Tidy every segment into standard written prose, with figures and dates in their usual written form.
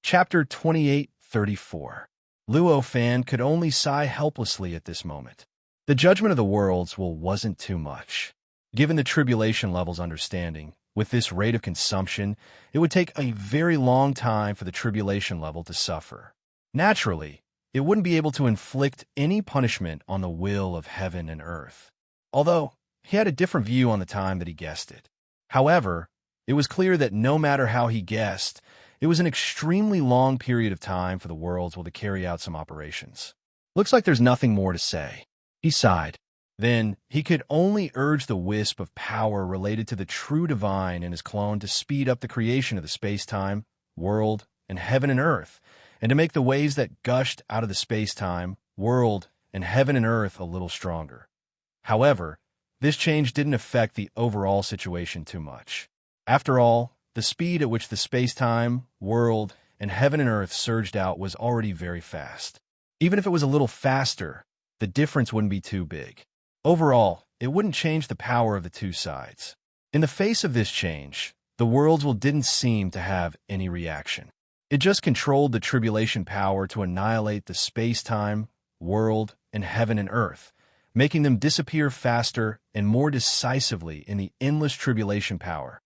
Chapter 28:34. Luo Fan could only sigh helplessly at this moment. The judgment of the worlds wasn't too much. Given the tribulation level's understanding, with this rate of consumption, it would take a very long time for the tribulation level to suffer. Naturally, it wouldn't be able to inflict any punishment on the will of heaven and earth, although he had a different view on the time that he guessed it. However, it was clear that no matter how he guessed, it was an extremely long period of time for the worlds to carry out some operations. Looks like there's nothing more to say. He sighed. Then, he could only urge the wisp of power related to the true divine in his clone to speed up the creation of the space-time, world, and heaven and earth, and to make the waves that gushed out of the space-time, world, and heaven and earth a little stronger. However, this change didn't affect the overall situation too much. After all, the speed at which the space-time, world, and heaven and earth surged out was already very fast. Even if it was a little faster, the difference wouldn't be too big. Overall, it wouldn't change the power of the two sides. In the face of this change, the worlds didn't seem to have any reaction. It just controlled the tribulation power to annihilate the space-time, world, and heaven and earth, making them disappear faster and more decisively in the endless tribulation power.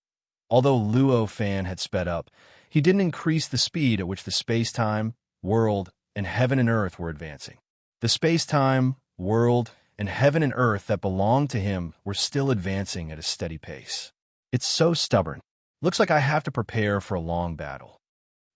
Although Luo Fan had sped up, he didn't increase the speed at which the space-time, world, and heaven and earth were advancing. The space-time, world, and heaven and earth that belonged to him were still advancing at a steady pace. It's so stubborn. Looks like I have to prepare for a long battle.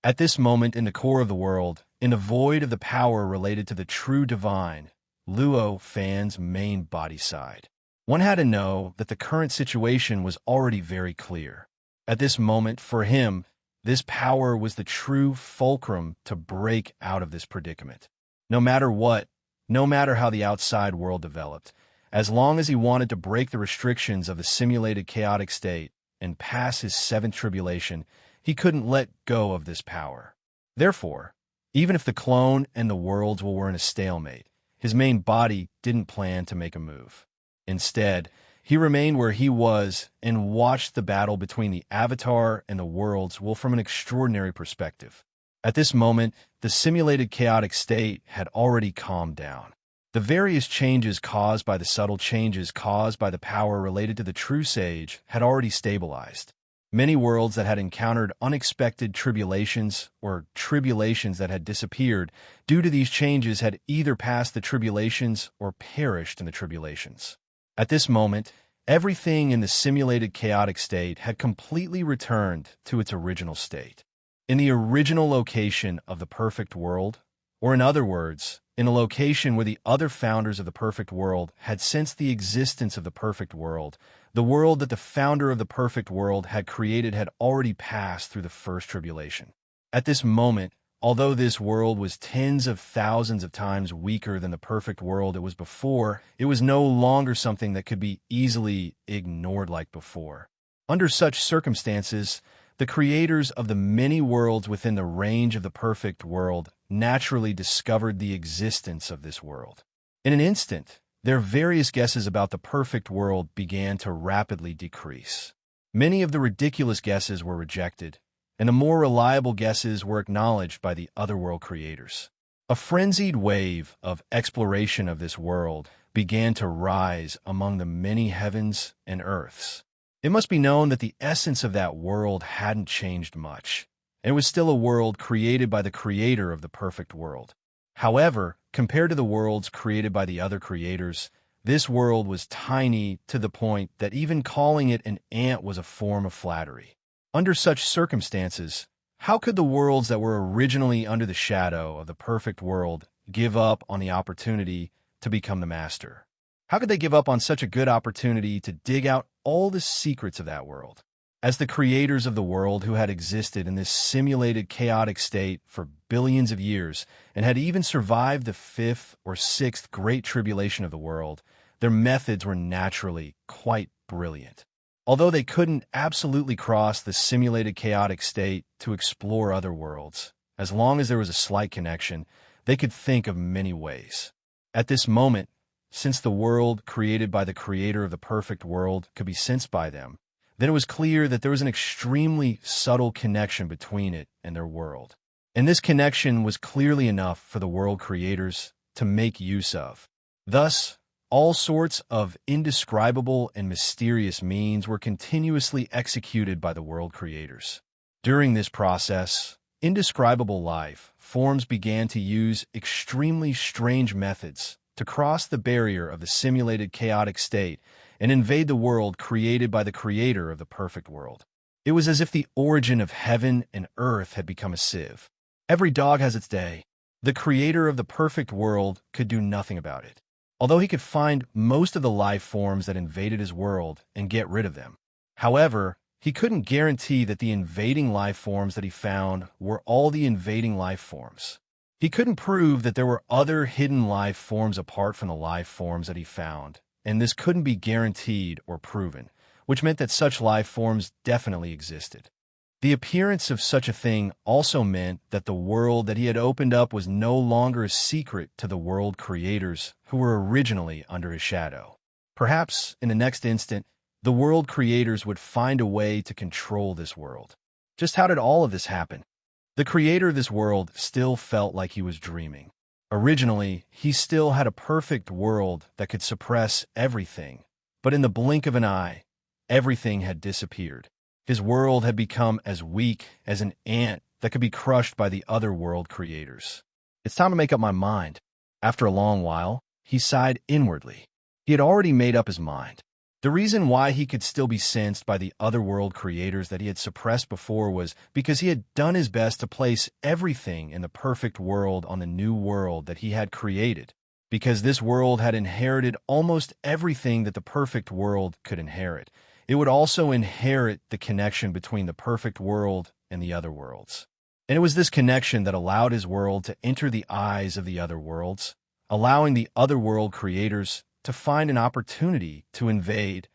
At this moment in the core of the world, in the void of the power related to the true divine, Luo Fan's main body sighed. One had to know that the current situation was already very clear. At this moment, for him, this power was the true fulcrum to break out of this predicament. No matter what, no matter how the outside world developed, as long as he wanted to break the restrictions of the simulated chaotic state and pass his seventh tribulation, he couldn't let go of this power. Therefore, even if the clone and the worlds were in a stalemate, his main body didn't plan to make a move. Instead, he remained where he was and watched the battle between the Avatar and the worlds from an extraordinary perspective. At this moment, the simulated chaotic state had already calmed down. The various changes caused by the subtle changes caused by the power related to the true sage had already stabilized. Many worlds that had encountered unexpected tribulations or tribulations that had disappeared due to these changes had either passed the tribulations or perished in the tribulations. At this moment, everything in the simulated chaotic state had completely returned to its original state. In the original location of the perfect world, or in other words, in a location where the other founders of the perfect world had sensed the existence of the perfect world, the world that the founder of the perfect world had created had already passed through the first tribulation. At this moment, although this world was tens of thousands of times weaker than the perfect world it was before, it was no longer something that could be easily ignored like before. Under such circumstances, the creators of the many worlds within the range of the perfect world naturally discovered the existence of this world. In an instant, their various guesses about the perfect world began to rapidly decrease. Many of the ridiculous guesses were rejected, and the more reliable guesses were acknowledged by the otherworld creators. A frenzied wave of exploration of this world began to rise among the many heavens and earths. It must be known that the essence of that world hadn't changed much, and it was still a world created by the creator of the perfect world. However, compared to the worlds created by the other creators, this world was tiny to the point that even calling it an ant was a form of flattery. Under such circumstances, how could the worlds that were originally under the shadow of the perfect world give up on the opportunity to become the master? How could they give up on such a good opportunity to dig out all the secrets of that world? As the creators of the world who had existed in this simulated chaotic state for billions of years and had even survived the fifth or sixth great tribulation of the world, their methods were naturally quite brilliant. Although they couldn't absolutely cross the simulated chaotic state to explore other worlds, as long as there was a slight connection, they could think of many ways. At this moment, since the world created by the creator of the perfect world could be sensed by them, then it was clear that there was an extremely subtle connection between it and their world. and this connection was clearly enough for the world creators to make use of. Thus, all sorts of indescribable and mysterious means were continuously executed by the world creators. During this process, indescribable life forms began to use extremely strange methods to cross the barrier of the simulated chaotic state and invade the world created by the creator of the perfect world. It was as if the origin of heaven and earth had become a sieve. Every dog has its day. The creator of the perfect world could do nothing about it, although he could find most of the life forms that invaded his world and get rid of them. However, he couldn't guarantee that the invading life forms that he found were all the invading life forms. He couldn't prove that there were other hidden life forms apart from the life forms that he found, and this couldn't be guaranteed or proven, which meant that such life forms definitely existed. The appearance of such a thing also meant that the world that he had opened up was no longer a secret to the world creators who were originally under his shadow. Perhaps, in the next instant, the world creators would find a way to control this world. Just how did all of this happen? The creator of this world still felt like he was dreaming. Originally, he still had a perfect world that could suppress everything, but in the blink of an eye, everything had disappeared. His world had become as weak as an ant that could be crushed by the other world creators. It's time to make up my mind. After a long while, he sighed inwardly. He had already made up his mind. The reason why he could still be sensed by the other world creators that he had suppressed before was because he had done his best to place everything in the perfect world on the new world that he had created, because this world had inherited almost everything that the perfect world could inherit. It would also inherit the connection between the perfect world and the other worlds. And it was this connection that allowed his world to enter the eyes of the other worlds, allowing the other world creators to find an opportunity to invade.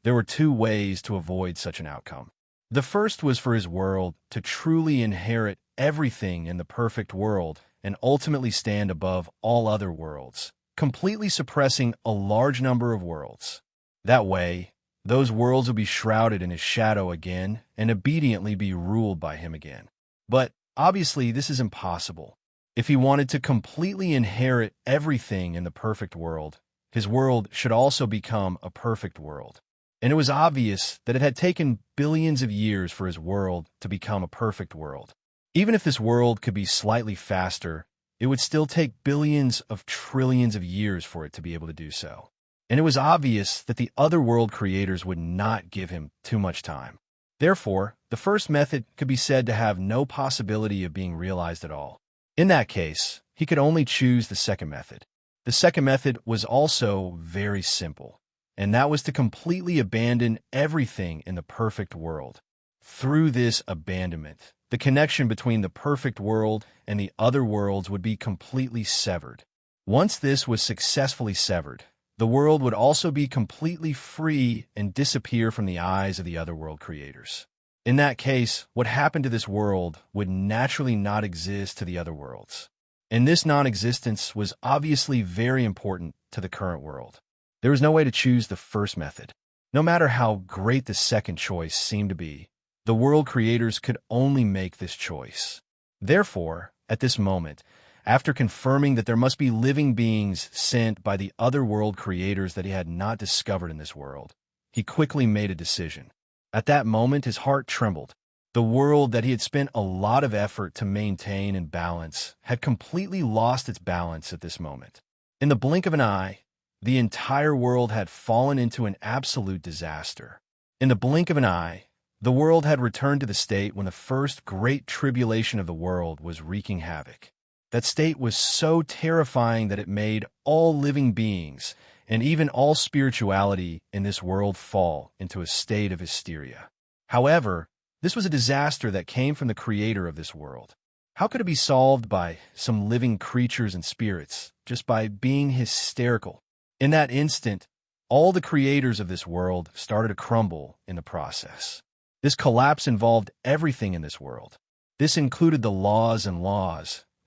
There were two ways to avoid such an outcome. The first was for his world to truly inherit everything in the perfect world and ultimately stand above all other worlds, completely suppressing a large number of worlds. That way, those worlds would be shrouded in his shadow again and obediently be ruled by him again. But obviously, this is impossible. If he wanted to completely inherit everything in the perfect world, his world should also become a perfect world. And it was obvious that it had taken billions of years for his world to become a perfect world. Even if this world could be slightly faster, it would still take billions of trillions of years for it to be able to do so. And it was obvious that the other world creators would not give him too much time. Therefore, the first method could be said to have no possibility of being realized at all. In that case, he could only choose the second method. The second method was also very simple, and that was to completely abandon everything in the perfect world. Through this abandonment, the connection between the perfect world and the other worlds would be completely severed. Once this was successfully severed, the world would also be completely free and disappear from the eyes of the other world creators. In that case, what happened to this world would naturally not exist to the other worlds. And this non-existence was obviously very important to the current world. There was no way to choose the first method. No matter how great the second choice seemed to be, the world creators could only make this choice. Therefore, at this moment, after confirming that there must be living beings sent by the other world creators that he had not discovered in this world, he quickly made a decision. At that moment, his heart trembled. The world that he had spent a lot of effort to maintain and balance had completely lost its balance at this moment. In the blink of an eye, the entire world had fallen into an absolute disaster. In the blink of an eye, the world had returned to the state when the first great tribulation of the world was wreaking havoc. That state was so terrifying that it made all living beings, and even all spirituality in this world, fall into a state of hysteria. However, this was a disaster that came from the creator of this world. How could it be solved by some living creatures and spirits, just by being hysterical? In that instant, all the creators of this world started to crumble in the process. This collapse involved everything in this world. This included the laws,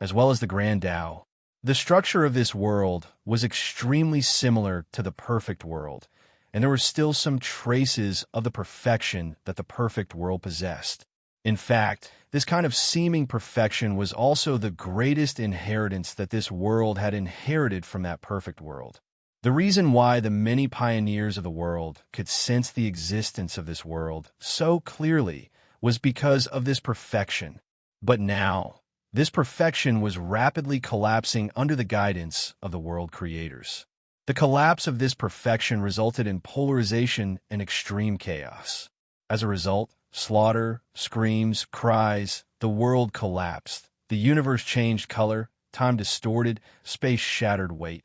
as well as the Grand Tao. The structure of this world was extremely similar to the perfect world, and there were still some traces of the perfection that the perfect world possessed. In fact, this kind of seeming perfection was also the greatest inheritance that this world had inherited from that perfect world. The reason why the many pioneers of the world could sense the existence of this world so clearly was because of this perfection. But now, this perfection was rapidly collapsing under the guidance of the world creators. The collapse of this perfection resulted in polarization and extreme chaos. As a result, slaughter, screams, cries, the world collapsed. The universe changed color, time distorted, space shattered. Wait.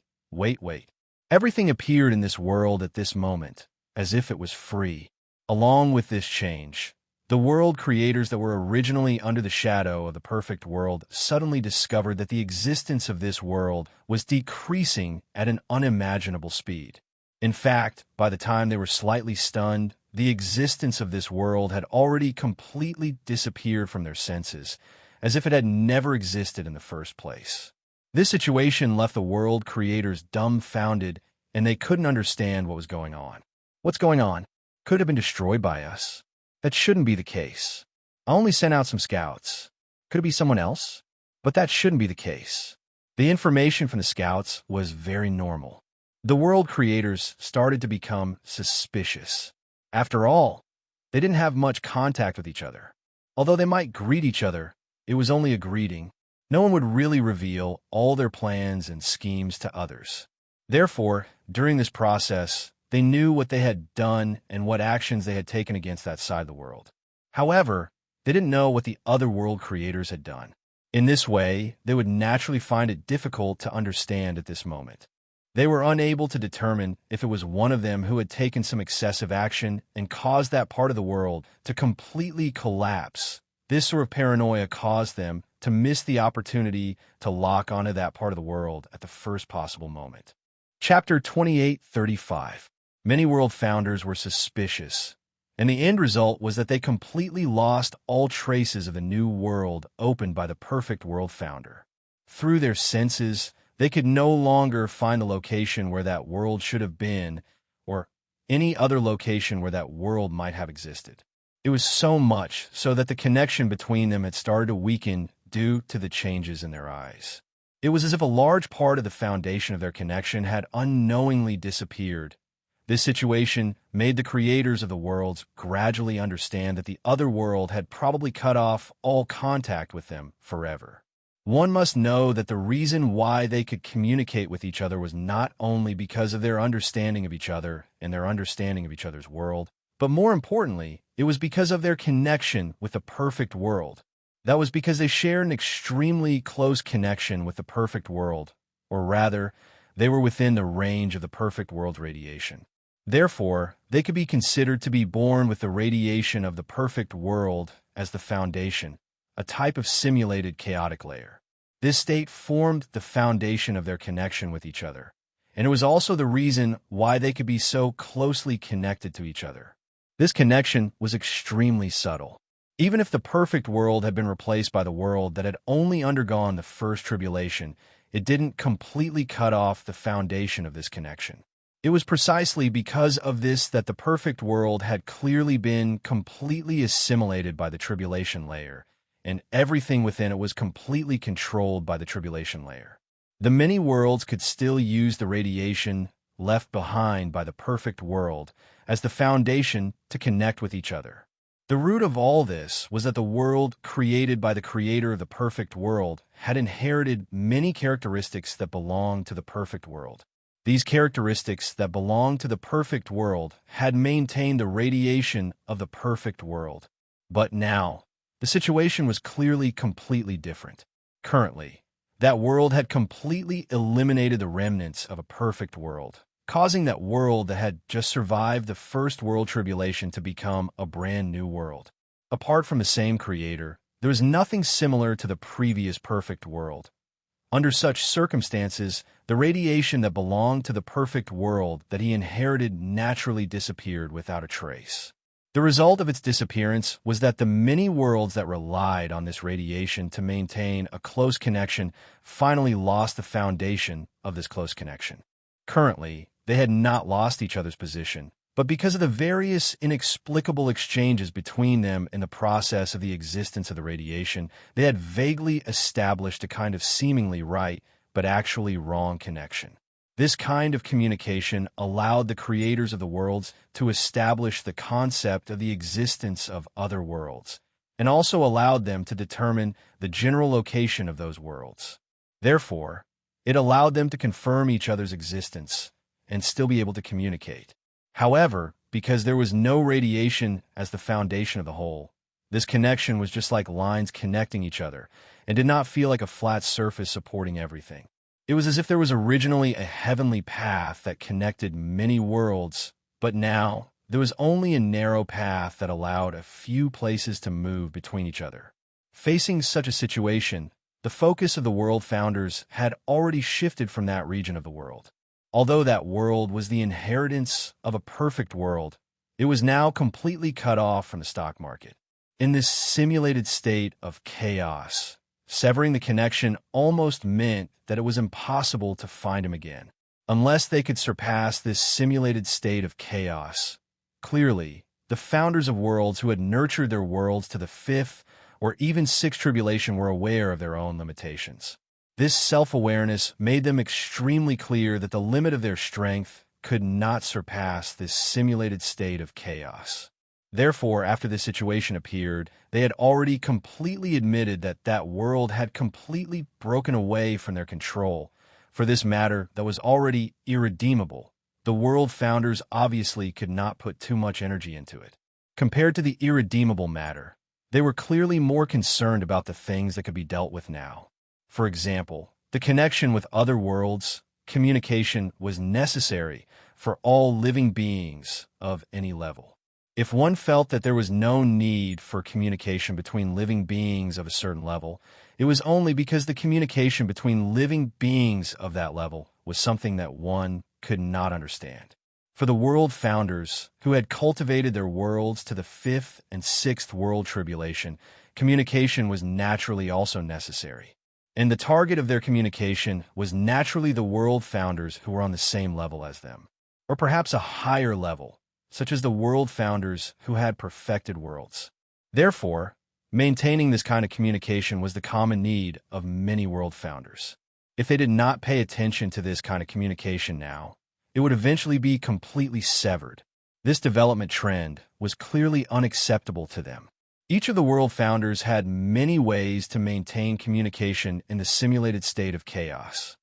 Everything appeared in this world at this moment, as if it was free. Along with this change, the world creators that were originally under the shadow of the perfect world suddenly discovered that the existence of this world was decreasing at an unimaginable speed. In fact, by the time they were slightly stunned, the existence of this world had already completely disappeared from their senses, as if it had never existed in the first place. This situation left the world creators dumbfounded, and they couldn't understand what was going on. What's going on? Could have been destroyed by us. That shouldn't be the case. I only sent out some scouts. Could it be someone else? But that shouldn't be the case. The information from the scouts was very normal. The world creators started to become suspicious. After all, they didn't have much contact with each other. Although they might greet each other, it was only a greeting. No one would really reveal all their plans and schemes to others. Therefore, during this process, they knew what they had done and what actions they had taken against that side of the world. However, they didn't know what the other world creators had done. In this way, they would naturally find it difficult to understand at this moment. They were unable to determine if it was one of them who had taken some excessive action and caused that part of the world to completely collapse. This sort of paranoia caused them to miss the opportunity to lock onto that part of the world at the first possible moment. Chapter 28:35. Many world founders were suspicious, and the end result was that they completely lost all traces of the new world opened by the perfect world founder. Through their senses, they could no longer find the location where that world should have been, or any other location where that world might have existed. It was so much so that the connection between them had started to weaken due to the changes in their eyes. It was as if a large part of the foundation of their connection had unknowingly disappeared. This situation made the creators of the worlds gradually understand that the other world had probably cut off all contact with them forever. One must know that the reason why they could communicate with each other was not only because of their understanding of each other and their understanding of each other's world, but more importantly, it was because of their connection with the perfect world. That was because they shared an extremely close connection with the perfect world, or rather, they were within the range of the perfect world's radiation. Therefore, they could be considered to be born with the radiation of the perfect world as the foundation, a type of simulated chaotic layer. This state formed the foundation of their connection with each other, and it was also the reason why they could be so closely connected to each other. This connection was extremely subtle. Even if the perfect world had been replaced by the world that had only undergone the first tribulation, it didn't completely cut off the foundation of this connection. It was precisely because of this that the perfect world had clearly been completely assimilated by the tribulation layer, and everything within it was completely controlled by the tribulation layer. The many worlds could still use the radiation left behind by the perfect world as the foundation to connect with each other. The root of all this was that the world created by the creator of the perfect world had inherited many characteristics that belonged to the perfect world. These characteristics that belonged to the perfect world had maintained the radiation of the perfect world. But now, the situation was clearly completely different. Currently, that world had completely eliminated the remnants of a perfect world, causing that world that had just survived the first world tribulation to become a brand new world. Apart from the same creator, there was nothing similar to the previous perfect world. Under such circumstances, the radiation that belonged to the perfect world that he inherited naturally disappeared without a trace. The result of its disappearance was that the many worlds that relied on this radiation to maintain a close connection finally lost the foundation of this close connection. Currently, they had not lost each other's position, but because of the various inexplicable exchanges between them in the process of the existence of the radiation, they had vaguely established a kind of seemingly right, but actually wrong connection. This kind of communication allowed the creators of the worlds to establish the concept of the existence of other worlds, and also allowed them to determine the general location of those worlds. Therefore, it allowed them to confirm each other's existence and still be able to communicate. However, because there was no radiation as the foundation of the whole, this connection was just like lines connecting each other and did not feel like a flat surface supporting everything. It was as if there was originally a heavenly path that connected many worlds, but now there was only a narrow path that allowed a few places to move between each other. Facing such a situation, the focus of the world founders had already shifted from that region of the world. Although that world was the inheritance of a perfect world, it was now completely cut off from the stock market. In this simulated state of chaos, severing the connection almost meant that it was impossible to find him again, unless they could surpass this simulated state of chaos. Clearly, the founders of worlds who had nurtured their worlds to the fifth or even sixth tribulation were aware of their own limitations. This self-awareness made them extremely clear that the limit of their strength could not surpass this simulated state of chaos. Therefore, after this situation appeared, they had already completely admitted that that world had completely broken away from their control. For this matter that was already irredeemable, the world founders obviously could not put too much energy into it. Compared to the irredeemable matter, they were clearly more concerned about the things that could be dealt with now. For example, the connection with other worlds. Communication was necessary for all living beings of any level. If one felt that there was no need for communication between living beings of a certain level, it was only because the communication between living beings of that level was something that one could not understand. For the world founders, who had cultivated their worlds to the fifth and sixth world tribulation, communication was naturally also necessary. And the target of their communication was naturally the world founders who were on the same level as them, or perhaps a higher level, such as the world founders who had perfected worlds. Therefore, maintaining this kind of communication was the common need of many world founders. If they did not pay attention to this kind of communication now, it would eventually be completely severed. This development trend was clearly unacceptable to them. Each of the world founders had many ways to maintain communication in the simulated state of chaos.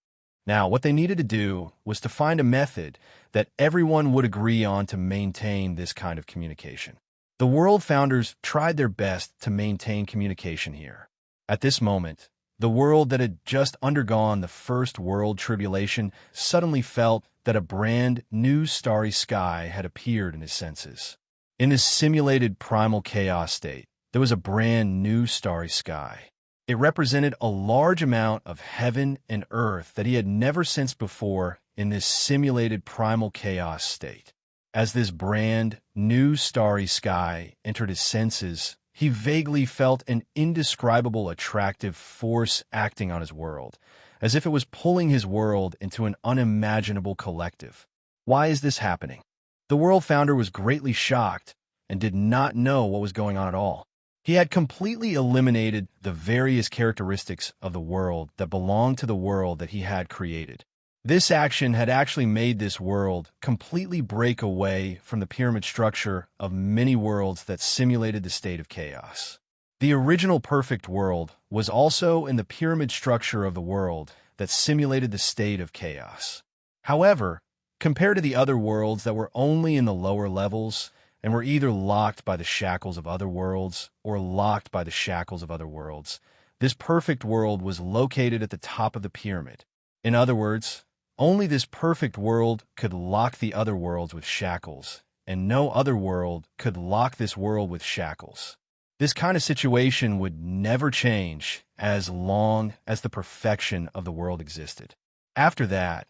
Now, what they needed to do was to find a method that everyone would agree on to maintain this kind of communication. The world founders tried their best to maintain communication here. At this moment, the world that had just undergone the first world tribulation suddenly felt that a brand new starry sky had appeared in his senses. In this simulated primal chaos state, there was a brand new starry sky. It represented a large amount of heaven and earth that he had never sensed before in this simulated primal chaos state. As this brand new starry sky entered his senses, he vaguely felt an indescribable attractive force acting on his world, as if it was pulling his world into an unimaginable collective. Why is this happening? The world founder was greatly shocked and did not know what was going on at all. He had completely eliminated the various characteristics of the world that belonged to the world that he had created. This action had actually made this world completely break away from the pyramid structure of many worlds that simulated the state of chaos. The original perfect world was also in the pyramid structure of the world that simulated the state of chaos. However, compared to the other worlds that were only in the lower levels and were either locked by the shackles of other worlds or locked by the shackles of other worlds, this perfect world was located at the top of the pyramid. In other words, only this perfect world could lock the other worlds with shackles, and no other world could lock this world with shackles. This kind of situation would never change as long as the perfection of the world existed. After that,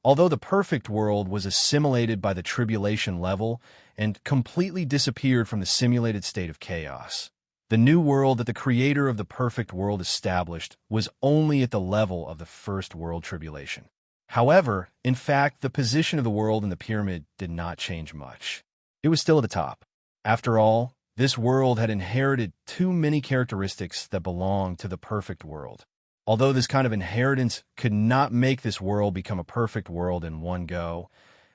although the perfect world was assimilated by the tribulation level and completely disappeared from the simulated state of chaos, the new world that the creator of the perfect world established was only at the level of the first world tribulation. However, in fact, the position of the world in the pyramid did not change much. it was still at the top. After all, this world had inherited too many characteristics that belonged to the perfect world. Although this kind of inheritance could not make this world become a perfect world in one go,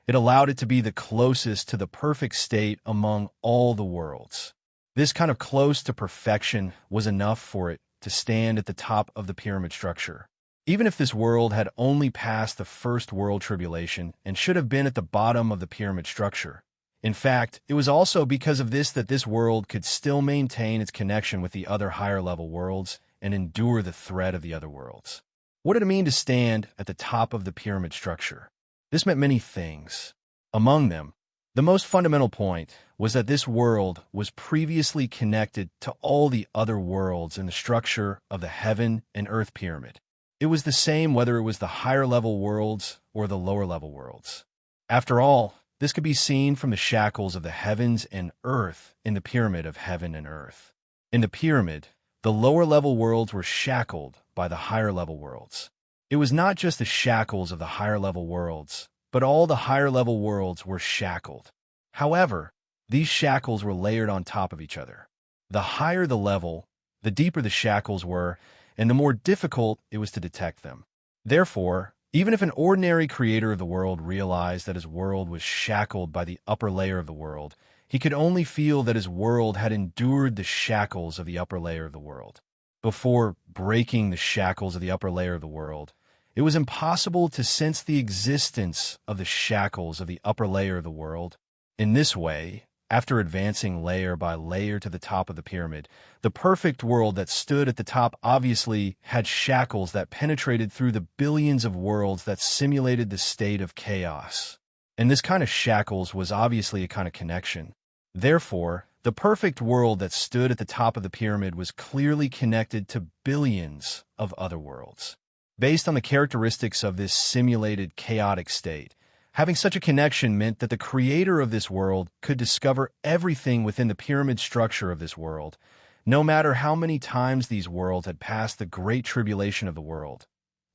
it allowed it to be the closest to the perfect state among all the worlds. This kind of close to perfection was enough for it to stand at the top of the pyramid structure. Even if this world had only passed the first world tribulation and should have been at the bottom of the pyramid structure. In fact, it was also because of this that this world could still maintain its connection with the other higher-level worlds and endure the threat of the other worlds. What did it mean to stand at the top of the pyramid structure? This meant many things. Among them, the most fundamental point was that this world was previously connected to all the other worlds in the structure of the heaven and earth pyramid. It was the same whether it was the higher-level worlds or the lower-level worlds. After all, this could be seen from the shackles of the heavens and earth in the pyramid of heaven and earth. In the pyramid, the lower-level worlds were shackled by the higher-level worlds. It was not just the shackles of the higher-level worlds, but all the higher-level worlds were shackled. However, these shackles were layered on top of each other. The higher the level, the deeper the shackles were, and the more difficult it was to detect them. Therefore, even if an ordinary creator of the world realized that his world was shackled by the upper layer of the world, he could only feel that his world had endured the shackles of the upper layer of the world. Before breaking the shackles of the upper layer of the world, it was impossible to sense the existence of the shackles of the upper layer of the world. In this way, after advancing layer by layer to the top of the pyramid, the perfect world that stood at the top obviously had shackles that penetrated through the billions of worlds that simulated the state of chaos. And this kind of shackles was obviously a kind of connection. Therefore, the perfect world that stood at the top of the pyramid was clearly connected to billions of other worlds. Based on the characteristics of this simulated chaotic state, having such a connection meant that the creator of this world could discover everything within the pyramid structure of this world, no matter how many times these worlds had passed the great tribulation of the world.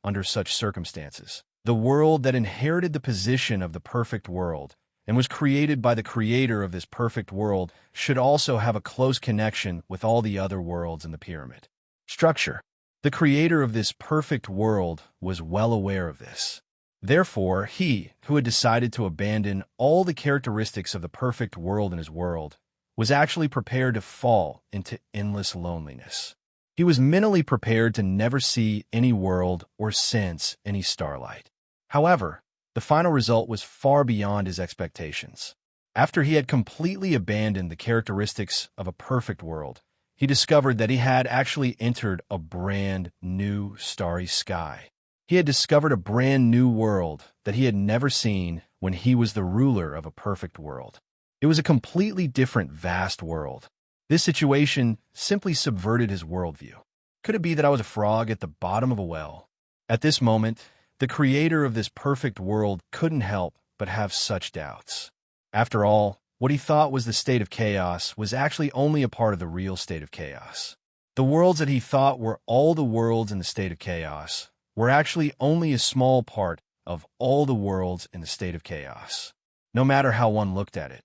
Under such circumstances, the world that inherited the position of the perfect world and was created by the creator of this perfect world should also have a close connection with all the other worlds in the pyramid structure. The creator of this perfect world was well aware of this. Therefore, he, who had decided to abandon all the characteristics of the perfect world in his world, was actually prepared to fall into endless loneliness. He was mentally prepared to never see any world or sense any starlight. However, the final result was far beyond his expectations. After he had completely abandoned the characteristics of a perfect world, he discovered that he had actually entered a brand new starry sky. He had discovered a brand new world that he had never seen when he was the ruler of a perfect world. It was a completely different, vast world. This situation simply subverted his worldview. Could it be that I was a frog at the bottom of a well? At this moment, the creator of this perfect world couldn't help but have such doubts. After all, what he thought was the state of chaos was actually only a part of the real state of chaos. The worlds that he thought were all the worlds in the state of chaos were actually only a small part of all the worlds in the state of chaos, no matter how one looked at it.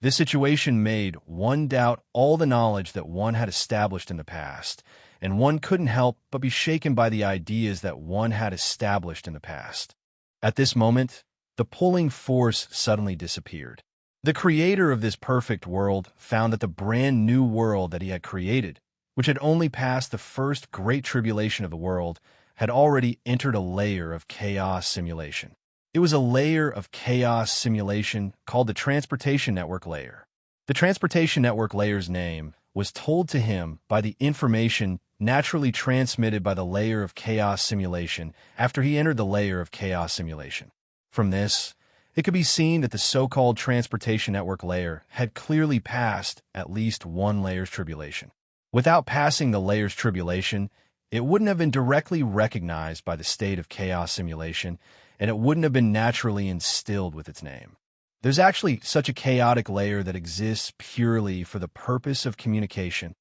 This situation made one doubt all the knowledge that one had established in the past, and one couldn't help but be shaken by the ideas that one had established in the past. At this moment, the pulling force suddenly disappeared. The creator of this perfect world found that the brand new world that he had created, which had only passed the first great tribulation of the world, had already entered a layer of chaos simulation. It was a layer of chaos simulation called the transportation network layer. The transportation network layer's name was told to him by the information naturally transmitted by the layer of chaos simulation after he entered the layer of chaos simulation. From this, it could be seen that the so-called transportation network layer had clearly passed at least one layer's tribulation. Without passing the layer's tribulation, it wouldn't have been directly recognized by the state of chaos simulation, and it wouldn't have been naturally instilled with its name. There's actually such a chaotic layer that exists purely for the purpose of communication.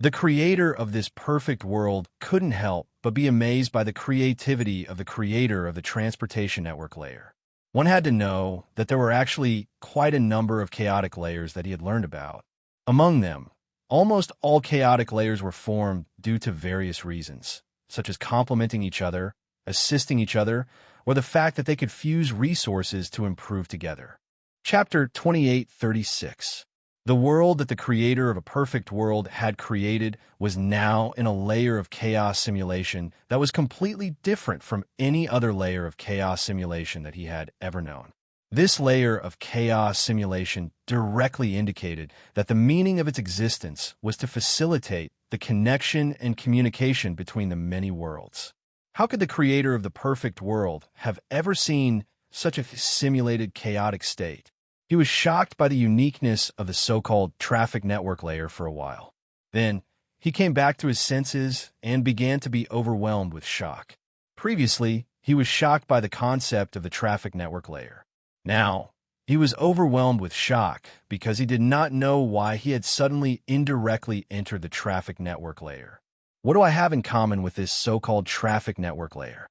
The creator of this perfect world couldn't help but be amazed by the creativity of the creator of the transportation network layer. One had to know that there were actually quite a number of chaotic layers that he had learned about. Among them, almost all chaotic layers were formed due to various reasons, such as complementing each other, assisting each other, or the fact that they could fuse resources to improve together. Chapter 2836. The world that the creator of a perfect world had created was now in a layer of chaos simulation that was completely different from any other layer of chaos simulation that he had ever known. This layer of chaos simulation directly indicated that the meaning of its existence was to facilitate the connection and communication between the many worlds. How could the creator of the perfect world have ever seen such a simulated chaotic state? He was shocked by the uniqueness of the so-called traffic network layer for a while. Then, he came back to his senses and began to be overwhelmed with shock. Previously, he was shocked by the concept of the traffic network layer. Now, he was overwhelmed with shock because he did not know why he had suddenly indirectly entered the traffic network layer. What do I have in common with this so-called traffic network layer?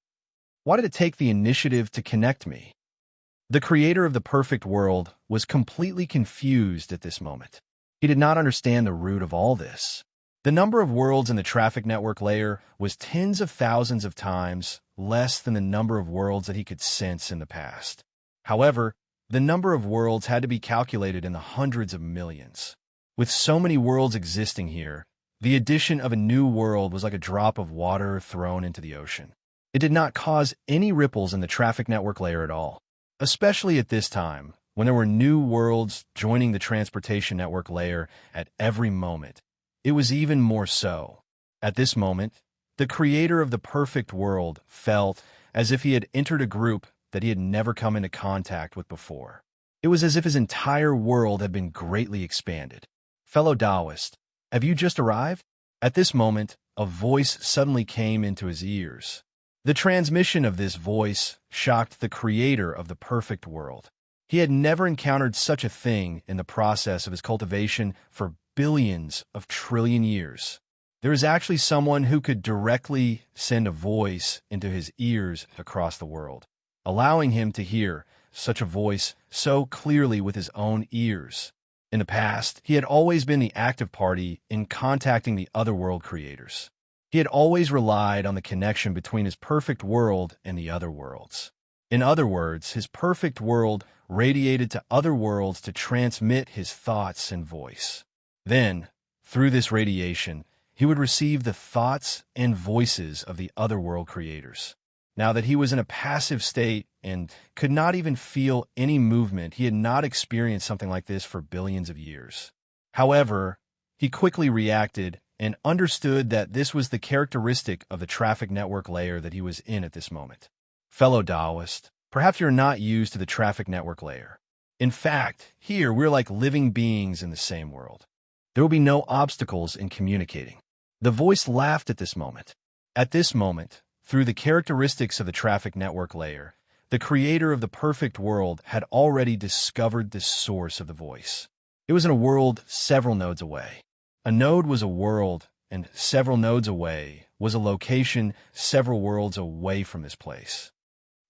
Why did it take the initiative to connect me? The creator of the perfect world was completely confused at this moment. He did not understand the root of all this. The number of worlds in the traffic network layer was tens of thousands of times less than the number of worlds that he could sense in the past. However, the number of worlds had to be calculated in the hundreds of millions. With so many worlds existing here, the addition of a new world was like a drop of water thrown into the ocean. It did not cause any ripples in the traffic network layer at all. Especially at this time, when there were new worlds joining the transportation network layer at every moment. It was even more so. At this moment, the creator of the perfect world felt as if he had entered a group that he had never come into contact with before. It was as if his entire world had been greatly expanded. Fellow Taoist, have you just arrived? At this moment, a voice suddenly came into his ears. The transmission of this voice shocked the creator of the perfect world. He had never encountered such a thing in the process of his cultivation for billions of trillion years. There is actually someone who could directly send a voice into his ears across the world, allowing him to hear such a voice so clearly with his own ears. In the past, he had always been the active party in contacting the other world creators. He had always relied on the connection between his perfect world and the other worlds. In other words, his perfect world radiated to other worlds to transmit his thoughts and voice. Then, through this radiation, he would receive the thoughts and voices of the other world creators. Now that he was in a passive state and could not even feel any movement, he had not experienced something like this for billions of years. However, he quickly reacted and understood that this was the characteristic of the traffic network layer that he was in at this moment. Fellow Taoist, perhaps you're not used to the traffic network layer. In fact, here we're like living beings in the same world. There will be no obstacles in communicating. The voice laughed at this moment. At this moment, through the characteristics of the traffic network layer, the creator of the perfect world had already discovered the source of the voice. It was in a world several nodes away. A node was a world, and several nodes away was a location several worlds away from this place.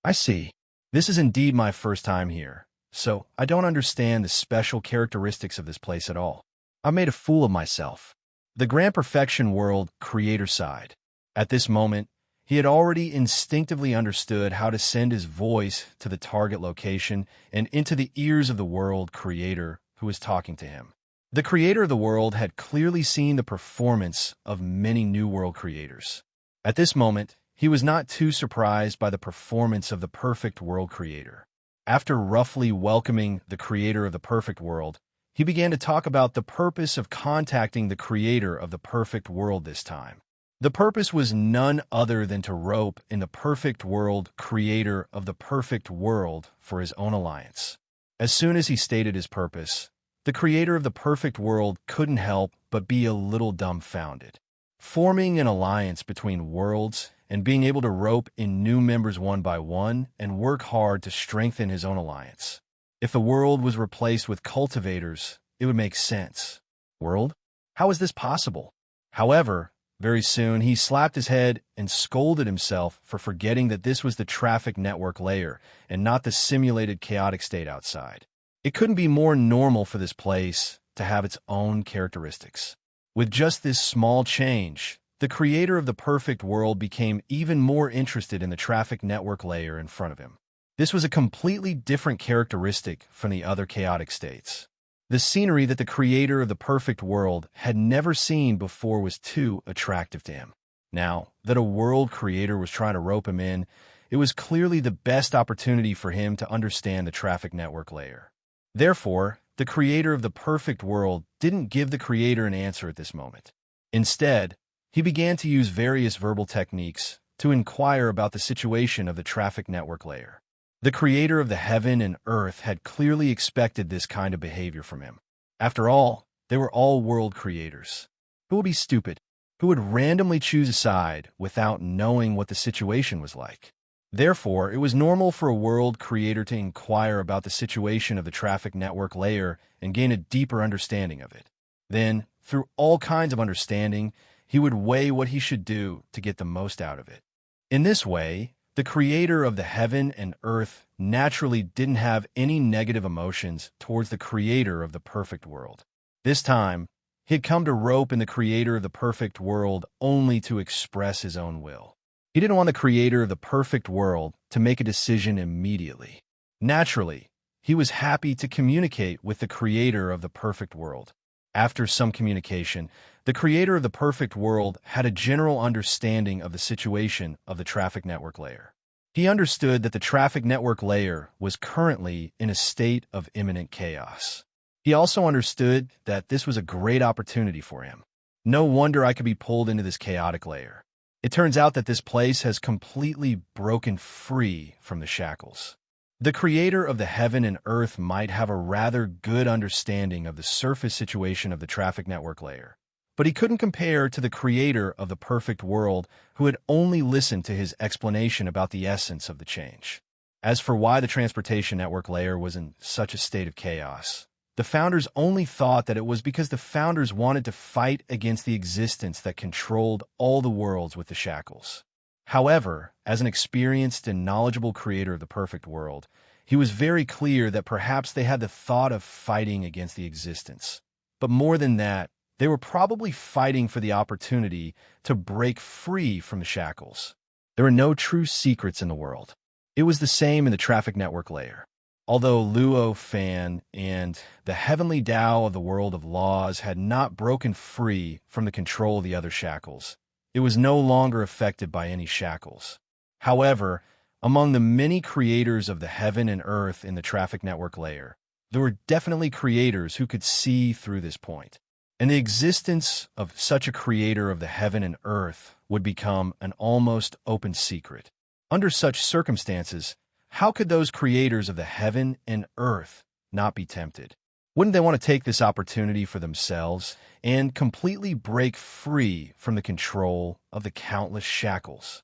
I see. This is indeed my first time here, so I don't understand the special characteristics of this place at all. I made a fool of myself. The Grand Perfection World creator side. At this moment, he had already instinctively understood how to send his voice to the target location and into the ears of the world creator who was talking to him. The creator of the world had clearly seen the performance of many new world creators. At this moment, he was not too surprised by the performance of the perfect world creator. After roughly welcoming the creator of the perfect world, he began to talk about the purpose of contacting the creator of the perfect world this time. The purpose was none other than to rope in the perfect world creator of the perfect world for his own alliance. As soon as he stated his purpose, the creator of the perfect world couldn't help but be a little dumbfounded. Forming an alliance between worlds and being able to rope in new members one by one and work hard to strengthen his own alliance. If the world was replaced with cultivators, it would make sense. World? How is this possible? However, Very soon, he slapped his head and scolded himself for forgetting that this was the traffic network layer and not the simulated chaotic state outside. It couldn't be more normal for this place to have its own characteristics. With just this small change, the creator of the perfect world became even more interested in the traffic network layer in front of him. This was a completely different characteristic from the other chaotic states. The scenery that the creator of the perfect world had never seen before was too attractive to him. Now that a world creator was trying to rope him in, it was clearly the best opportunity for him to understand the traffic network layer. Therefore, the creator of the perfect world didn't give the creator an answer at this moment. Instead, he began to use various verbal techniques to inquire about the situation of the traffic network layer. The creator of the heaven and earth had clearly expected this kind of behavior from him. After all, they were all world creators. Who would be stupid? Who would randomly choose a side without knowing what the situation was like? Therefore, it was normal for a world creator to inquire about the situation of the traffic network layer and gain a deeper understanding of it. Then, through all kinds of understanding, he would weigh what he should do to get the most out of it. In this way, the creator of the heaven and earth naturally didn't have any negative emotions towards the creator of the perfect world. This time, he had come to rope in the creator of the perfect world only to express his own will. He didn't want the creator of the perfect world to make a decision immediately. Naturally, he was happy to communicate with the creator of the perfect world. After some communication, the creator of the perfect world had a general understanding of the situation of the traffic network layer. He understood that the traffic network layer was currently in a state of imminent chaos. He also understood that this was a great opportunity for him. No wonder I could be pulled into this chaotic layer. It turns out that this place has completely broken free from the shackles. The creator of the heaven and earth might have a rather good understanding of the surface situation of the traffic network layer, but he couldn't compare to the creator of the perfect world who had only listened to his explanation about the essence of the change. As for why the transportation network layer was in such a state of chaos, the founders only thought that it was because the founders wanted to fight against the existence that controlled all the worlds with the shackles. However, as an experienced and knowledgeable creator of the perfect world, he was very clear that perhaps they had the thought of fighting against the existence. But more than that, they were probably fighting for the opportunity to break free from the shackles. There are no true secrets in the world. It was the same in the traffic network layer. Although Luo Fan and the heavenly Tao of the world of laws had not broken free from the control of the other shackles, it was no longer affected by any shackles. However, among the many creators of the heaven and earth in the traffic network layer, there were definitely creators who could see through this point. And the existence of such a creator of the heaven and earth would become an almost open secret. Under such circumstances, how could those creators of the heaven and earth not be tempted? Wouldn't they want to take this opportunity for themselves and completely break free from the control of the countless shackles?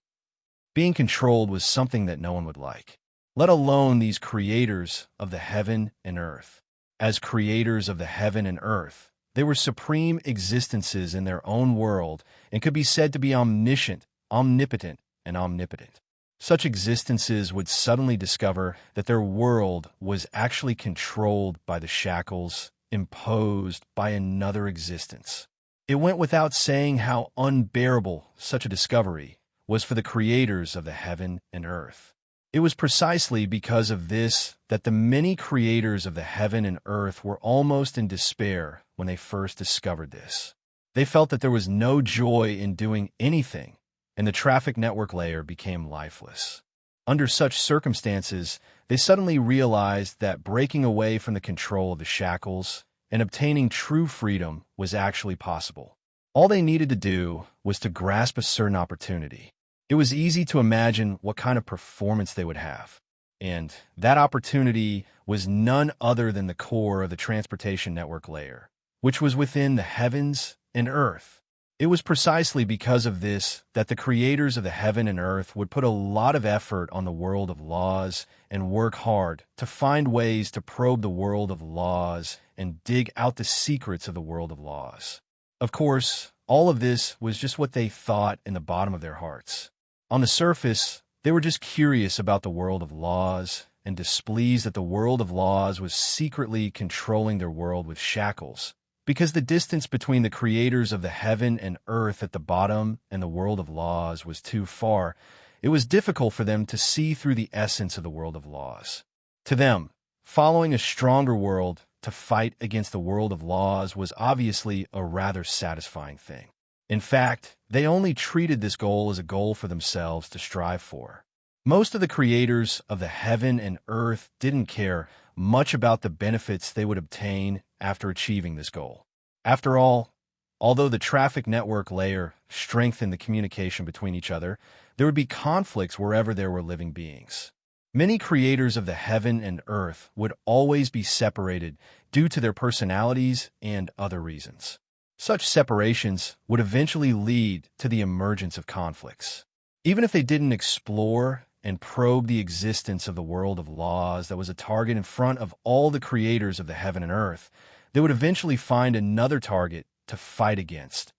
Being controlled was something that no one would like, let alone these creators of the heaven and earth. As creators of the heaven and earth, they were supreme existences in their own world and could be said to be omniscient, omnipotent, and omnipotent. Such existences would suddenly discover that their world was actually controlled by the shackles imposed by another existence. It went without saying how unbearable such a discovery was for the creators of the heaven and earth. It was precisely because of this that the many creators of the heaven and earth were almost in despair when they first discovered this. They felt that there was no joy in doing anything, and the traffic network layer became lifeless. Under such circumstances, they suddenly realized that breaking away from the control of the shackles and obtaining true freedom was actually possible. All they needed to do was to grasp a certain opportunity. It was easy to imagine what kind of performance they would have, and that opportunity was none other than the core of the transportation network layer, which was within the heavens and earth. It was precisely because of this that the creators of the heaven and earth would put a lot of effort on the world of laws and work hard to find ways to probe the world of laws and dig out the secrets of the world of laws. Of course, all of this was just what they thought in the bottom of their hearts. On the surface, they were just curious about the world of laws and displeased that the world of laws was secretly controlling their world with shackles. Because the distance between the creators of the heaven and earth at the bottom and the world of laws was too far, it was difficult for them to see through the essence of the world of laws. To them, following a stronger world to fight against the world of laws was obviously a rather satisfying thing. In fact, they only treated this goal as a goal for themselves to strive for. Most of the creators of the heaven and earth didn't care much about the benefits they would obtain after achieving this goal. After all, although the traffic network layer strengthened the communication between each other, there would be conflicts wherever there were living beings. Many creators of the heaven and earth would always be separated due to their personalities and other reasons. Such separations would eventually lead to the emergence of conflicts. Even if they didn't explore and probe the existence of the world of laws that was a target in front of all the creators of the heaven and earth, they would eventually find another target to fight against.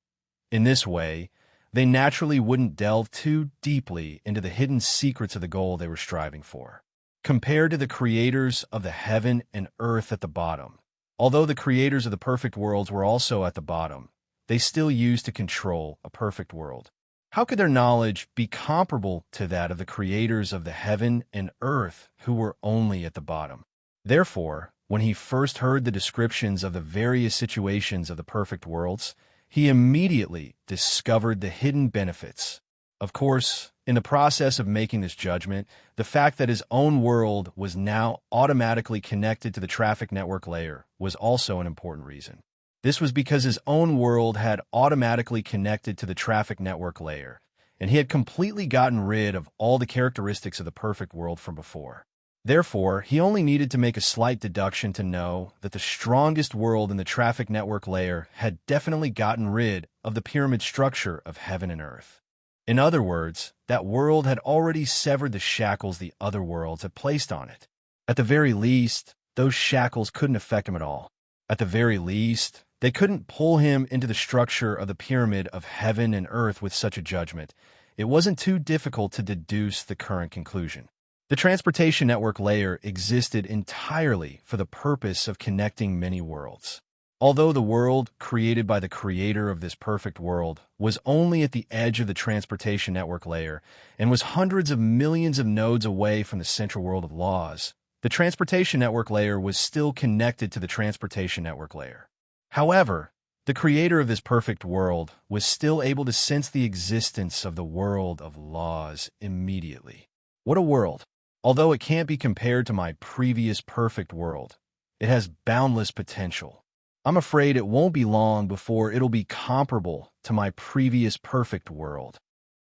In this way, they naturally wouldn't delve too deeply into the hidden secrets of the goal they were striving for. Compared to the creators of the heaven and earth at the bottom, although the creators of the perfect worlds were also at the bottom, they still used to control a perfect world. How could their knowledge be comparable to that of the creators of the heaven and earth who were only at the bottom? Therefore, when he first heard the descriptions of the various situations of the perfect worlds, he immediately discovered the hidden benefits. Of course, in the process of making this judgment, the fact that his own world was now automatically connected to the traffic network layer was also an important reason. This was because his own world had automatically connected to the traffic network layer, and he had completely gotten rid of all the characteristics of the perfect world from before. Therefore, he only needed to make a slight deduction to know that the strongest world in the traffic network layer had definitely gotten rid of the pyramid structure of heaven and earth. In other words, that world had already severed the shackles the other worlds had placed on it. At the very least, those shackles couldn't affect him at all. At the very least, they couldn't pull him into the structure of the pyramid of heaven and earth with such a judgment. It wasn't too difficult to deduce the current conclusion. The transportation network layer existed entirely for the purpose of connecting many worlds. Although the world created by the creator of this perfect world was only at the edge of the transportation network layer and was hundreds of millions of nodes away from the central world of laws, the transportation network layer was still connected to the transportation network layer. However, the creator of this perfect world was still able to sense the existence of the world of laws immediately. What a world! Although it can't be compared to my previous perfect world, it has boundless potential. I'm afraid it won't be long before it'll be comparable to my previous perfect world.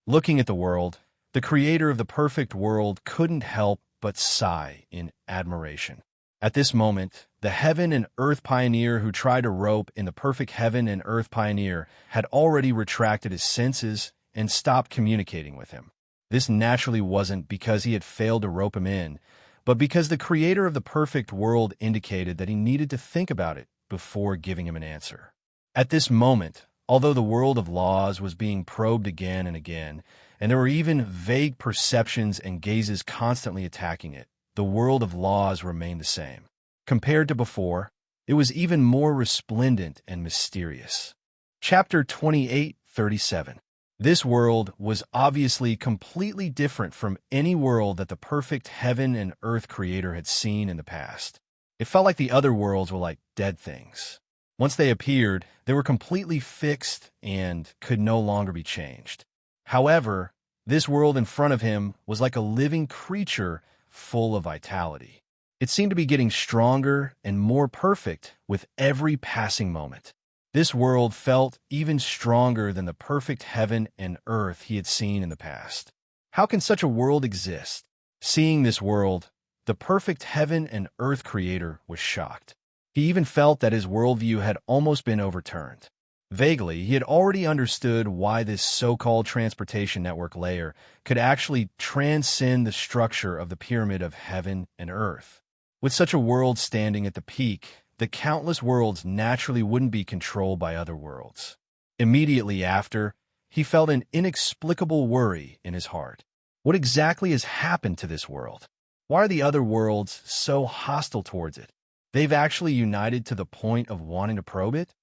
Looking at the world, the creator of the perfect world couldn't help but sigh in admiration. At this moment, the heaven and earth pioneer who tried to rope in the perfect heaven and earth pioneer had already retracted his senses and stopped communicating with him. This naturally wasn't because he had failed to rope him in, but because the creator of the perfect world indicated that he needed to think about it before giving him an answer. At this moment, although the world of laws was being probed again and again, and there were even vague perceptions and gazes constantly attacking it, the world of laws remained the same. Compared to before, it was even more resplendent and mysterious. Chapter 28:37. This world was obviously completely different from any world that the perfect heaven and earth creator had seen in the past. It felt like the other worlds were like dead things. Once they appeared, they were completely fixed and could no longer be changed. However, this world in front of him was like a living creature full of vitality. It seemed to be getting stronger and more perfect with every passing moment. This world felt even stronger than the perfect heaven and earth he had seen in the past. How can such a world exist? Seeing this world, the perfect heaven and earth creator was shocked. He even felt that his worldview had almost been overturned. Vaguely, he had already understood why this so-called transportation network layer could actually transcend the structure of the pyramid of heaven and earth. With such a world standing at the peak, the countless worlds naturally wouldn't be controlled by other worlds. Immediately after, he felt an inexplicable worry in his heart. What exactly has happened to this world? Why are the other worlds so hostile towards it? They've actually united to the point of wanting to probe it?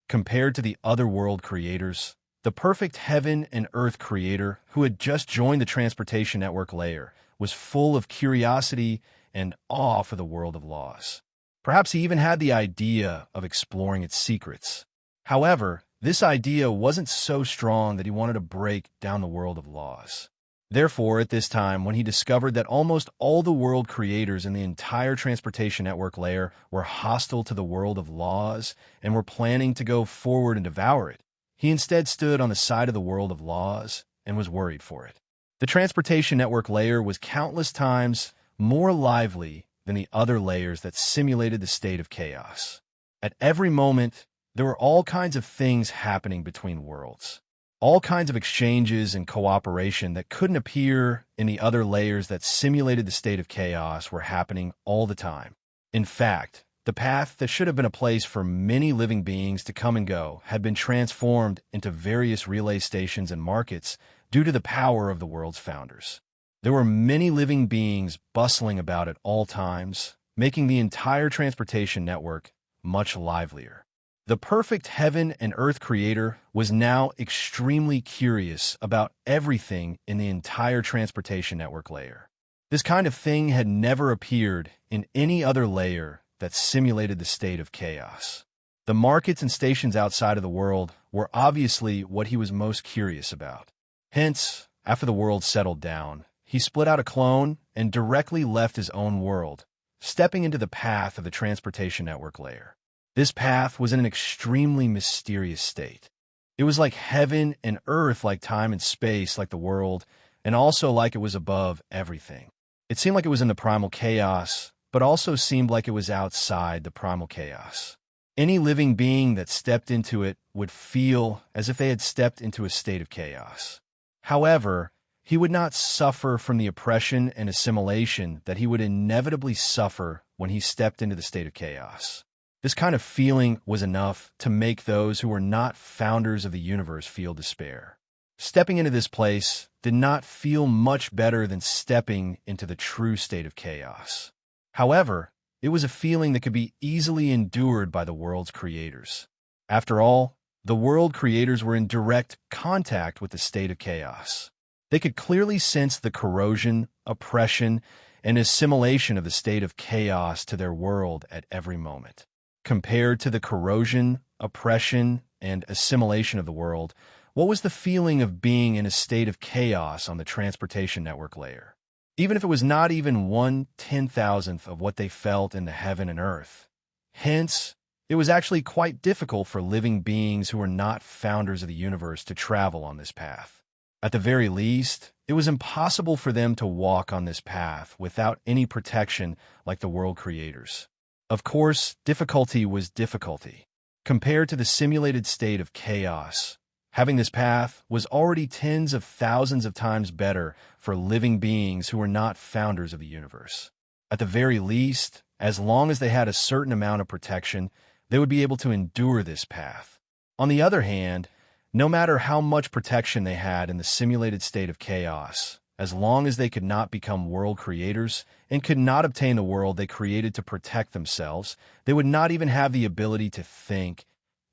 Compared to the other world creators, the perfect heaven and earth creator who had just joined the transportation network layer was full of curiosity and awe for the world of laws. Perhaps he even had the idea of exploring its secrets. However, this idea wasn't so strong that he wanted to break down the world of laws. Therefore, at this time, when he discovered that almost all the world creators in the entire transportation network layer were hostile to the world of laws and were planning to go forward and devour it, he instead stood on the side of the world of laws and was worried for it. The transportation network layer was countless times more lively than the other layers that simulated the state of chaos. At every moment, there were all kinds of things happening between worlds. All kinds of exchanges and cooperation that couldn't appear in the other layers that simulated the state of chaos were happening all the time. In fact, the path that should have been a place for many living beings to come and go had been transformed into various relay stations and markets due to the power of the world's founders. There were many living beings bustling about at all times, making the entire transportation network much livelier. The perfect heaven and earth creator was now extremely curious about everything in the entire transportation network layer. This kind of thing had never appeared in any other layer that simulated the state of chaos. The markets and stations outside of the world were obviously what he was most curious about. Hence, after the world settled down, he split out a clone and directly left his own world, stepping into the path of the transportation network layer. This path was in an extremely mysterious state. It was like heaven and earth, like time and space, like the world, and also like it was above everything. It seemed like it was in the primal chaos, but also seemed like it was outside the primal chaos. Any living being that stepped into it would feel as if they had stepped into a state of chaos. However, he would not suffer from the oppression and assimilation that he would inevitably suffer when he stepped into the state of chaos. This kind of feeling was enough to make those who were not founders of the universe feel despair. Stepping into this place did not feel much better than stepping into the true state of chaos. However, it was a feeling that could be easily endured by the world's creators. After all, the world creators were in direct contact with the state of chaos. They could clearly sense the corrosion, oppression, and assimilation of the state of chaos to their world at every moment. Compared to the corrosion, oppression, and assimilation of the world, what was the feeling of being in a state of chaos on the transportation network layer? Even if it was not even 1/10,000th of what they felt in the heaven and earth. Hence, it was actually quite difficult for living beings who were not founders of the universe to travel on this path. At the very least, it was impossible for them to walk on this path without any protection like the world creators. Of course, difficulty was difficulty. Compared to the simulated state of chaos, having this path was already tens of thousands of times better for living beings who were not founders of the universe. At the very least, as long as they had a certain amount of protection, they would be able to endure this path. On the other hand, no matter how much protection they had in the simulated state of chaos, as long as they could not become world creators and could not obtain the world they created to protect themselves, they would not even have the ability to think.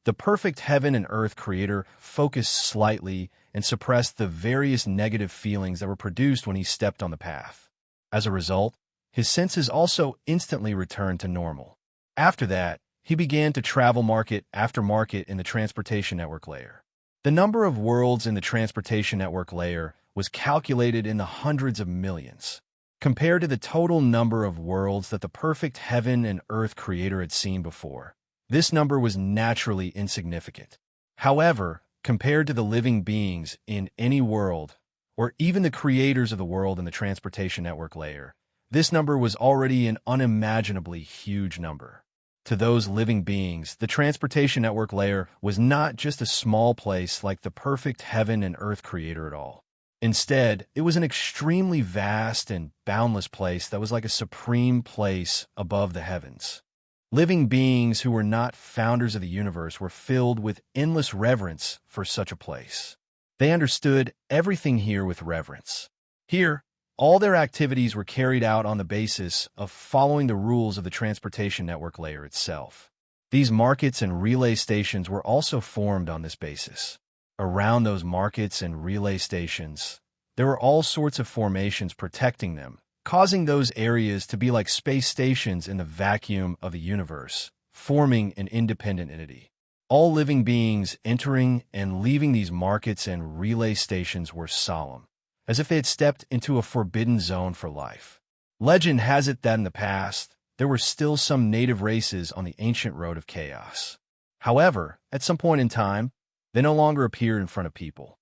The perfect heaven and earth creator focused slightly and suppressed the various negative feelings that were produced when he stepped on the path. As a result, his senses also instantly returned to normal. After that, he began to travel market after market in the transportation network layer. The number of worlds in the transportation network layer was calculated in the hundreds of millions. Compared to the total number of worlds that the perfect heaven and earth creator had seen before, this number was naturally insignificant. However, compared to the living beings in any world, or even the creators of the world in the transportation network layer, this number was already an unimaginably huge number. To those living beings, the transportation network layer was not just a small place like the perfect heaven and earth creator at all. Instead, it was an extremely vast and boundless place that was like a supreme place above the heavens. Living beings who were not founders of the universe were filled with endless reverence for such a place. They understood everything here with reverence. Here, all their activities were carried out on the basis of following the rules of the transportation network layer itself. These markets and relay stations were also formed on this basis. Around those markets and relay stations, there were all sorts of formations protecting them, causing those areas to be like space stations in the vacuum of the universe, forming an independent entity. All living beings entering and leaving these markets and relay stations were solemn, as if they had stepped into a forbidden zone for life. Legend has it that in the past, there were still some native races on the ancient road of chaos. However, at some point in time, they no longer appeared in front of people.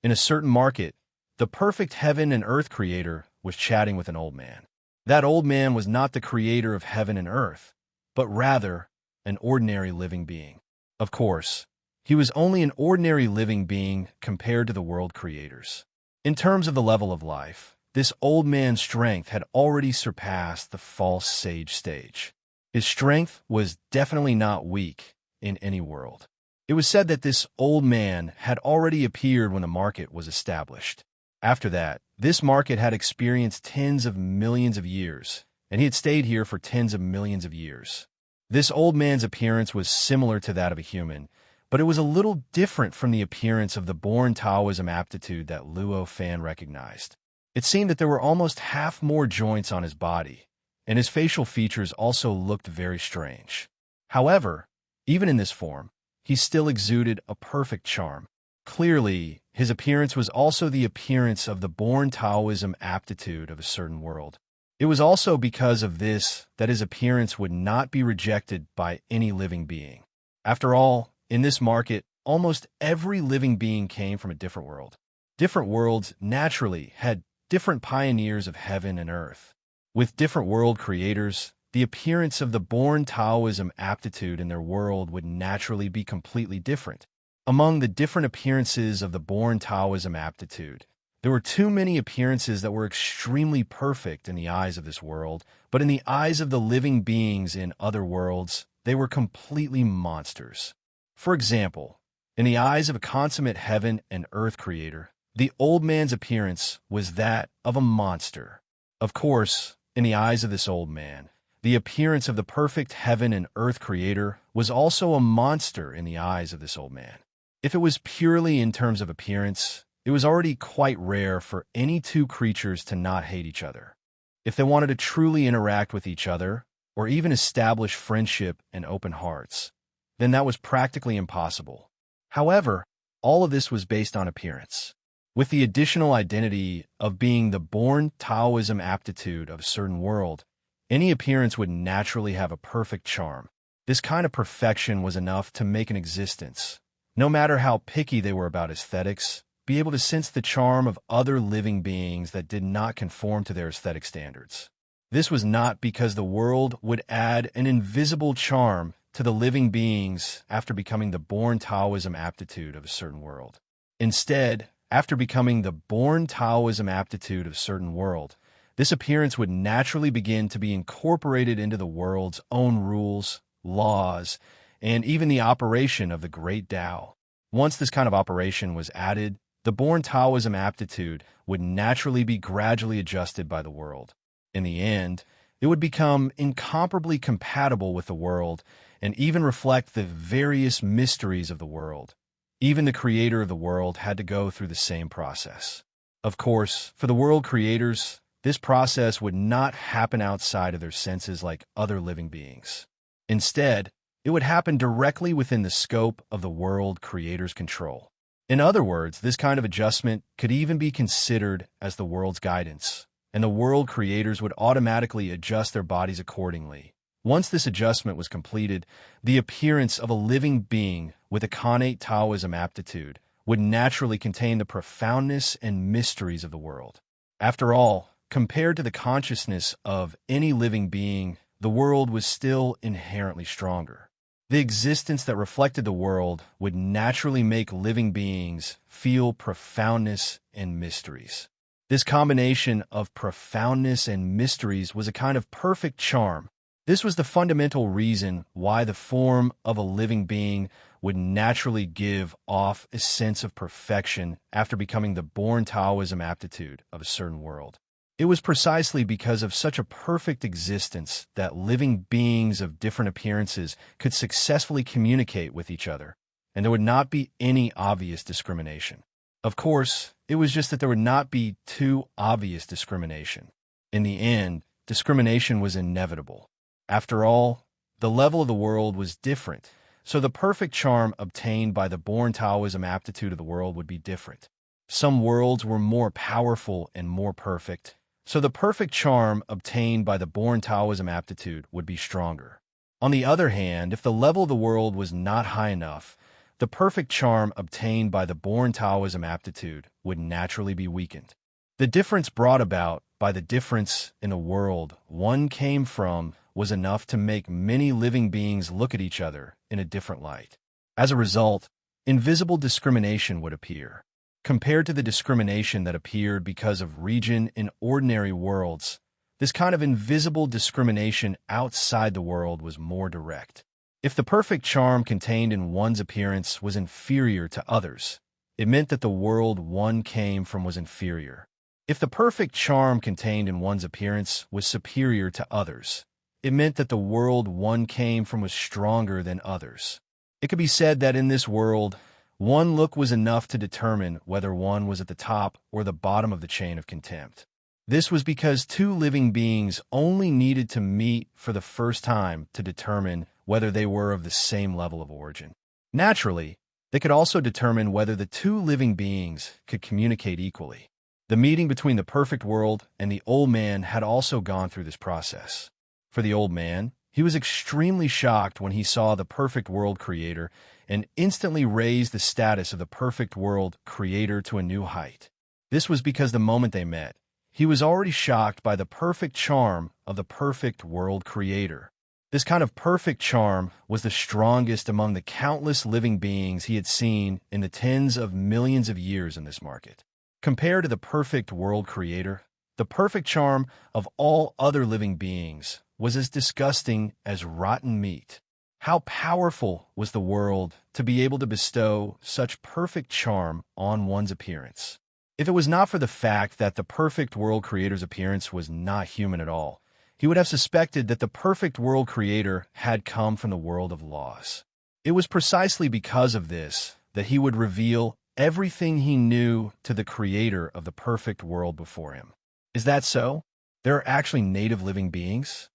In a certain market, the perfect heaven and earth creator was chatting with an old man. That old man was not the creator of heaven and earth, but rather an ordinary living being. Of course, he was only an ordinary living being compared to the world creators. In terms of the level of life, this old man's strength had already surpassed the false sage stage. His strength was definitely not weak in any world. It was said that this old man had already appeared when the market was established. After that, this market had experienced tens of millions of years, and he had stayed here for tens of millions of years. This old man's appearance was similar to that of a human, but it was a little different from the appearance of the born Taoism aptitude that Luo Fan recognized. It seemed that there were almost half more joints on his body, and his facial features also looked very strange. However, even in this form, he still exuded a perfect charm. Clearly, his appearance was also the appearance of the born Taoism aptitude of a certain world. It was also because of this that his appearance would not be rejected by any living being. After all, in this market, almost every living being came from a different world. Different worlds naturally had different pioneers of heaven and earth. With different world creators, the appearance of the born Taoism aptitude in their world would naturally be completely different. Among the different appearances of the born Taoism aptitude, there were too many appearances that were extremely perfect in the eyes of this world, but in the eyes of the living beings in other worlds, they were completely monsters. For example, in the eyes of a consummate heaven and earth creator, the old man's appearance was that of a monster. Of course, in the eyes of this old man, the appearance of the perfect heaven and earth creator was also a monster in the eyes of this old man. If it was purely in terms of appearance, it was already quite rare for any two creatures to not hate each other. If they wanted to truly interact with each other, or even establish friendship and open hearts, then that was practically impossible. However, all of this was based on appearance. With the additional identity of being the born Taoism aptitude of a certain world, any appearance would naturally have a perfect charm. This kind of perfection was enough to make an existence, no matter how picky they were about aesthetics, be able to sense the charm of other living beings that did not conform to their aesthetic standards. This was not because the world would add an invisible charm to the living beings after becoming the born Taoism aptitude of a certain world. Instead, after becoming the born Taoism aptitude of a certain world, this appearance would naturally begin to be incorporated into the world's own rules, laws, and even the operation of the great Tao. Once this kind of operation was added, the born Taoism aptitude would naturally be gradually adjusted by the world. In the end, it would become incomparably compatible with the world and even reflect the various mysteries of the world. Even the creator of the world had to go through the same process. Of course, for the world creators, this process would not happen outside of their senses like other living beings. Instead, it would happen directly within the scope of the world creator's control. In other words, this kind of adjustment could even be considered as the world's guidance, and the world creators would automatically adjust their bodies accordingly. Once this adjustment was completed, the appearance of a living being with a connate Taoism aptitude would naturally contain the profoundness and mysteries of the world. After all, compared to the consciousness of any living being, the world was still inherently stronger. The existence that reflected the world would naturally make living beings feel profoundness and mysteries. This combination of profoundness and mysteries was a kind of perfect charm This was the fundamental reason why the form of a living being would naturally give off a sense of perfection after becoming the born Taoism aptitude of a certain world. It was precisely because of such a perfect existence that living beings of different appearances could successfully communicate with each other, and there would not be any obvious discrimination. Of course, it was just that there would not be too obvious discrimination. In the end, discrimination was inevitable. After all, the level of the world was different, so the perfect charm obtained by the born Taoism aptitude of the world would be different. Some worlds were more powerful and more perfect, so the perfect charm obtained by the born Taoism aptitude would be stronger. On the other hand, if the level of the world was not high enough, the perfect charm obtained by the born Taoism aptitude would naturally be weakened. The difference brought about by the difference in the world one came from was enough to make many living beings look at each other in a different light. As a result, invisible discrimination would appear. Compared to the discrimination that appeared because of region in ordinary worlds, this kind of invisible discrimination outside the world was more direct. If the perfect charm contained in one's appearance was inferior to others, it meant that the world one came from was inferior. If the perfect charm contained in one's appearance was superior to others, it meant that the world one came from was stronger than others. It could be said that in this world, one look was enough to determine whether one was at the top or the bottom of the chain of contempt. This was because two living beings only needed to meet for the first time to determine whether they were of the same level of origin. Naturally, they could also determine whether the two living beings could communicate equally. The meeting between the perfect world and the old man had also gone through this process. For the old man, he was extremely shocked when he saw the perfect world creator and instantly raised the status of the perfect world creator to a new height. This was because the moment they met, he was already shocked by the perfect charm of the perfect world creator. This kind of perfect charm was the strongest among the countless living beings he had seen in the tens of millions of years in this market. Compared to the perfect world creator, the perfect charm of all other living beings was as disgusting as rotten meat. How powerful was the world to be able to bestow such perfect charm on one's appearance? If it was not for the fact that the perfect world creator's appearance was not human at all, he would have suspected that the perfect world creator had come from the world of laws. It was precisely because of this that he would reveal everything he knew to the creator of the perfect world before him. Is that so? There are actually native living beings?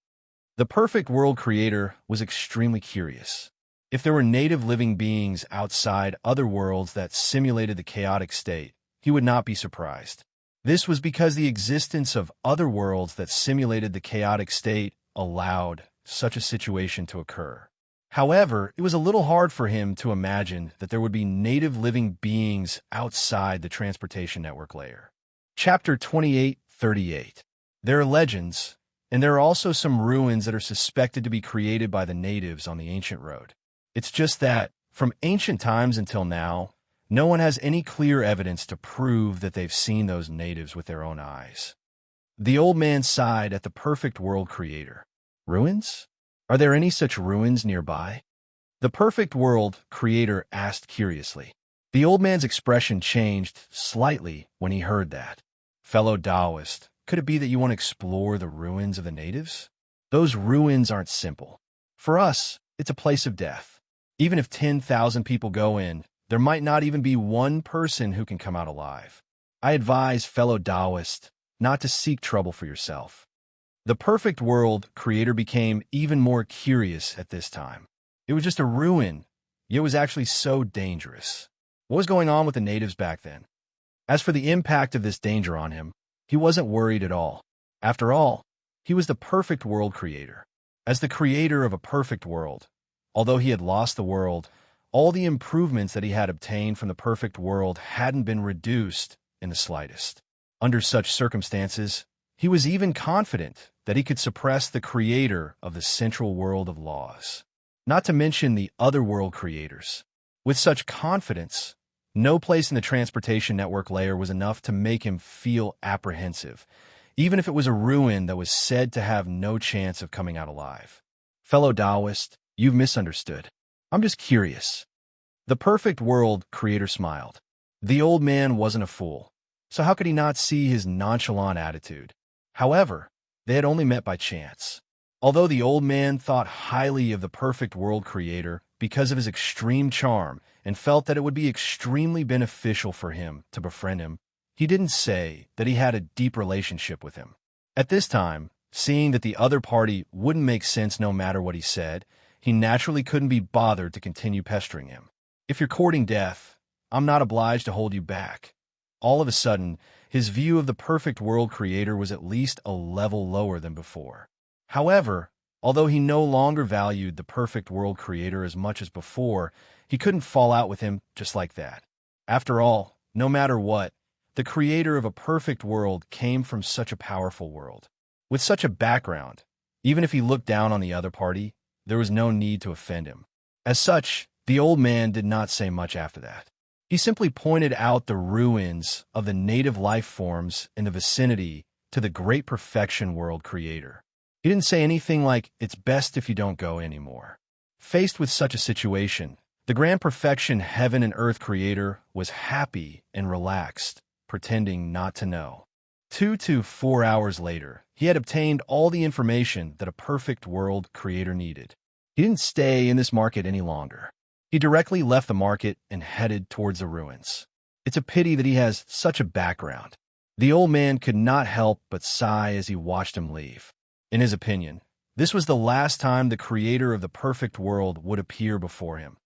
The perfect world creator was extremely curious. If there were native living beings outside other worlds that simulated the chaotic state, he would not be surprised. This was because the existence of other worlds that simulated the chaotic state allowed such a situation to occur. However, it was a little hard for him to imagine that there would be native living beings outside the transportation network layer. Chapter 28:38. There are legends, and there are also some ruins that are suspected to be created by the natives on the ancient road. It's just that, from ancient times until now, no one has any clear evidence to prove that they've seen those natives with their own eyes. The old man sighed at the perfect world creator. Ruins? Are there any such ruins nearby? The perfect world creator asked curiously. The old man's expression changed slightly when he heard that. Fellow Taoist, could it be that you want to explore the ruins of the natives? Those ruins aren't simple. For us, it's a place of death. Even if 10,000 people go in, there might not even be one person who can come out alive. I advise fellow Taoist not to seek trouble for yourself. The perfect world creator became even more curious at this time. It was just a ruin, yet it was actually so dangerous. What was going on with the natives back then? As for the impact of this danger on him, he wasn't worried at all. After all, he was the perfect world creator. As the creator of a perfect world, although he had lost the world, all the improvements that he had obtained from the perfect world hadn't been reduced in the slightest. Under such circumstances, he was even confident that he could suppress the creator of the central world of laws, not to mention the other world creators. With such confidence, no place in the transportation network layer was enough to make him feel apprehensive, even if it was a ruin that was said to have no chance of coming out alive. Fellow Taoist, you've misunderstood. I'm just curious. The perfect world creator smiled. The old man wasn't a fool, so how could he not see his nonchalant attitude? However, they had only met by chance. Although the old man thought highly of the perfect world creator because of his extreme charm and felt that it would be extremely beneficial for him to befriend him, he didn't say that he had a deep relationship with him. At this time, seeing that the other party wouldn't make sense no matter what he said, he naturally couldn't be bothered to continue pestering him. If you're courting death, I'm not obliged to hold you back. All of a sudden, his view of the perfect world creator was at least a level lower than before. However, although he no longer valued the perfect world creator as much as before, he couldn't fall out with him just like that. After all, no matter what, the creator of a perfect world came from such a powerful world. With such a background, even if he looked down on the other party, there was no need to offend him. As such, the old man did not say much after that. He simply pointed out the ruins of the native life forms in the vicinity to the great perfection world creator. He didn't say anything like, "It's best if you don't go anymore." Faced with such a situation, the grand perfection heaven and earth creator was happy and relaxed, pretending not to know. 2 to 4 hours later, he had obtained all the information that a perfect world creator needed. He didn't stay in this market any longer. He directly left the market and headed towards the ruins. It's a pity that he has such a background. The old man could not help but sigh as he watched him leave. In his opinion, this was the last time the creator of the perfect world would appear before him.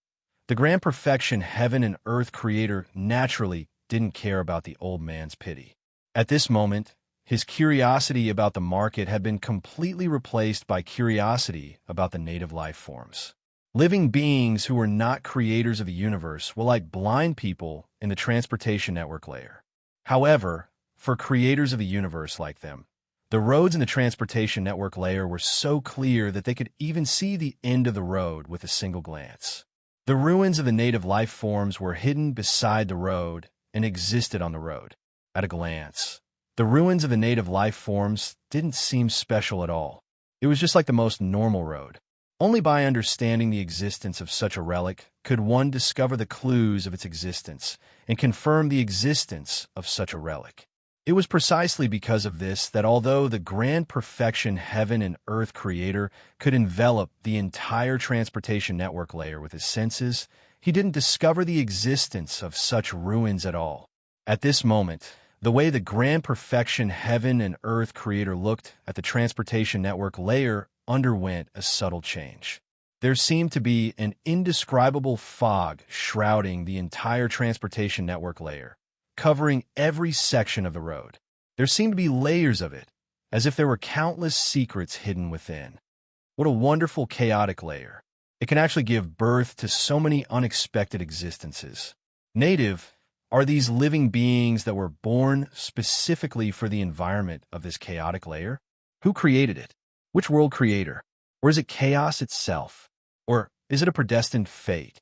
The grand perfection heaven and earth creator naturally didn't care about the old man's pity. At this moment, his curiosity about the market had been completely replaced by curiosity about the native life forms. Living beings who were not creators of the universe were like blind people in the transportation network layer. However, for creators of the universe like them, the roads in the transportation network layer were so clear that they could even see the end of the road with a single glance. The ruins of the native life forms were hidden beside the road and existed on the road. At a glance, the ruins of the native life forms didn't seem special at all. It was just like the most normal road. Only by understanding the existence of such a relic could one discover the clues of its existence and confirm the existence of such a relic. It was precisely because of this that although the grand perfection heaven and earth creator could envelop the entire transportation network layer with his senses, he didn't discover the existence of such ruins at all. At this moment, the way the grand perfection heaven and earth creator looked at the transportation network layer underwent a subtle change. There seemed to be an indescribable fog shrouding the entire transportation network layer, covering every section of the road. There seemed to be layers of it, as if there were countless secrets hidden within. What a wonderful chaotic layer. It can actually give birth to so many unexpected existences. Native are these living beings that were born specifically for the environment of this chaotic layer? Who created it? Which world creator? Or is it chaos itself? Or is it a predestined fate?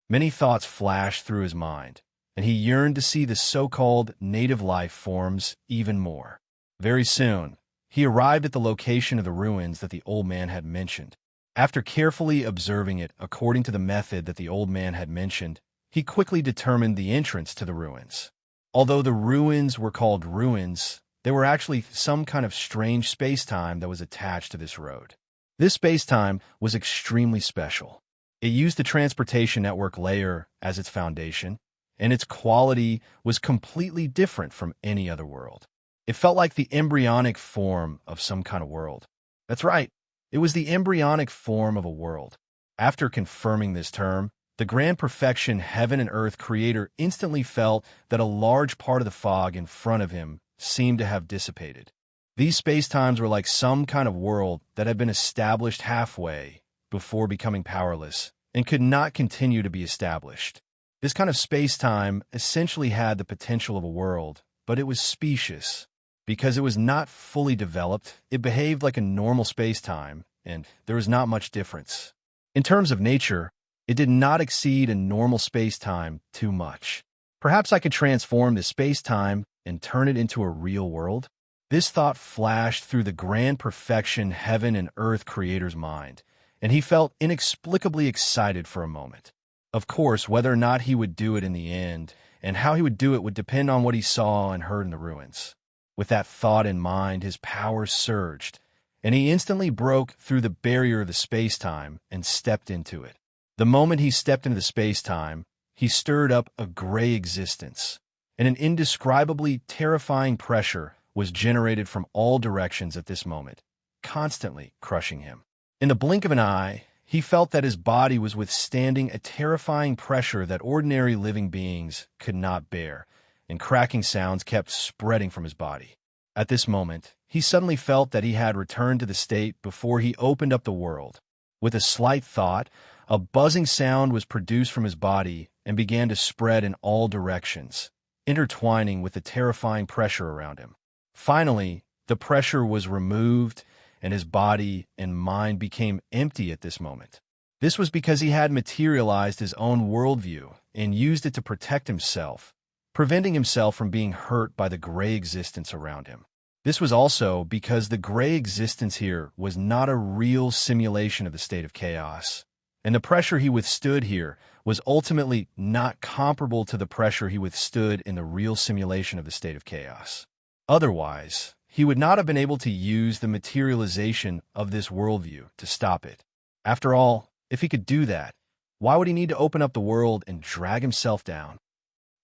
Many thoughts flashed through his mind, and he yearned to see the so-called native life forms even more. Very soon, he arrived at the location of the ruins that the old man had mentioned. After carefully observing it according to the method that the old man had mentioned, he quickly determined the entrance to the ruins. Although the ruins were called ruins, they were actually some kind of strange space-time that was attached to this road. This space-time was extremely special. It used the transportation network layer as its foundation, and its quality was completely different from any other world. It felt like the embryonic form of some kind of world. That's right, it was the embryonic form of a world. After confirming this term, the grand perfection heaven and earth creator instantly felt that a large part of the fog in front of him seemed to have dissipated. These spacetimes were like some kind of world that had been established halfway before becoming powerless and could not continue to be established. This kind of spacetime essentially had the potential of a world, but it was specious. Because it was not fully developed, it behaved like a normal spacetime, and there was not much difference. In terms of nature, it did not exceed a normal space-time too much. Perhaps I could transform this space-time and turn it into a real world? This thought flashed through the grand perfection heaven and earth creator's mind, and he felt inexplicably excited for a moment. Of course, whether or not he would do it in the end, and how he would do it would depend on what he saw and heard in the ruins. With that thought in mind, his powers surged, and he instantly broke through the barrier of the space-time and stepped into it. The moment he stepped into the space-time, he stirred up a gray existence, and an indescribably terrifying pressure was generated from all directions at this moment, constantly crushing him. In the blink of an eye, he felt that his body was withstanding a terrifying pressure that ordinary living beings could not bear, and cracking sounds kept spreading from his body. At this moment, he suddenly felt that he had returned to the state before he opened up the world. With a slight thought, a buzzing sound was produced from his body and began to spread in all directions, intertwining with the terrifying pressure around him. Finally, the pressure was removed, and his body and mind became empty at this moment. This was because he had materialized his own worldview and used it to protect himself, preventing himself from being hurt by the gray existence around him. This was also because the gray existence here was not a real simulation of the state of chaos, and the pressure he withstood here was ultimately not comparable to the pressure he withstood in the real simulation of the state of chaos. Otherwise, he would not have been able to use the materialization of this worldview to stop it. After all, if he could do that, why would he need to open up the world and drag himself down?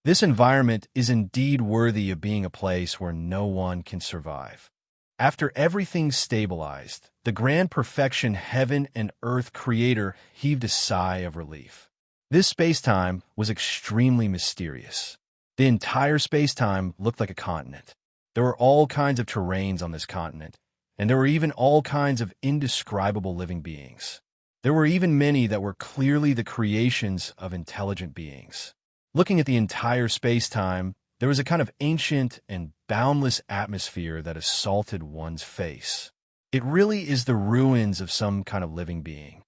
This environment is indeed worthy of being a place where no one can survive. After everything stabilized, the grand perfection heaven and earth creator heaved a sigh of relief. This space-time was extremely mysterious. The entire space-time looked like a continent. There were all kinds of terrains on this continent, and there were even all kinds of indescribable living beings. There were even many that were clearly the creations of intelligent beings. Looking at the entire space-time, there was a kind of ancient and boundless atmosphere that assaulted one's face. It really is the ruins of some kind of living being.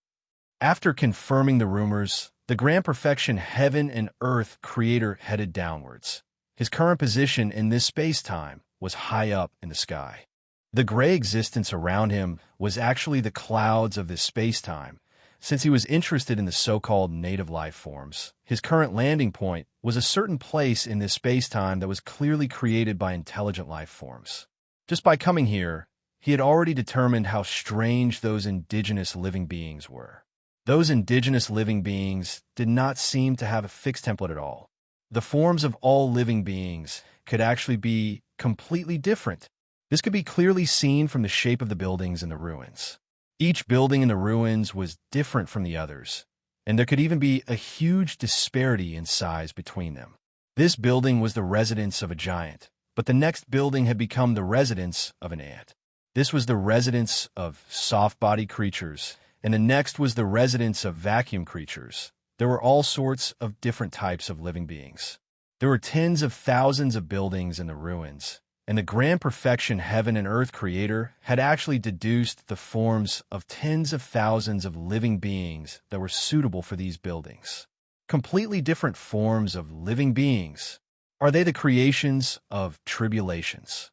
After confirming the rumors, the grand perfection heaven and earth creator headed downwards. His current position in this space-time was high up in the sky. The gray existence around him was actually the clouds of this space-time. Since he was interested in the so-called native life forms, his current landing point was a certain place in this space-time that was clearly created by intelligent life forms. Just by coming here, he had already determined how strange those indigenous living beings were. Those indigenous living beings did not seem to have a fixed template at all. The forms of all living beings could actually be completely different. This could be clearly seen from the shape of the buildings in the ruins. Each building in the ruins was different from the others, and there could even be a huge disparity in size between them. This building was the residence of a giant, but the next building had become the residence of an ant. This was the residence of soft-bodied creatures, and the next was the residence of vacuum creatures. There were all sorts of different types of living beings. There were tens of thousands of buildings in the ruins, and the grand perfection heaven and earth creator had actually deduced the forms of tens of thousands of living beings that were suitable for these buildings. Completely different forms of living beings. Are they the creations of tribulations?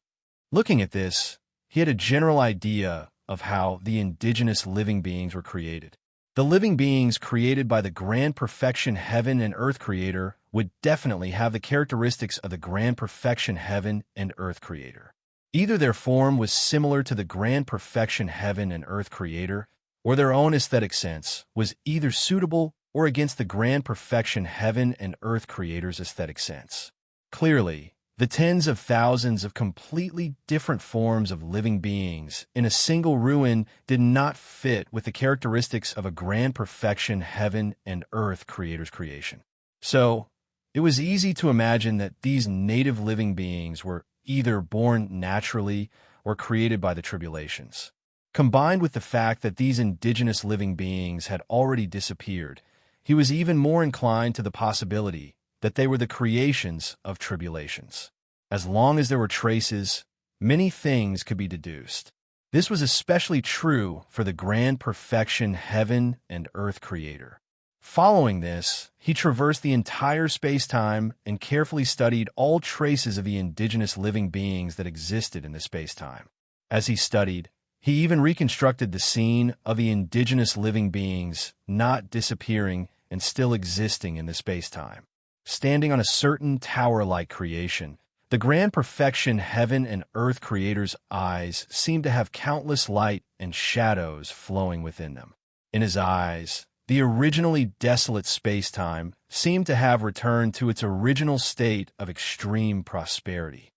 Looking at this, he had a general idea of how the indigenous living beings were created. The living beings created by the grand perfection heaven and earth creator would definitely have the characteristics of the grand perfection heaven and earth creator. Either their form was similar to the grand perfection heaven and earth creator, or their own aesthetic sense was either suitable or against the grand perfection heaven and earth creator's aesthetic sense. Clearly, the tens of thousands of completely different forms of living beings in a single ruin did not fit with the characteristics of a grand perfection heaven and earth creator's creation. So, it was easy to imagine that these native living beings were either born naturally or created by the tribulations. Combined with the fact that these indigenous living beings had already disappeared, he was even more inclined to the possibility that they were the creations of tribulations. As long as there were traces, many things could be deduced. This was especially true for the grand perfection heaven and earth creator. Following this, he traversed the entire space-time and carefully studied all traces of the indigenous living beings that existed in the space-time. As he studied, he even reconstructed the scene of the indigenous living beings not disappearing and still existing in the space-time. Standing on a certain tower-like creation, the grand perfection heaven and earth creator's eyes seemed to have countless light and shadows flowing within them. In his eyes, the originally desolate space-time seemed to have returned to its original state of extreme prosperity.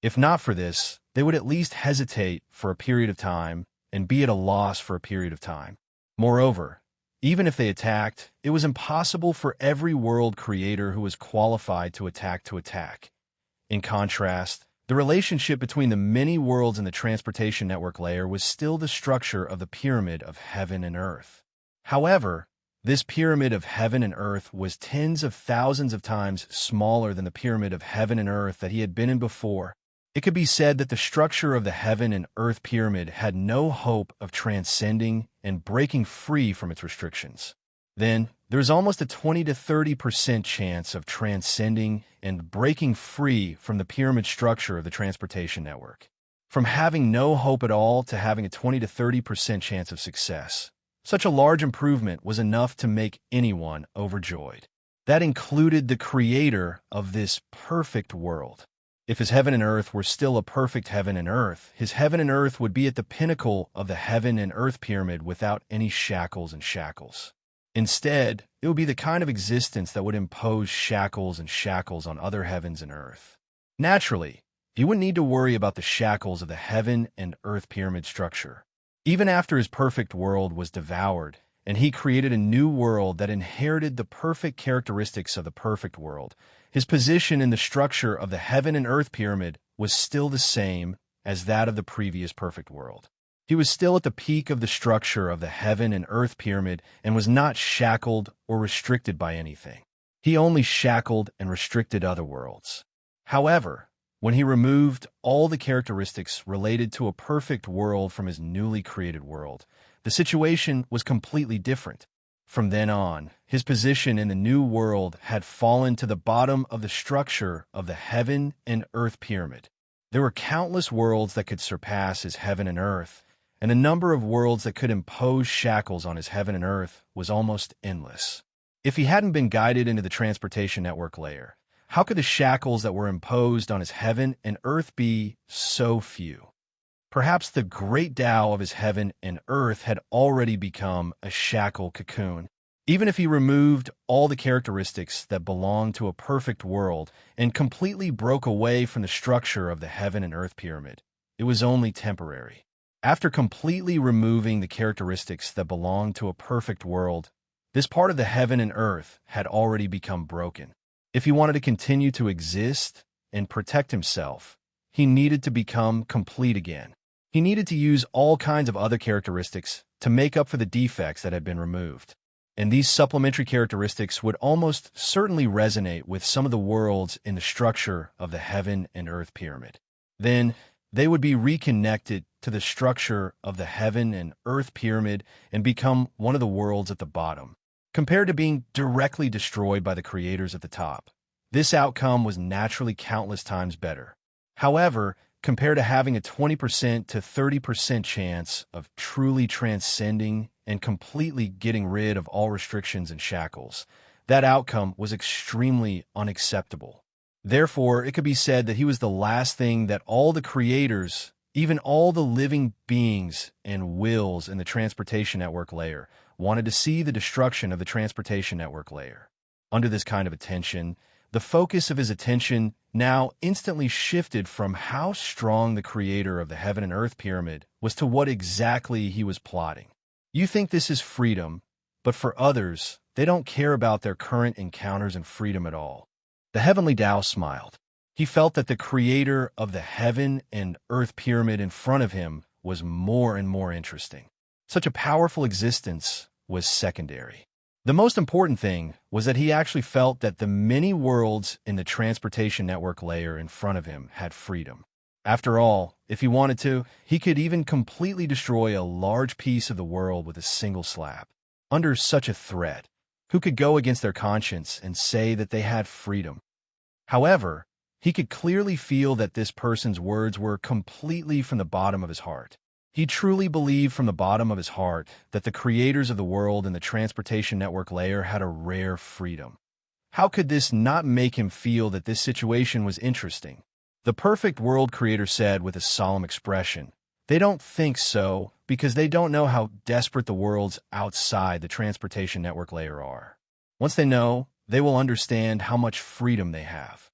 If not for this, they would at least hesitate for a period of time and be at a loss for a period of time. Moreover, even if they attacked, it was impossible for every world creator who was qualified to attack. In contrast, the relationship between the many worlds in the transportation network layer was still the structure of the pyramid of heaven and earth. However, this pyramid of heaven and earth was tens of thousands of times smaller than the pyramid of heaven and earth that he had been in before. It could be said that the structure of the heaven and earth pyramid had no hope of transcending and breaking free from its restrictions. Then, there is almost a 20 to 30% chance of transcending and breaking free from the pyramid structure of the transportation network. From having no hope at all to having a 20 to 30% chance of success. Such a large improvement was enough to make anyone overjoyed. That included the creator of this perfect world. If his heaven and earth were still a perfect heaven and earth, his heaven and earth would be at the pinnacle of the heaven and earth pyramid without any shackles and shackles. Instead, it would be the kind of existence that would impose shackles and shackles on other heavens and earth. Naturally, he wouldn't need to worry about the shackles of the heaven and earth pyramid structure. Even after his perfect world was devoured, and he created a new world that inherited the perfect characteristics of the perfect world, his position in the structure of the heaven and earth pyramid was still the same as that of the previous perfect world. He was still at the peak of the structure of the heaven and earth pyramid and was not shackled or restricted by anything. He only shackled and restricted other worlds. However, when he removed all the characteristics related to a perfect world from his newly created world, the situation was completely different. From then on, his position in the new world had fallen to the bottom of the structure of the heaven and earth pyramid. There were countless worlds that could surpass his heaven and earth, and the number of worlds that could impose shackles on his heaven and earth was almost endless. If he hadn't been guided into the transportation network layer, how could the shackles that were imposed on his heaven and earth be so few? Perhaps the great Tao of his heaven and earth had already become a shackle cocoon. Even if he removed all the characteristics that belonged to a perfect world and completely broke away from the structure of the heaven and earth pyramid, it was only temporary. After completely removing the characteristics that belonged to a perfect world, this part of the heaven and earth had already become broken. If he wanted to continue to exist and protect himself, he needed to become complete again. He needed to use all kinds of other characteristics to make up for the defects that had been removed. And these supplementary characteristics would almost certainly resonate with some of the worlds in the structure of the heaven and earth pyramid. Then, they would be reconnected to the structure of the heaven and earth pyramid and become one of the worlds at the bottom. Compared to being directly destroyed by the creators at the top, this outcome was naturally countless times better. However, compared to having a 20% to 30% chance of truly transcending and completely getting rid of all restrictions and shackles, that outcome was extremely unacceptable. Therefore, it could be said that he was the last thing that all the creators, even all the living beings and wills in the transportation network layer, wanted to see the destruction of the transportation network layer. Under this kind of attention, the focus of his attention now instantly shifted from how strong the creator of the heaven and earth pyramid was to what exactly he was plotting. You think this is freedom, but for others, they don't care about their current encounters and freedom at all. The heavenly Tao smiled. He felt that the creator of the heaven and earth pyramid in front of him was more and more interesting. Such a powerful existence was secondary. The most important thing was that he actually felt that the many worlds in the transportation network layer in front of him had freedom. After all, if he wanted to, he could even completely destroy a large piece of the world with a single slap. Under such a threat, who could go against their conscience and say that they had freedom? However, he could clearly feel that this person's words were completely from the bottom of his heart. He truly believed from the bottom of his heart that the creators of the world in the transportation network layer had a rare freedom. How could this not make him feel that this situation was interesting? The perfect world creator said with a solemn expression, "They don't think so because they don't know how desperate the worlds outside the transportation network layer are. Once they know, they will understand how much freedom they have."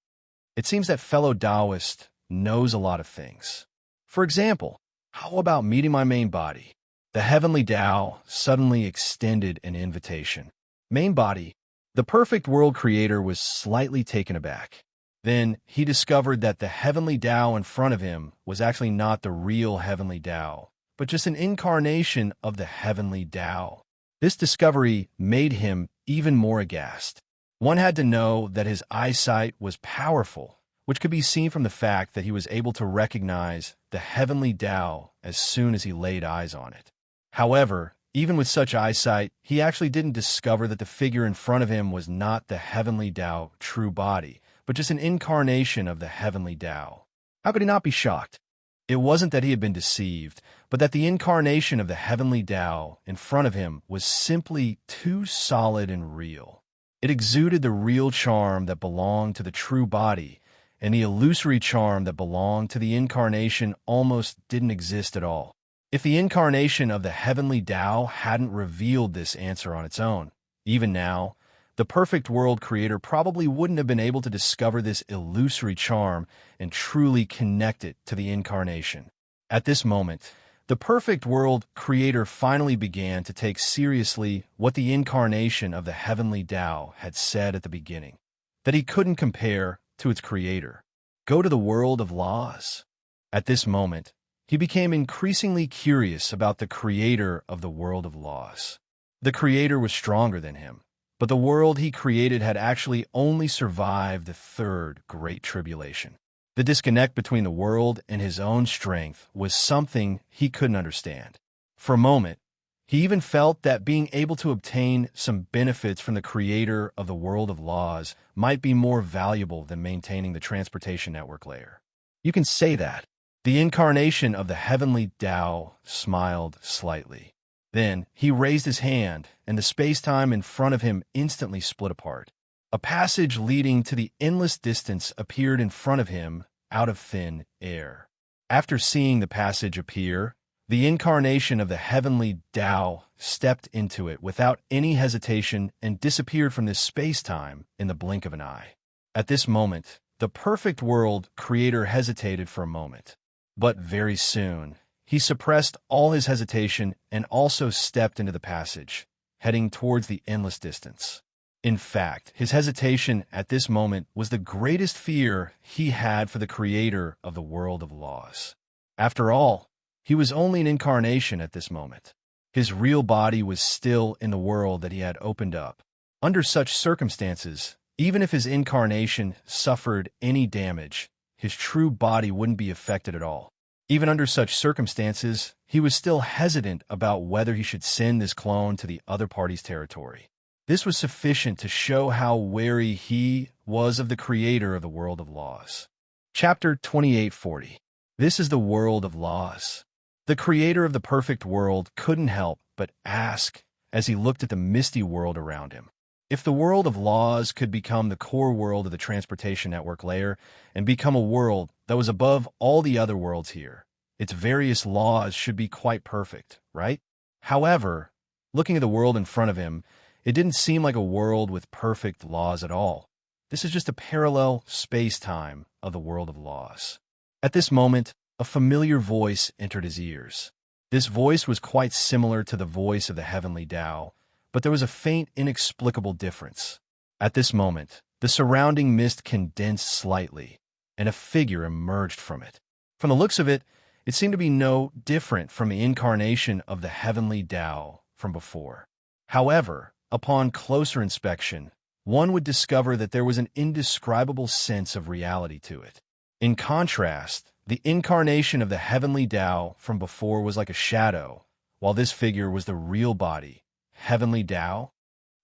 It seems that fellow Taoist knows a lot of things. For example, how about meeting my main body? The heavenly Tao suddenly extended an invitation. Main body, the perfect world creator was slightly taken aback. Then he discovered that the heavenly Tao in front of him was actually not the real heavenly Tao, but just an incarnation of the heavenly Tao. This discovery made him even more aghast. One had to know that his eyesight was powerful, which could be seen from the fact that he was able to recognize the heavenly Tao as soon as he laid eyes on it. However, even with such eyesight, he actually didn't discover that the figure in front of him was not the heavenly Tao true body, but just an incarnation of the heavenly Tao. How could he not be shocked? It wasn't that he had been deceived, but that the incarnation of the heavenly Tao in front of him was simply too solid and real. It exuded the real charm that belonged to the true body, and the illusory charm that belonged to the incarnation almost didn't exist at all. If the incarnation of the heavenly Tao hadn't revealed this answer on its own, even now, the perfect world creator probably wouldn't have been able to discover this illusory charm and truly connect it to the incarnation. At this moment, the perfect world creator finally began to take seriously what the incarnation of the heavenly Tao had said at the beginning, that he couldn't compare to its creator. Go to the world of laws. At this moment, he became increasingly curious about the creator of the world of laws. The creator was stronger than him, but the world he created had actually only survived the third Great Tribulation. The disconnect between the world and his own strength was something he couldn't understand. For a moment, he even felt that being able to obtain some benefits from the creator of the world of laws might be more valuable than maintaining the transportation network layer. You can say that. The incarnation of the heavenly Tao smiled slightly. Then he raised his hand, and the space-time in front of him instantly split apart. A passage leading to the endless distance appeared in front of him out of thin air. After seeing the passage appear, the incarnation of the heavenly Tao stepped into it without any hesitation and disappeared from this space-time in the blink of an eye. At this moment, the perfect world creator hesitated for a moment. But very soon, he suppressed all his hesitation and also stepped into the passage, heading towards the endless distance. In fact, his hesitation at this moment was the greatest fear he had for the creator of the world of laws. After all, he was only an incarnation at this moment. His real body was still in the world that he had opened up. Under such circumstances, even if his incarnation suffered any damage, his true body wouldn't be affected at all. Even under such circumstances, he was still hesitant about whether he should send this clone to the other party's territory. This was sufficient to show how wary he was of the creator of the world of laws. Chapter 2840. This is the world of laws. The creator of the perfect world couldn't help but ask as he looked at the misty world around him. If the world of laws could become the core world of the transportation network layer and become a world that was above all the other worlds here, its various laws should be quite perfect, right? However, looking at the world in front of him, it didn't seem like a world with perfect laws at all. This is just a parallel space-time of the world of laws. At this moment, a familiar voice entered his ears. This voice was quite similar to the voice of the heavenly Tao, but there was a faint, inexplicable difference. At this moment, the surrounding mist condensed slightly, and a figure emerged from it. From the looks of it, it seemed to be no different from the incarnation of the heavenly Tao from before. However, upon closer inspection, one would discover that there was an indescribable sense of reality to it. In contrast, the incarnation of the heavenly Tao from before was like a shadow, while this figure was the real body. Heavenly Tao?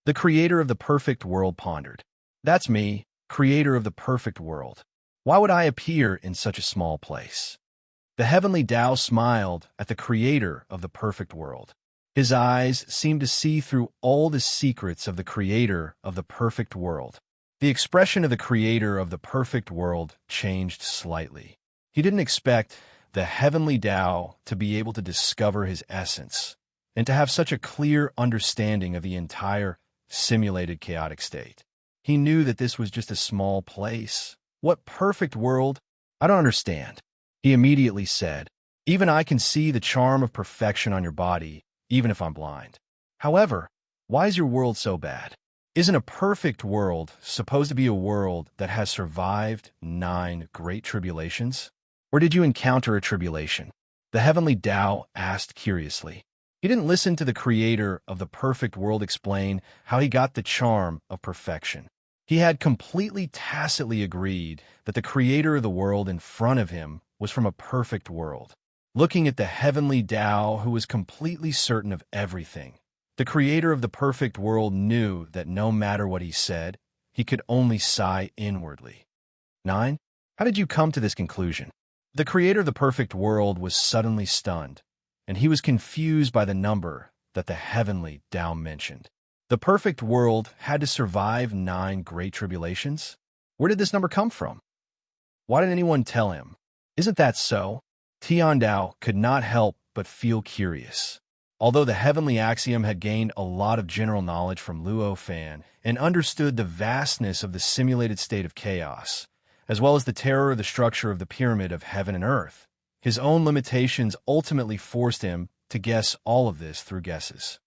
The creator of the perfect world pondered. That's me, creator of the perfect world. Why would I appear in such a small place? The heavenly Tao smiled at the creator of the perfect world. His eyes seemed to see through all the secrets of the creator of the perfect world. The expression of the creator of the perfect world changed slightly. He didn't expect the heavenly Tao to be able to discover his essence and to have such a clear understanding of the entire simulated chaotic state. He knew that this was just a small place. What perfect world? I don't understand. He immediately said, even I can see the charm of perfection on your body, even if I'm blind. However, why is your world so bad? Isn't a perfect world supposed to be a world that has survived 9 great tribulations? Or did you encounter a tribulation? The heavenly Tao asked curiously. He didn't listen to the creator of the perfect world explain how he got the charm of perfection. He had completely tacitly agreed that the creator of the world in front of him was from a perfect world. Looking at the heavenly Tao, who was completely certain of everything, the creator of the perfect world knew that no matter what he said, he could only sigh inwardly. 9. How did you come to this conclusion? The creator of the perfect world was suddenly stunned, and he was confused by the number that the heavenly Tao mentioned. The perfect world had to survive 9 great tribulations? Where did this number come from? Why didn't anyone tell him? Isn't that so? Tian Dao could not help but feel curious. Although the heavenly axiom had gained a lot of general knowledge from Luo Fan and understood the vastness of the simulated state of chaos, as well as the terror of the structure of the pyramid of heaven and earth, his own limitations ultimately forced him to guess all of this through guesses.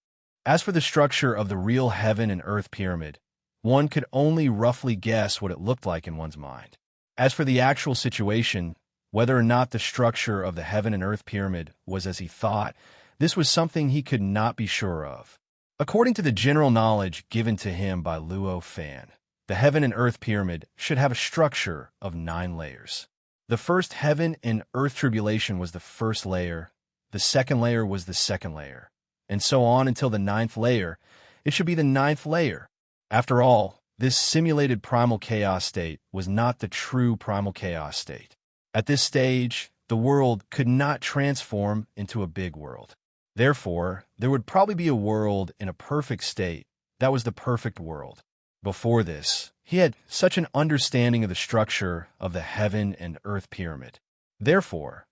As for the structure of the real heaven and earth pyramid, one could only roughly guess what it looked like in one's mind. As for the actual situation, whether or not the structure of the heaven and earth pyramid was as he thought, this was something he could not be sure of. According to the general knowledge given to him by Luo Fan, the heaven and earth pyramid should have a structure of 9 layers. The first heaven and earth tribulation was the first layer, the second layer was the second layer, and so on until the 9th layer. It should be the 9th layer. After all, this simulated primal chaos state was not the true primal chaos state. At this stage, the world could not transform into a big world. Therefore, there would probably be a world in a perfect state that was the perfect world. Before this, he had such an understanding of the structure of the heaven and earth pyramid. Therefore,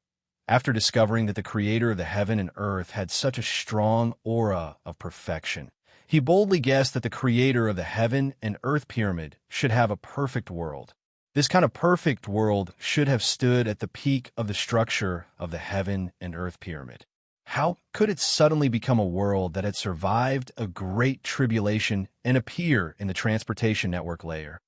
after discovering that the creator of the heaven and earth had such a strong aura of perfection, he boldly guessed that the creator of the heaven and earth pyramid should have a perfect world. This kind of perfect world should have stood at the peak of the structure of the heaven and earth pyramid. How could it suddenly become a world that had survived a great tribulation and appear in the transportation network layer?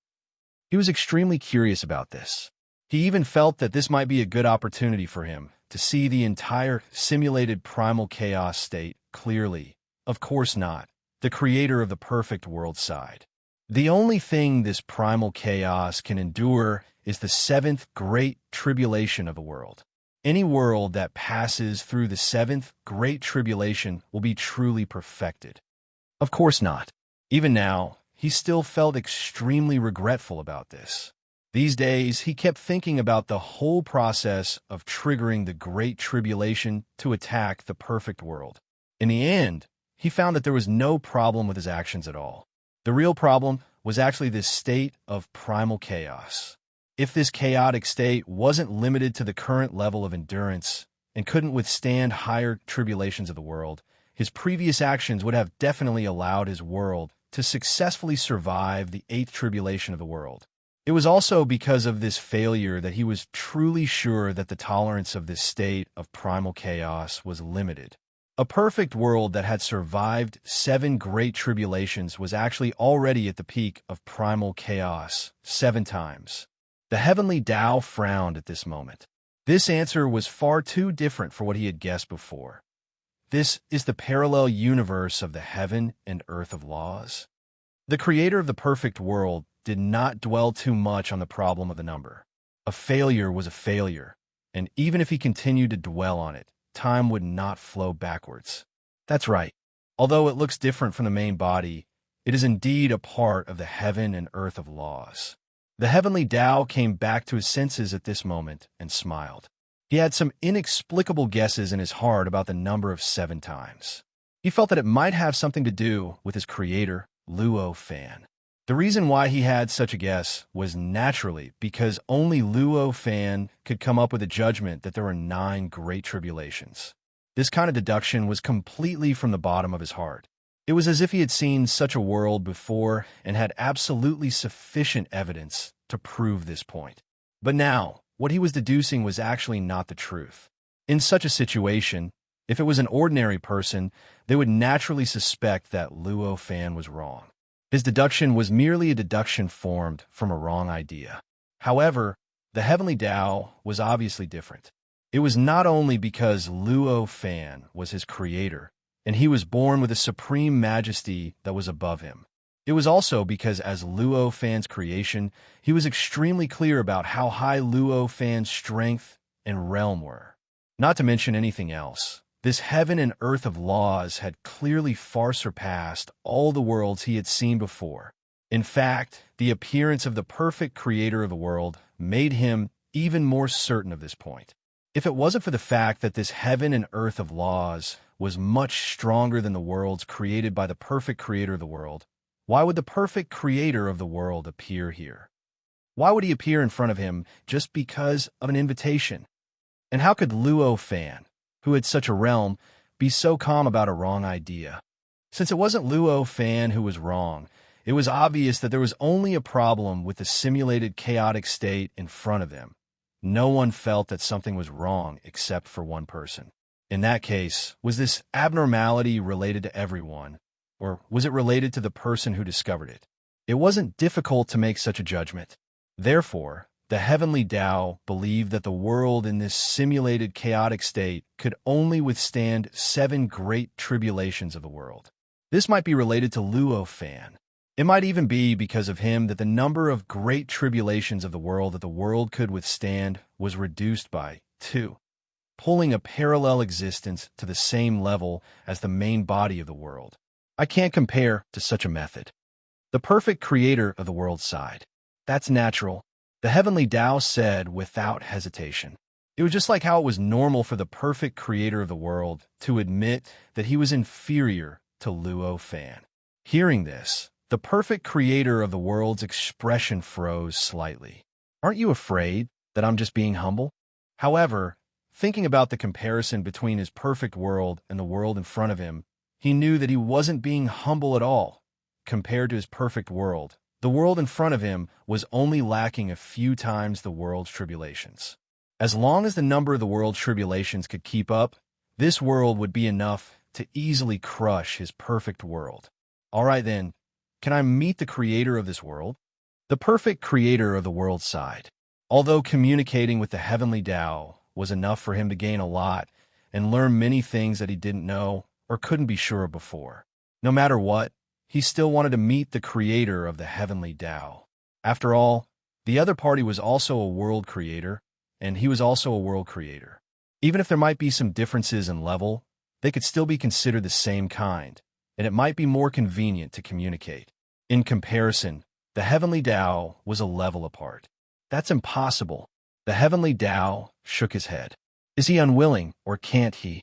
He was extremely curious about this. He even felt that this might be a good opportunity for him to see the entire simulated primal chaos state clearly. Of course not. The creator of the perfect world sighed. The only thing this primal chaos can endure is the 7th great tribulation of the world. Any world that passes through the 7th great tribulation will be truly perfected. Of course not. Even now, he still felt extremely regretful about this. These days, he kept thinking about the whole process of triggering the great tribulation to attack the perfect world. In the end, he found that there was no problem with his actions at all. The real problem was actually this state of primal chaos. If this chaotic state wasn't limited to the current level of endurance and couldn't withstand higher tribulations of the world, his previous actions would have definitely allowed his world to successfully survive the 8th tribulation of the world. It was also because of this failure that he was truly sure that the tolerance of this state of primal chaos was limited. A perfect world that had survived 7 great tribulations was actually already at the peak of primal chaos 7 times. The heavenly Tao frowned at this moment. This answer was far too different for what he had guessed before. This is the parallel universe of the heaven and earth of laws. The creator of the perfect world did not dwell too much on the problem of the number. A failure was a failure, and even if he continued to dwell on it, time would not flow backwards. That's right. Although it looks different from the main body, it is indeed a part of the heaven and earth of laws. The heavenly Tao came back to his senses at this moment and smiled. He had some inexplicable guesses in his heart about the number of 7 times. He felt that it might have something to do with his creator, Luo Fan. The reason why he had such a guess was naturally because only Luo Fan could come up with a judgment that there were 9 great tribulations. This kind of deduction was completely from the bottom of his heart. It was as if he had seen such a world before and had absolutely sufficient evidence to prove this point. But now, what he was deducing was actually not the truth. In such a situation, if it was an ordinary person, they would naturally suspect that Luo Fan was wrong. His deduction was merely a deduction formed from a wrong idea. However, the heavenly Tao was obviously different. It was not only because Luo Fan was his creator, and he was born with a supreme majesty that was above him. It was also because as Luo Fan's creation, he was extremely clear about how high Luo Fan's strength and realm were. Not to mention anything else, this heaven and earth of laws had clearly far surpassed all the worlds he had seen before. In fact, the appearance of the perfect creator of the world made him even more certain of this point. If it wasn't for the fact that this heaven and earth of laws was much stronger than the worlds created by the perfect creator of the world, why would the perfect creator of the world appear here? Why would he appear in front of him just because of an invitation? And how could Luo Fan, who had such a realm, be so calm about a wrong idea? Since it wasn't Luo Fan who was wrong, it was obvious that there was only a problem with the simulated chaotic state in front of them. No one felt that something was wrong except for one person. In that case, was this abnormality related to everyone? Or was it related to the person who discovered it? It wasn't difficult to make such a judgment. Therefore, the heavenly Tao believed that the world in this simulated chaotic state could only withstand 7 great tribulations of the world. This might be related to Luo Fan. It might even be because of him that the number of great tribulations of the world that the world could withstand was reduced by 2, pulling a parallel existence to the same level as the main body of the world. I can't compare to such a method. The perfect creator of the world sighed. That's natural. The heavenly Tao said without hesitation. It was just like how it was normal for the perfect creator of the world to admit that he was inferior to Luo Fan. Hearing this, the perfect creator of the world's expression froze slightly. Aren't you afraid that I'm just being humble? However, thinking about the comparison between his perfect world and the world in front of him, he knew that he wasn't being humble at all. Compared to his perfect world, the world in front of him was only lacking a few times the world's tribulations. As long as the number of the world's tribulations could keep up, this world would be enough to easily crush his perfect world. All right then, can I meet the creator of this world? The perfect creator of the world sighed. Although communicating with the heavenly Tao was enough for him to gain a lot and learn many things that he didn't know or couldn't be sure of before. No matter what, he still wanted to meet the creator of the heavenly Tao. After all, the other party was also a world creator, and he was also a world creator. Even if there might be some differences in level, they could still be considered the same kind, and it might be more convenient to communicate. In comparison, the heavenly Tao was a level apart. That's impossible. The heavenly Tao shook his head. Is he unwilling, or can't he?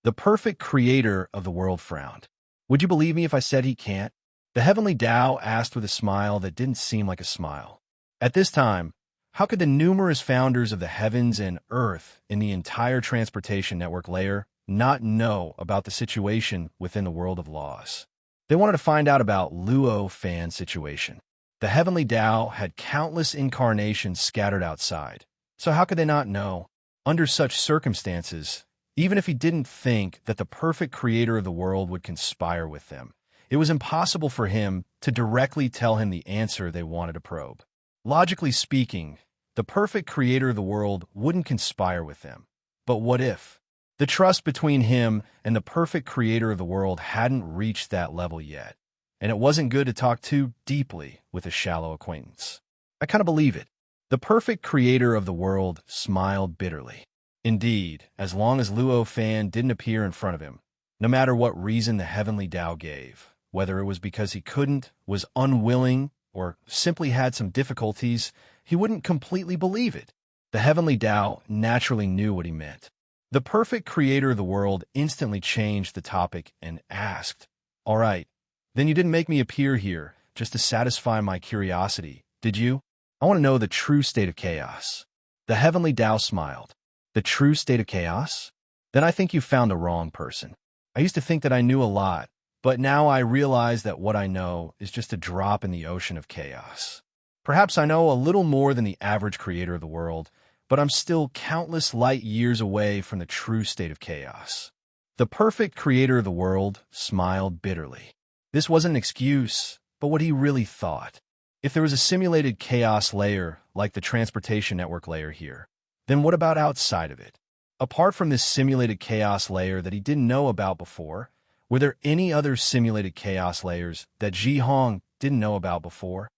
The perfect creator of the world frowned. Would you believe me if I said he can't? The heavenly Tao asked with a smile that didn't seem like a smile. At this time, how could the numerous founders of the heavens and earth in the entire transportation network layer not know about the situation within the world of laws? They wanted to find out about Luo Fan's situation. The heavenly Tao had countless incarnations scattered outside, so how could they not know? Under such circumstances, even if he didn't think that the perfect creator of the world would conspire with them, it was impossible for him to directly tell him the answer they wanted to probe. Logically speaking, the perfect creator of the world wouldn't conspire with them. But what if? The trust between him and the perfect creator of the world hadn't reached that level yet, and it wasn't good to talk too deeply with a shallow acquaintance. I kind of believe it. The perfect creator of the world smiled bitterly. Indeed, as long as Luo Fan didn't appear in front of him, no matter what reason the heavenly Tao gave, whether it was because he couldn't, was unwilling, or simply had some difficulties, he wouldn't completely believe it. The heavenly Tao naturally knew what he meant. The perfect creator of the world instantly changed the topic and asked, "All right, then you didn't make me appear here just to satisfy my curiosity, did you? I want to know the true state of chaos." The heavenly Tao smiled. "The true state of chaos? Then I think you found the wrong person. I used to think that I knew a lot, but now I realize that what I know is just a drop in the ocean of chaos. Perhaps I know a little more than the average creator of the world, but I'm still countless light years away from the true state of chaos." The perfect creator of the world smiled bitterly. This wasn't an excuse, but what he really thought. If there was a simulated chaos layer like the transportation network layer here, then what about outside of it? Apart from this simulated chaos layer that he didn't know about before, were there any other simulated chaos layers that Ji Hong didn't know about before?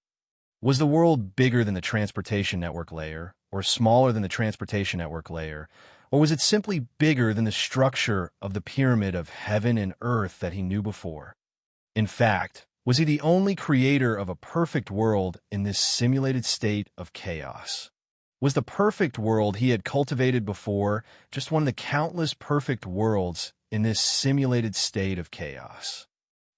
Was the world bigger than the transportation network layer, or smaller than the transportation network layer, or was it simply bigger than the structure of the pyramid of heaven and earth that he knew before? In fact, was he the only creator of a perfect world in this simulated state of chaos? Was the perfect world he had cultivated before just one of the countless perfect worlds in this simulated state of chaos?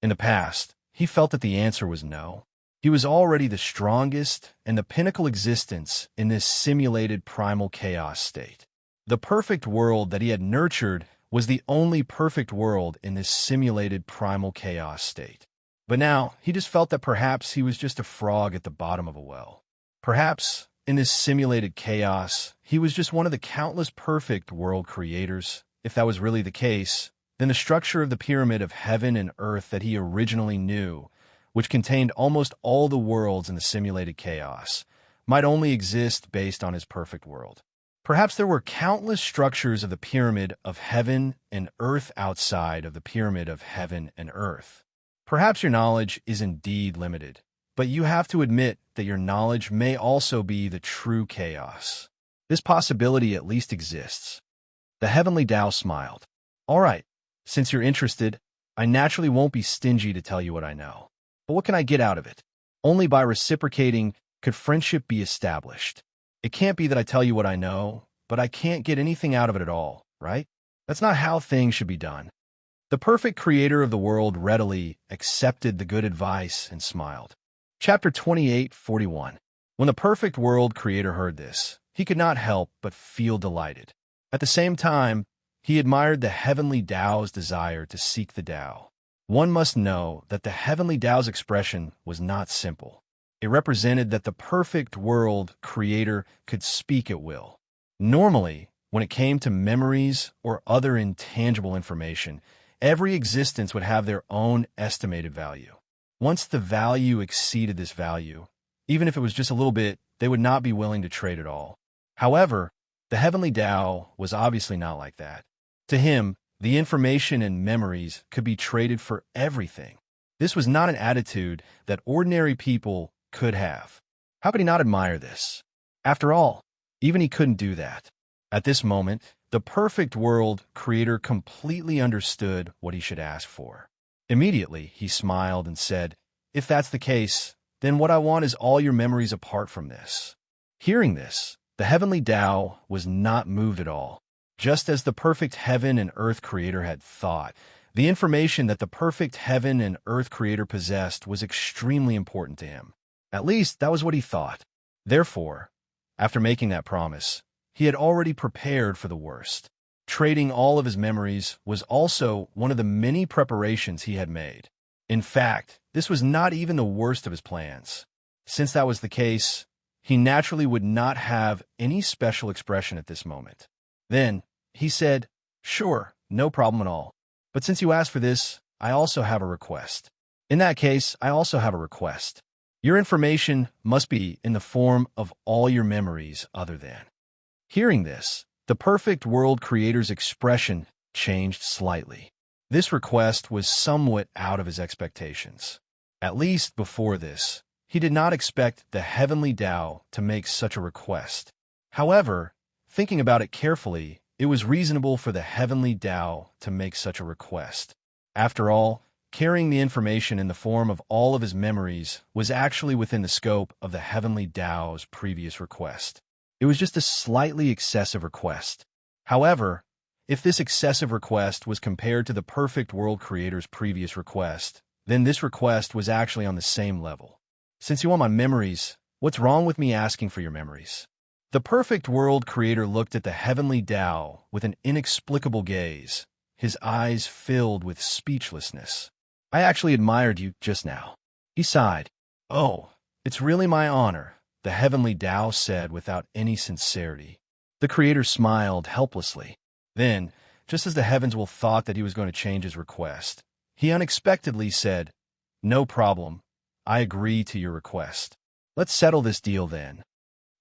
In the past, he felt that the answer was no. He was already the strongest and the pinnacle existence in this simulated primal chaos state. The perfect world that he had nurtured was the only perfect world in this simulated primal chaos state. But now, he just felt that perhaps he was just a frog at the bottom of a well. Perhaps, in this simulated chaos, he was just one of the countless perfect world creators. If that was really the case, then the structure of the pyramid of heaven and earth that he originally knew, which contained almost all the worlds in the simulated chaos, might only exist based on his perfect world. Perhaps there were countless structures of the pyramid of heaven and earth outside of the pyramid of heaven and earth. Perhaps your knowledge is indeed limited, but you have to admit that your knowledge may also be the true chaos. This possibility at least exists. The heavenly Tao smiled. "All right, since you're interested, I naturally won't be stingy to tell you what I know. But what can I get out of it? Only by reciprocating could friendship be established. It can't be that I tell you what I know, but I can't get anything out of it at all, right? That's not how things should be done." The perfect creator of the world readily accepted the good advice and smiled. Chapter 28:41. When the perfect world creator heard this, he could not help but feel delighted. At the same time, he admired the heavenly Tao's desire to seek the Tao. One must know that the heavenly Tao's expression was not simple. It represented that the perfect world creator could speak at will. Normally, when it came to memories or other intangible information, every existence would have their own estimated value. Once the value exceeded this value, even if it was just a little bit, they would not be willing to trade at all. However, the heavenly Tao was obviously not like that. To him, the information and memories could be traded for everything. This was not an attitude that ordinary people could have. How could he not admire this? After all, even he couldn't do that. At this moment, the perfect world creator completely understood what he should ask for. Immediately, he smiled and said, "If that's the case, then what I want is all your memories apart from this." Hearing this, the heavenly Tao was not moved at all. Just as the perfect heaven and earth creator had thought, the information that the perfect heaven and earth creator possessed was extremely important to him. At least, that was what he thought. Therefore, after making that promise, he had already prepared for the worst. Trading all of his memories was also one of the many preparations he had made. In fact, this was not even the worst of his plans. Since that was the case, he naturally would not have any special expression at this moment. Then, he said, "Sure, no problem at all. But since you asked for this, I also have a request. In that case, I also have a request. Your information must be in the form of all your memories other than." Hearing this, the perfect world creator's expression changed slightly. This request was somewhat out of his expectations. At least before this, he did not expect the heavenly Tao to make such a request. However, thinking about it carefully, it was reasonable for the heavenly Tao to make such a request. After all, carrying the information in the form of all of his memories was actually within the scope of the heavenly Tao's previous request. It was just a slightly excessive request. However, if this excessive request was compared to the perfect world creator's previous request, then this request was actually on the same level. Since you want my memories, what's wrong with me asking for your memories? The perfect world creator looked at the heavenly Tao with an inexplicable gaze, his eyes filled with speechlessness. I actually admired you just now. He sighed. Oh, it's really my honor, the heavenly Tao said without any sincerity. The creator smiled helplessly. Then, just as the Heavenswell thought that he was going to change his request, he unexpectedly said, "No problem. I agree to your request. Let's settle this deal then."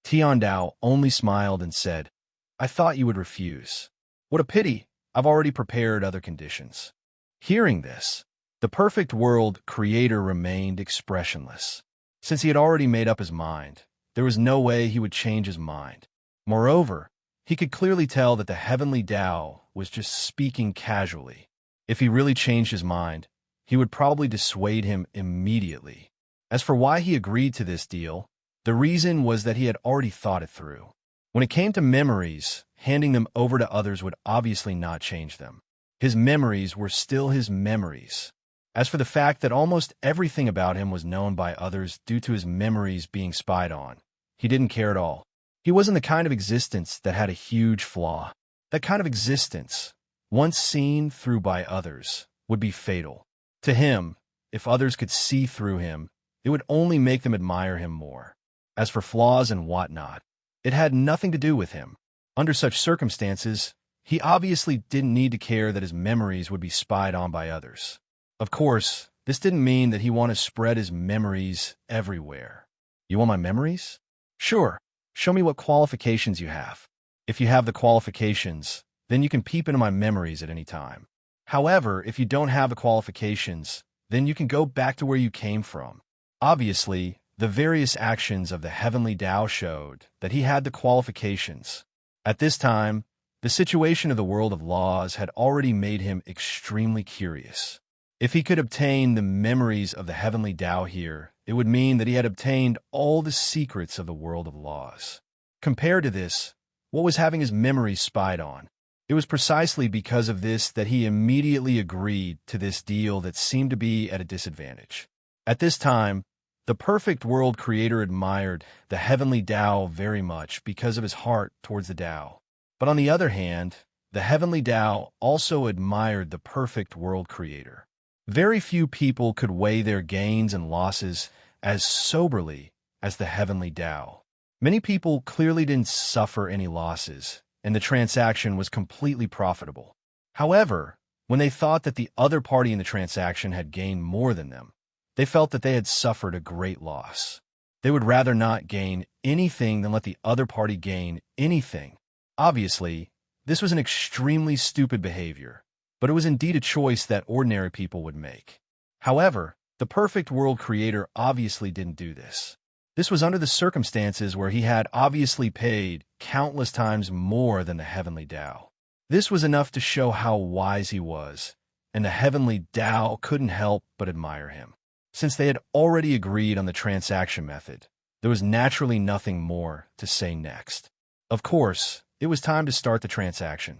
Tiandao only smiled and said, "I thought you would refuse. What a pity. I've already prepared other conditions." Hearing this, the perfect world creator remained expressionless. Since he had already made up his mind, there was no way he would change his mind. Moreover, he could clearly tell that the heavenly Tao was just speaking casually. If he really changed his mind, he would probably dissuade him immediately. As for why he agreed to this deal, the reason was that he had already thought it through. When it came to memories, handing them over to others would obviously not change them. His memories were still his memories. As for the fact that almost everything about him was known by others due to his memories being spied on, he didn't care at all. He wasn't the kind of existence that had a huge flaw. That kind of existence, once seen through by others, would be fatal. To him, if others could see through him, it would only make them admire him more. As for flaws and whatnot, it had nothing to do with him. Under such circumstances, he obviously didn't need to care that his memories would be spied on by others. Of course, this didn't mean that he wanted to spread his memories everywhere. You want my memories? Sure. Show me what qualifications you have. If you have the qualifications, then you can peep into my memories at any time. However, if you don't have the qualifications, then you can go back to where you came from. Obviously, the various actions of the heavenly Tao showed that he had the qualifications. At this time, the situation of the world of laws had already made him extremely curious. If he could obtain the memories of the heavenly Tao here, it would mean that he had obtained all the secrets of the world of laws. Compared to this, what was having his memories spied on? It was precisely because of this that he immediately agreed to this deal that seemed to be at a disadvantage. At this time, the perfect world creator admired the heavenly Tao very much because of his heart towards the Tao. But on the other hand, the heavenly Tao also admired the perfect world creator. Very few people could weigh their gains and losses as soberly as the heavenly Tao. Many people clearly didn't suffer any losses, and the transaction was completely profitable. However, when they thought that the other party in the transaction had gained more than them, they felt that they had suffered a great loss. They would rather not gain anything than let the other party gain anything. Obviously, this was an extremely stupid behavior, but it was indeed a choice that ordinary people would make. However, the perfect world creator obviously didn't do this. This was under the circumstances where he had obviously paid countless times more than the heavenly Tao. This was enough to show how wise he was, and the heavenly Tao couldn't help but admire him. Since they had already agreed on the transaction method, there was naturally nothing more to say next. Of course, it was time to start the transaction.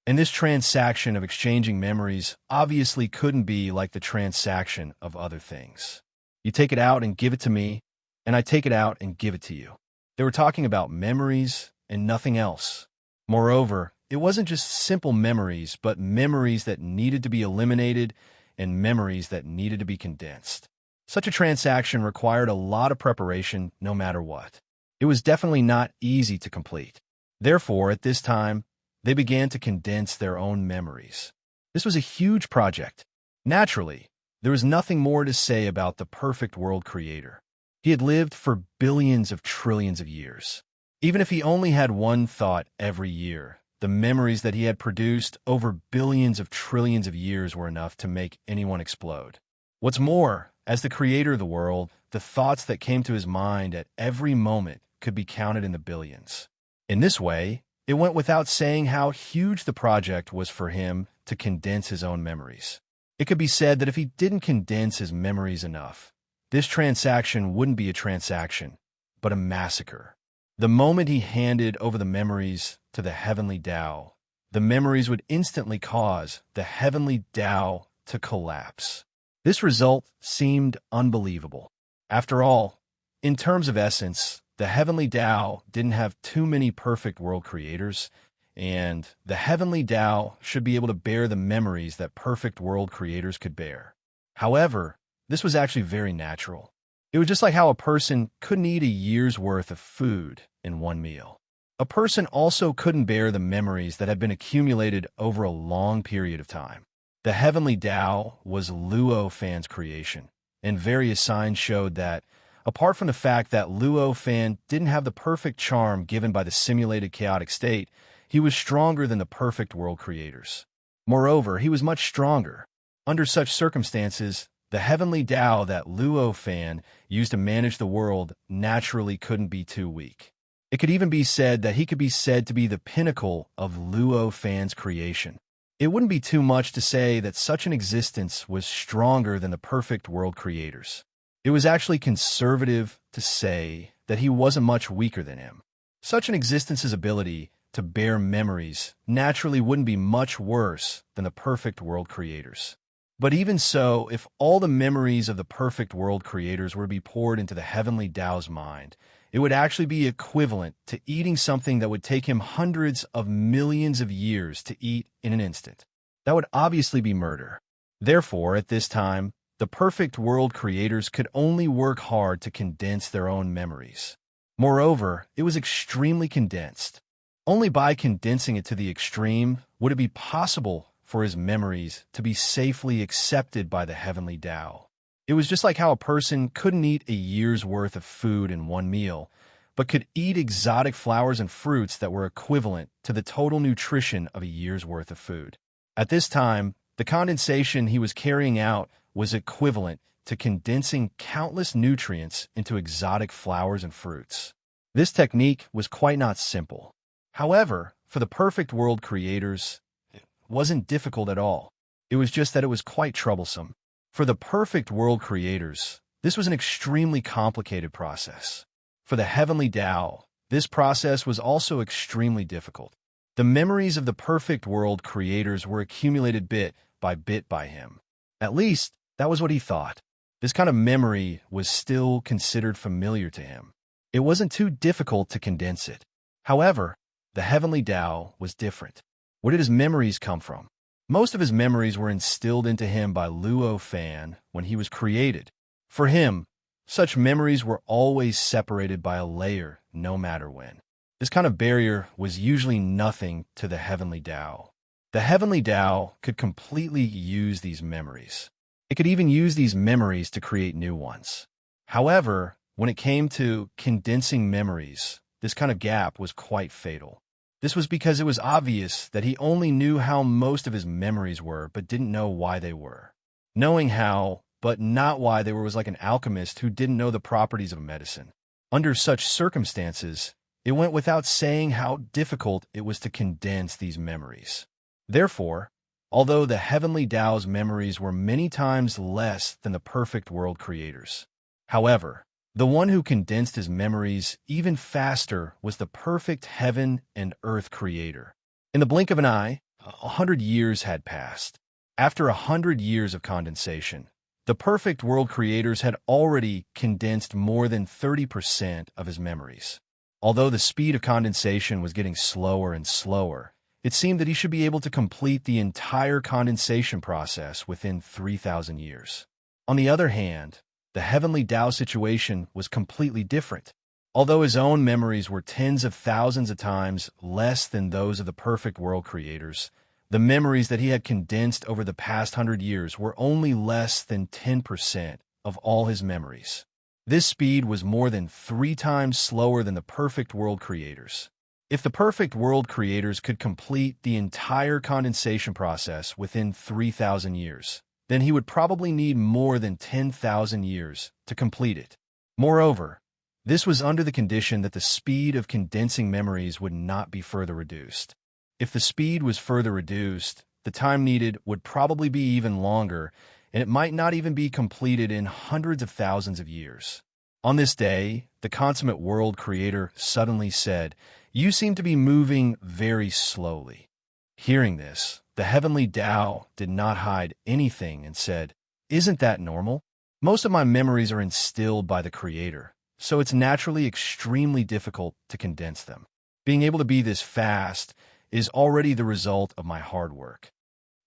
And this transaction of exchanging memories obviously couldn't be like the transaction of other things. You take it out and give it to me, and I take it out and give it to you. They were talking about memories and nothing else. Moreover, it wasn't just simple memories, but memories that needed to be eliminated and memories that needed to be condensed. Such a transaction required a lot of preparation no matter what. It was definitely not easy to complete. Therefore, at this time, they began to condense their own memories. This was a huge project. Naturally, there was nothing more to say about the perfect world creator. He had lived for billions of trillions of years. Even if he only had one thought every year, the the memories that he had produced over billions of trillions of years were enough to make anyone explode. What's more, as the creator of the world, the thoughts that came to his mind at every moment could be counted in the billions. In this way, it went without saying how huge the project was for him to condense his own memories. It could be said that if he didn't condense his memories enough, this transaction wouldn't be a transaction, but a massacre. The moment he handed over the memories to the heavenly Tao, the memories would instantly cause the heavenly Tao to collapse. This result seemed unbelievable. After all, in terms of essence, the heavenly Tao didn't have too many perfect world creators, and the heavenly Tao should be able to bear the memories that perfect world creators could bear. However, this was actually very natural. It was just like how a person couldn't eat a year's worth of food in one meal. A person also couldn't bear the memories that had been accumulated over a long period of time. The heavenly Tao was Luo Fan's creation, and various signs showed that, apart from the fact that Luo Fan didn't have the perfect charm given by the simulated chaotic state, he was stronger than the perfect world creators. Moreover, he was much stronger. Under such circumstances, the heavenly Tao that Luo Fan used to manage the world naturally couldn't be too weak. It could even be said that he could be said to be the pinnacle of Luo Fan's creation. It wouldn't be too much to say that such an existence was stronger than the perfect world creators. It was actually conservative to say that he wasn't much weaker than him. Such an existence's ability to bear memories naturally wouldn't be much worse than the perfect world creators. But even so, if all the memories of the perfect world creators were to be poured into the heavenly Tao's mind, it would actually be equivalent to eating something that would take him hundreds of millions of years to eat in an instant. That would obviously be murder. Therefore, at this time, the perfect world creators could only work hard to condense their own memories. Moreover, it was extremely condensed. Only by condensing it to the extreme would it be possible for his memories to be safely accepted by the heavenly Tao. It was just like how a person couldn't eat a year's worth of food in one meal, but could eat exotic flowers and fruits that were equivalent to the total nutrition of a year's worth of food. At this time, the condensation he was carrying out was equivalent to condensing countless nutrients into exotic flowers and fruits. This technique was quite not simple. However, for the perfect world creators, it wasn't difficult at all. It was just that it was quite troublesome. For the perfect world creators, this was an extremely complicated process. For the heavenly Tao, this process was also extremely difficult. The memories of the perfect world creators were accumulated bit by him. At least, that was what he thought. This kind of memory was still considered familiar to him. It wasn't too difficult to condense it. However, the heavenly Tao was different. Where did his memories come from? Most of his memories were instilled into him by Luo Fan when he was created. For him, such memories were always separated by a layer, no matter when. This kind of barrier was usually nothing to the heavenly Tao. The heavenly Tao could completely use these memories. It could even use these memories to create new ones. However, when it came to condensing memories, this kind of gap was quite fatal. This was because it was obvious that he only knew how most of his memories were, but didn't know why they were. Knowing how, but not why they were, was like an alchemist who didn't know the properties of medicine. Under such circumstances, it went without saying how difficult it was to condense these memories. Therefore, although the heavenly Tao's memories were many times less than the perfect world creators, however, the one who condensed his memories even faster was the perfect heaven and earth creator. In the blink of an eye, 100 years had passed. After 100 years of condensation, the perfect world creators had already condensed more than 30% of his memories. Although the speed of condensation was getting slower and slower, it seemed that he should be able to complete the entire condensation process within 3,000 years. On the other hand, the heavenly Tao situation was completely different. Although his own memories were tens of thousands of times less than those of the perfect world creators, the memories that he had condensed over the past 100 years were only less than 10% of all his memories. This speed was more than 3 times slower than the perfect world creators. If the perfect world creators could complete the entire condensation process within 3,000 years, then he would probably need more than 10,000 years to complete it. Moreover, this was under the condition that the speed of condensing memories would not be further reduced. If the speed was further reduced, the time needed would probably be even longer, and it might not even be completed in hundreds of thousands of years. On this day, the consummate world creator suddenly said, "You seem to be moving very slowly." Hearing this, the heavenly Tao did not hide anything and said, "Isn't that normal? Most of my memories are instilled by the Creator, so it's naturally extremely difficult to condense them. Being able to be this fast is already the result of my hard work."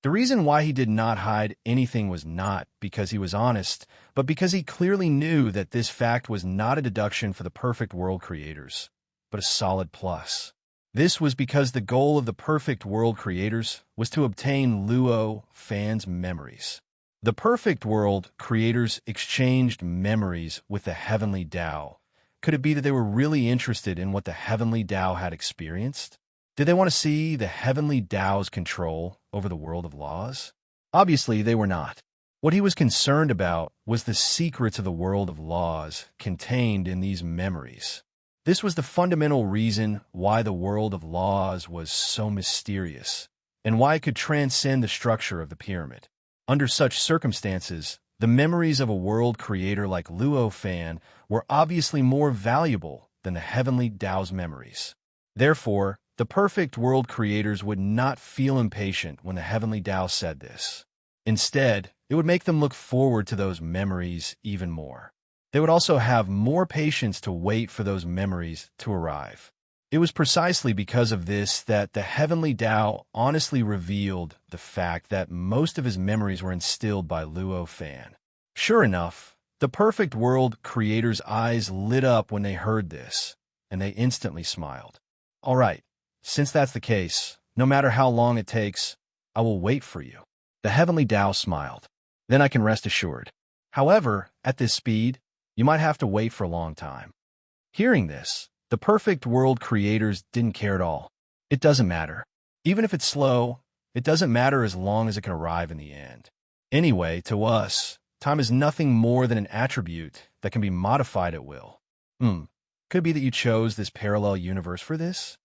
The reason why he did not hide anything was not because he was honest, but because he clearly knew that this fact was not a deduction for the perfect world creators, but a solid plus. This was because the goal of the perfect world creators was to obtain Luo fans' memories. The perfect world creators exchanged memories with the heavenly Tao. Could it be that they were really interested in what the heavenly Tao had experienced? Did they want to see the heavenly Tao's control over the world of laws? Obviously, they were not. What he was concerned about was the secrets of the world of laws contained in these memories. This was the fundamental reason why the world of laws was so mysterious, and why it could transcend the structure of the pyramid. Under such circumstances, the memories of a world creator like Luo Fan were obviously more valuable than the heavenly Tao's memories. Therefore, the perfect world creators would not feel impatient when the heavenly Tao said this. Instead, it would make them look forward to those memories even more. They would also have more patience to wait for those memories to arrive. It was precisely because of this that the heavenly Tao honestly revealed the fact that most of his memories were instilled by Luo Fan. Sure enough, the perfect world creator's eyes lit up when they heard this, and they instantly smiled. "All right, since that's the case, no matter how long it takes, I will wait for you." The heavenly Tao smiled. "Then I can rest assured. However, at this speed, you might have to wait for a long time." Hearing this, the perfect world creators didn't care at all. It doesn't matter. Even if it's slow, it doesn't matter as long as it can arrive in the end. Anyway, to us, time is nothing more than an attribute that can be modified at will. Could it be that you chose this parallel universe for this?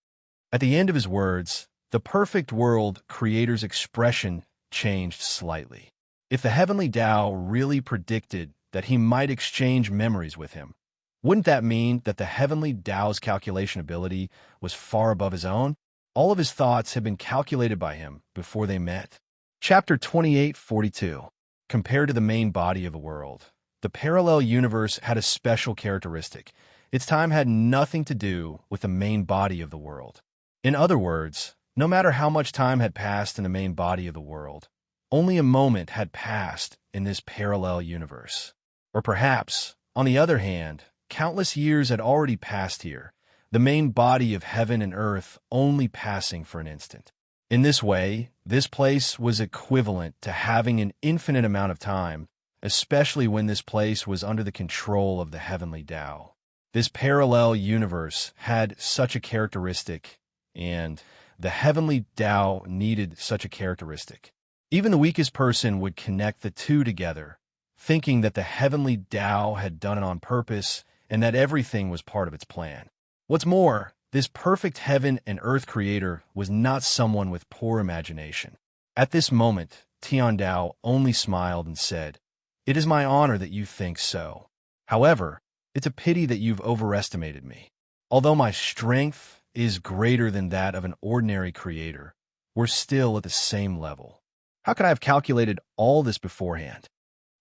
At the end of his words, the perfect world creator's expression changed slightly. If the heavenly Tao really predicted that he might exchange memories with him, wouldn't that mean that the heavenly Tao's calculation ability was far above his own? All of his thoughts had been calculated by him before they met. Chapter 2842. Compared to the main body of the world, the parallel universe had a special characteristic. Its time had nothing to do with the main body of the world. In other words, no matter how much time had passed in the main body of the world, only a moment had passed in this parallel universe. Or perhaps, on the other hand, countless years had already passed here, the main body of heaven and earth only passing for an instant. In this way, this place was equivalent to having an infinite amount of time, especially when this place was under the control of the heavenly Tao. This parallel universe had such a characteristic, and the heavenly Tao needed such a characteristic. Even the weakest person would connect the two together, thinking that the heavenly Tao had done it on purpose and that everything was part of its plan. What's more, this perfect heaven and earth creator was not someone with poor imagination. At this moment, Tian Dao only smiled and said, "It is my honor that you think so. However, it's a pity that you've overestimated me. Although my strength is greater than that of an ordinary creator, we're still at the same level. How could I have calculated all this beforehand?"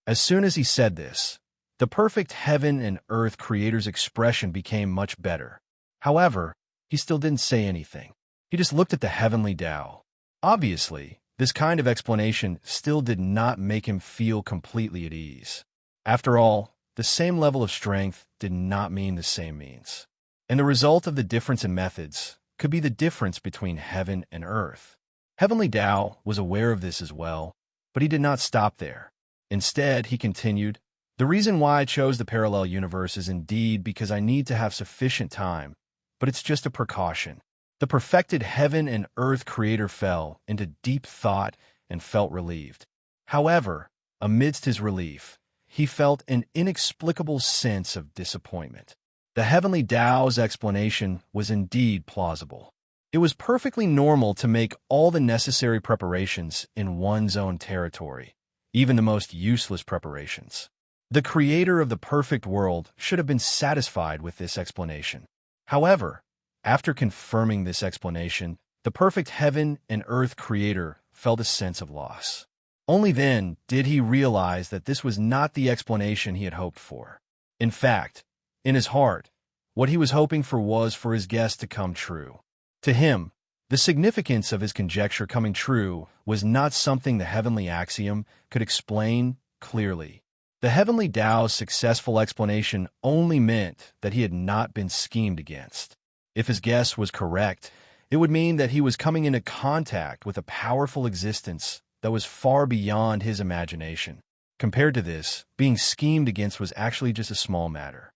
As soon as he said this, the perfect heaven and earth creator's expression became much better. However, he still didn't say anything. He just looked at the heavenly Tao. Obviously, this kind of explanation still did not make him feel completely at ease. After all, the same level of strength did not mean the same means. And the result of the difference in methods could be the difference between heaven and earth. Heavenly Tao was aware of this as well, but he did not stop there. Instead, he continued, "The reason why I chose the parallel universe is indeed because I need to have sufficient time, but it's just a precaution. The perfected heaven and earth creator fell into deep thought and felt relieved. However, amidst his relief, he felt an inexplicable sense of disappointment. The heavenly Tao's explanation was indeed plausible. It was perfectly normal to make all the necessary preparations in one's own territory, even the most useless preparations. The creator of the perfect world should have been satisfied with this explanation. However, after confirming this explanation, the perfect heaven and earth creator felt a sense of loss. Only then did he realize that this was not the explanation he had hoped for. In fact, in his heart, what he was hoping for was for his guess to come true. To him, the significance of his conjecture coming true was not something the heavenly axiom could explain clearly. The heavenly Tao's successful explanation only meant that he had not been schemed against. If his guess was correct, it would mean that he was coming into contact with a powerful existence that was far beyond his imagination. Compared to this, being schemed against was actually just a small matter.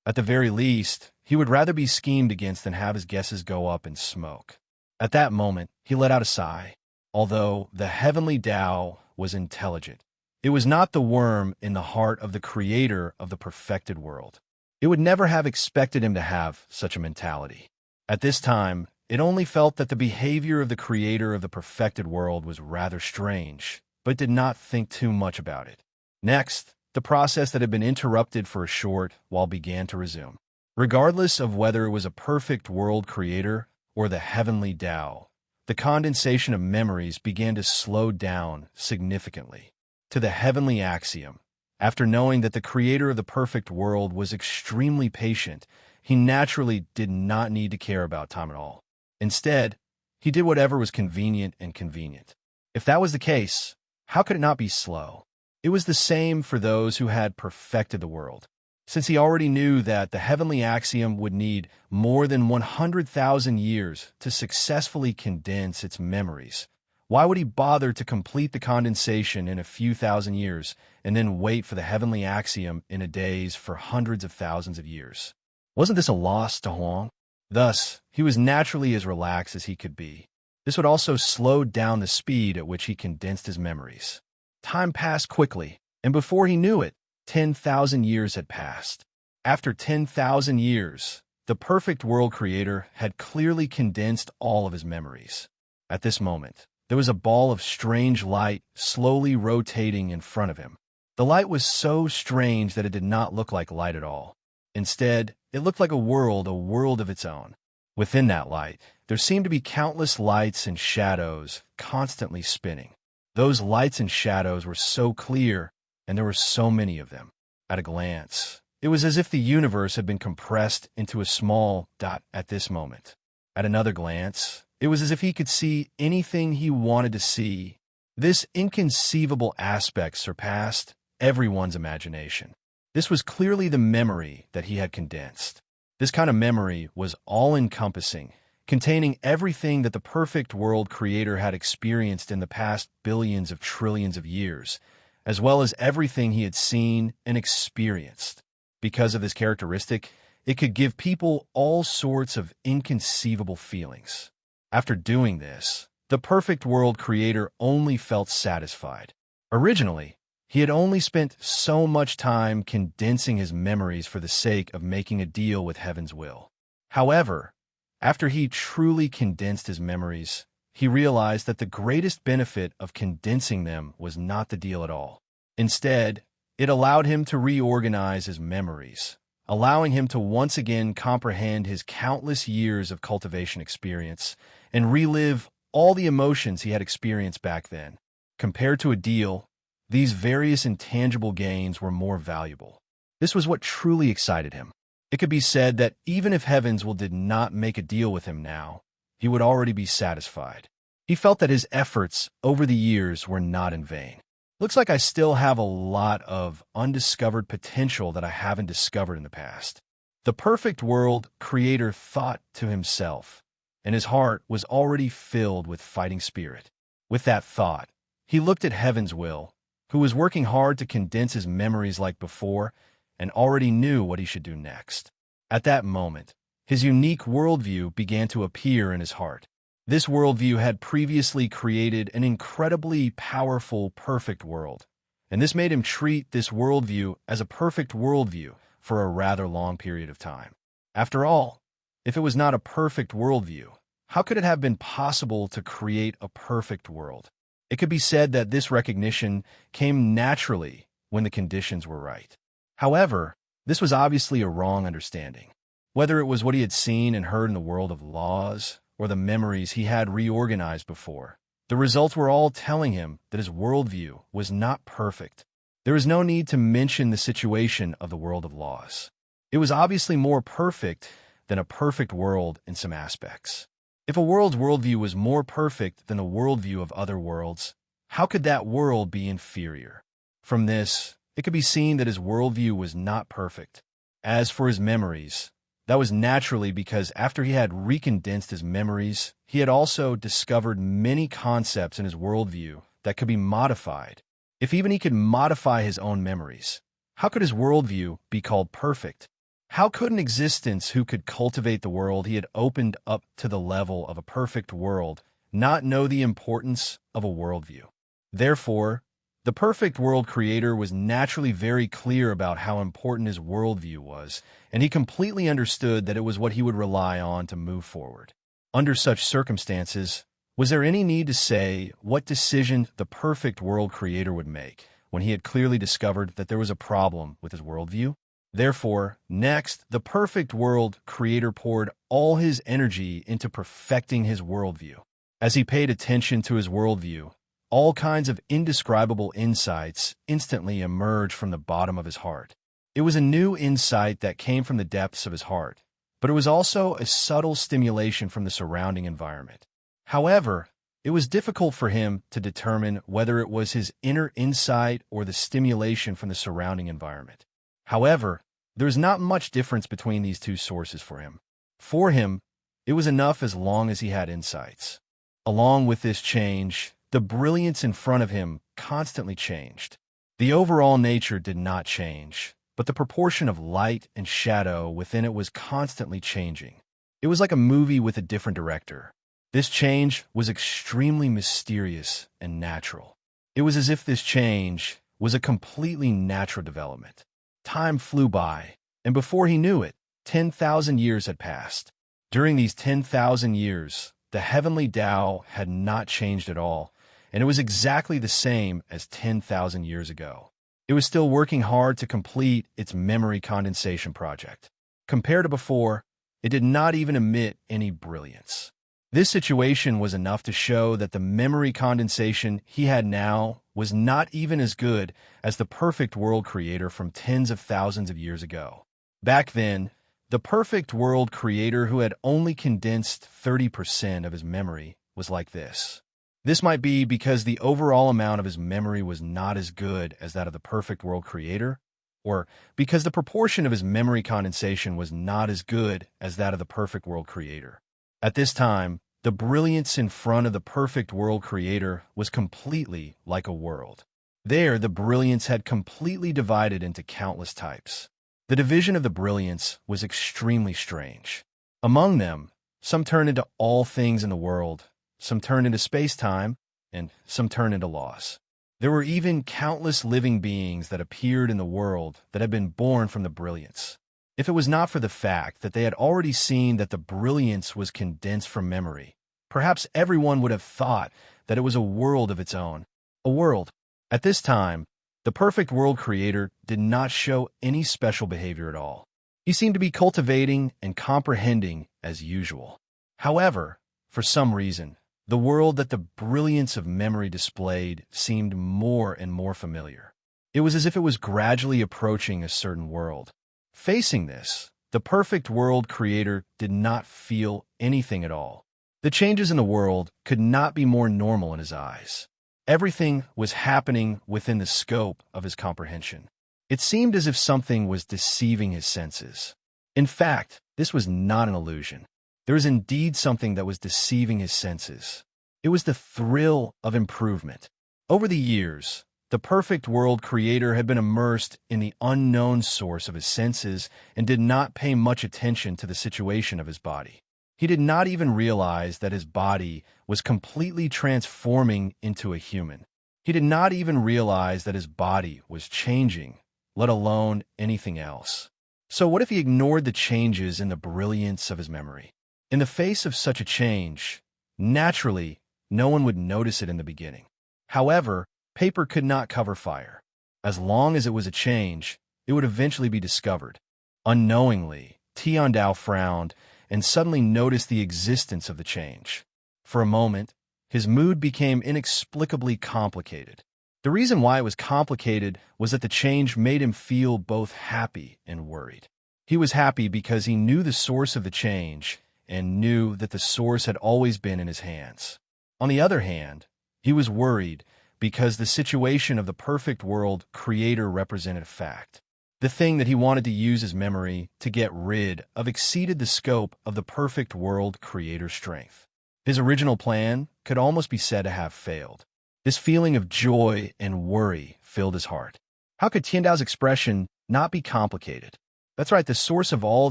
At the very least, he would rather be schemed against than have his guesses go up in smoke. At that moment, he let out a sigh. Although the heavenly Tao was intelligent, it was not the worm in the heart of the creator of the perfected world. It would never have expected him to have such a mentality. At this time, it only felt that the behavior of the creator of the perfected world was rather strange, but did not think too much about it. Next, the process that had been interrupted for a short while began to resume. Regardless of whether it was a perfect world creator or the heavenly Tao, the condensation of memories began to slow down significantly. To the heavenly axiom, after knowing that the creator of the perfect world was extremely patient, he naturally did not need to care about time at all. Instead, he did whatever was convenient and convenient. If that was the case, how could it not be slow? It was the same for those who had perfected the world. Since he already knew that the heavenly axiom would need more than 100,000 years to successfully condense its memories, why would he bother to complete the condensation in a few thousand years and then wait for the heavenly axiom in a daze for hundreds of thousands of years? Wasn't this a loss to Huang? Thus, he was naturally as relaxed as he could be. This would also slow down the speed at which he condensed his memories. Time passed quickly, and before he knew it, 10,000 years had passed. After 10,000 years, the perfect world creator had clearly condensed all of his memories. At this moment, there was a ball of strange light slowly rotating in front of him. The light was so strange that it did not look like light at all. Instead, it looked like a world of its own. Within that light, there seemed to be countless lights and shadows constantly spinning. Those lights and shadows were so clear, and there were so many of them. At a glance, it was as if the universe had been compressed into a small dot at this moment. At another glance, it was as if he could see anything he wanted to see. This inconceivable aspect surpassed everyone's imagination. This was clearly the memory that he had condensed. This kind of memory was all-encompassing, containing everything that the perfect world creator had experienced in the past billions of trillions of years, as well as everything he had seen and experienced. Because of this characteristic, it could give people all sorts of inconceivable feelings. After doing this, the perfect world creator only felt satisfied. Originally, he had only spent so much time condensing his memories for the sake of making a deal with heaven's will. However, after he truly condensed his memories, he realized that the greatest benefit of condensing them was not the deal at all. Instead, it allowed him to reorganize his memories, allowing him to once again comprehend his countless years of cultivation experience and relive all the emotions he had experienced back then. Compared to a deal, these various intangible gains were more valuable. This was what truly excited him. It could be said that even if Heaven's Will did not make a deal with him now, he would already be satisfied. He felt that his efforts over the years were not in vain. Looks like I still have a lot of undiscovered potential that I haven't discovered in the past. The perfect world creator thought to himself, and his heart was already filled with fighting spirit. With that thought, he looked at Heaven's Will, who was working hard to condense his memories like before, and already knew what he should do next. At that moment, his unique worldview began to appear in his heart. This worldview had previously created an incredibly powerful, perfect world, and this made him treat this worldview as a perfect worldview for a rather long period of time. After all, if it was not a perfect worldview, how could it have been possible to create a perfect world? It could be said that this recognition came naturally when the conditions were right. However, this was obviously a wrong understanding. Whether it was what he had seen and heard in the world of laws, or the memories he had reorganized before, the results were all telling him that his worldview was not perfect. There is no need to mention the situation of the world of laws. It was obviously more perfect than a perfect world in some aspects. If a world's worldview was more perfect than the worldview of other worlds, how could that world be inferior? From this, it could be seen that his worldview was not perfect. As for his memories, that was naturally because after he had recondensed his memories, he had also discovered many concepts in his worldview that could be modified. If even he could modify his own memories, how could his worldview be called perfect? How could an existence who could cultivate the world he had opened up to the level of a perfect world not know the importance of a worldview? Therefore, the perfect world creator was naturally very clear about how important his worldview was, and he completely understood that it was what he would rely on to move forward. Under such circumstances, was there any need to say what decision the perfect world creator would make when he had clearly discovered that there was a problem with his worldview? Therefore, next, the perfect world creator poured all his energy into perfecting his worldview. As he paid attention to his worldview, all kinds of indescribable insights instantly emerged from the bottom of his heart. It was a new insight that came from the depths of his heart, but it was also a subtle stimulation from the surrounding environment. However, it was difficult for him to determine whether it was his inner insight or the stimulation from the surrounding environment. However, there is not much difference between these two sources for him. For him, it was enough as long as he had insights. Along with this change, the brilliance in front of him constantly changed. The overall nature did not change, but the proportion of light and shadow within it was constantly changing. It was like a movie with a different director. This change was extremely mysterious and natural. It was as if this change was a completely natural development. Time flew by, and before he knew it, 10,000 years had passed. During these 10,000 years, the heavenly Tao had not changed at all, and it was exactly the same as 10,000 years ago. It was still working hard to complete its memory condensation project. Compared to before, it did not even emit any brilliance. This situation was enough to show that the memory condensation he had now was not even as good as the perfect world creator from tens of thousands of years ago. Back then, the perfect world creator who had only condensed 30% of his memory was like this. This might be because the overall amount of his memory was not as good as that of the perfect world creator, or because the proportion of his memory condensation was not as good as that of the perfect world creator. At this time, the brilliance in front of the perfect world creator was completely like a world. There, the brilliance had completely divided into countless types. The division of the brilliance was extremely strange. Among them, some turned into all things in the world, some turned into space-time, and some turned into laws. There were even countless living beings that appeared in the world that had been born from the brilliance. If it was not for the fact that they had already seen that the brilliance was condensed from memory, perhaps everyone would have thought that it was a world of its own. A world. At this time, the perfect world creator did not show any special behavior at all. He seemed to be cultivating and comprehending as usual. However, for some reason, the world that the brilliance of memory displayed seemed more and more familiar. It was as if it was gradually approaching a certain world. Facing this, the perfect world creator did not feel anything at all. The changes in the world could not be more normal in his eyes. Everything was happening within the scope of his comprehension. It seemed as if something was deceiving his senses. In fact, this was not an illusion. There was indeed something that was deceiving his senses. It was the thrill of improvement. Over the years, The perfect world creator had been immersed in the unknown source of his senses and did not pay much attention to the situation of his body. He did not even realize that his body was completely transforming into a human. He did not even realize that his body was changing, let alone anything else. So what if he ignored the changes in the brilliance of his memory? In the face of such a change, naturally, no one would notice it in the beginning. However, paper could not cover fire. As long as it was a change, it would eventually be discovered. Unknowingly, Tiandao frowned and suddenly noticed the existence of the change. For a moment, his mood became inexplicably complicated. The reason why it was complicated was that the change made him feel both happy and worried. He was happy because he knew the source of the change and knew that the source had always been in his hands. On the other hand, he was worried because the situation of the perfect world creator represented a fact. The thing that he wanted to use his memory to get rid of exceeded the scope of the perfect world creator's strength. His original plan could almost be said to have failed. This feeling of joy and worry filled his heart. How could Tiandao's expression not be complicated? That's right, the source of all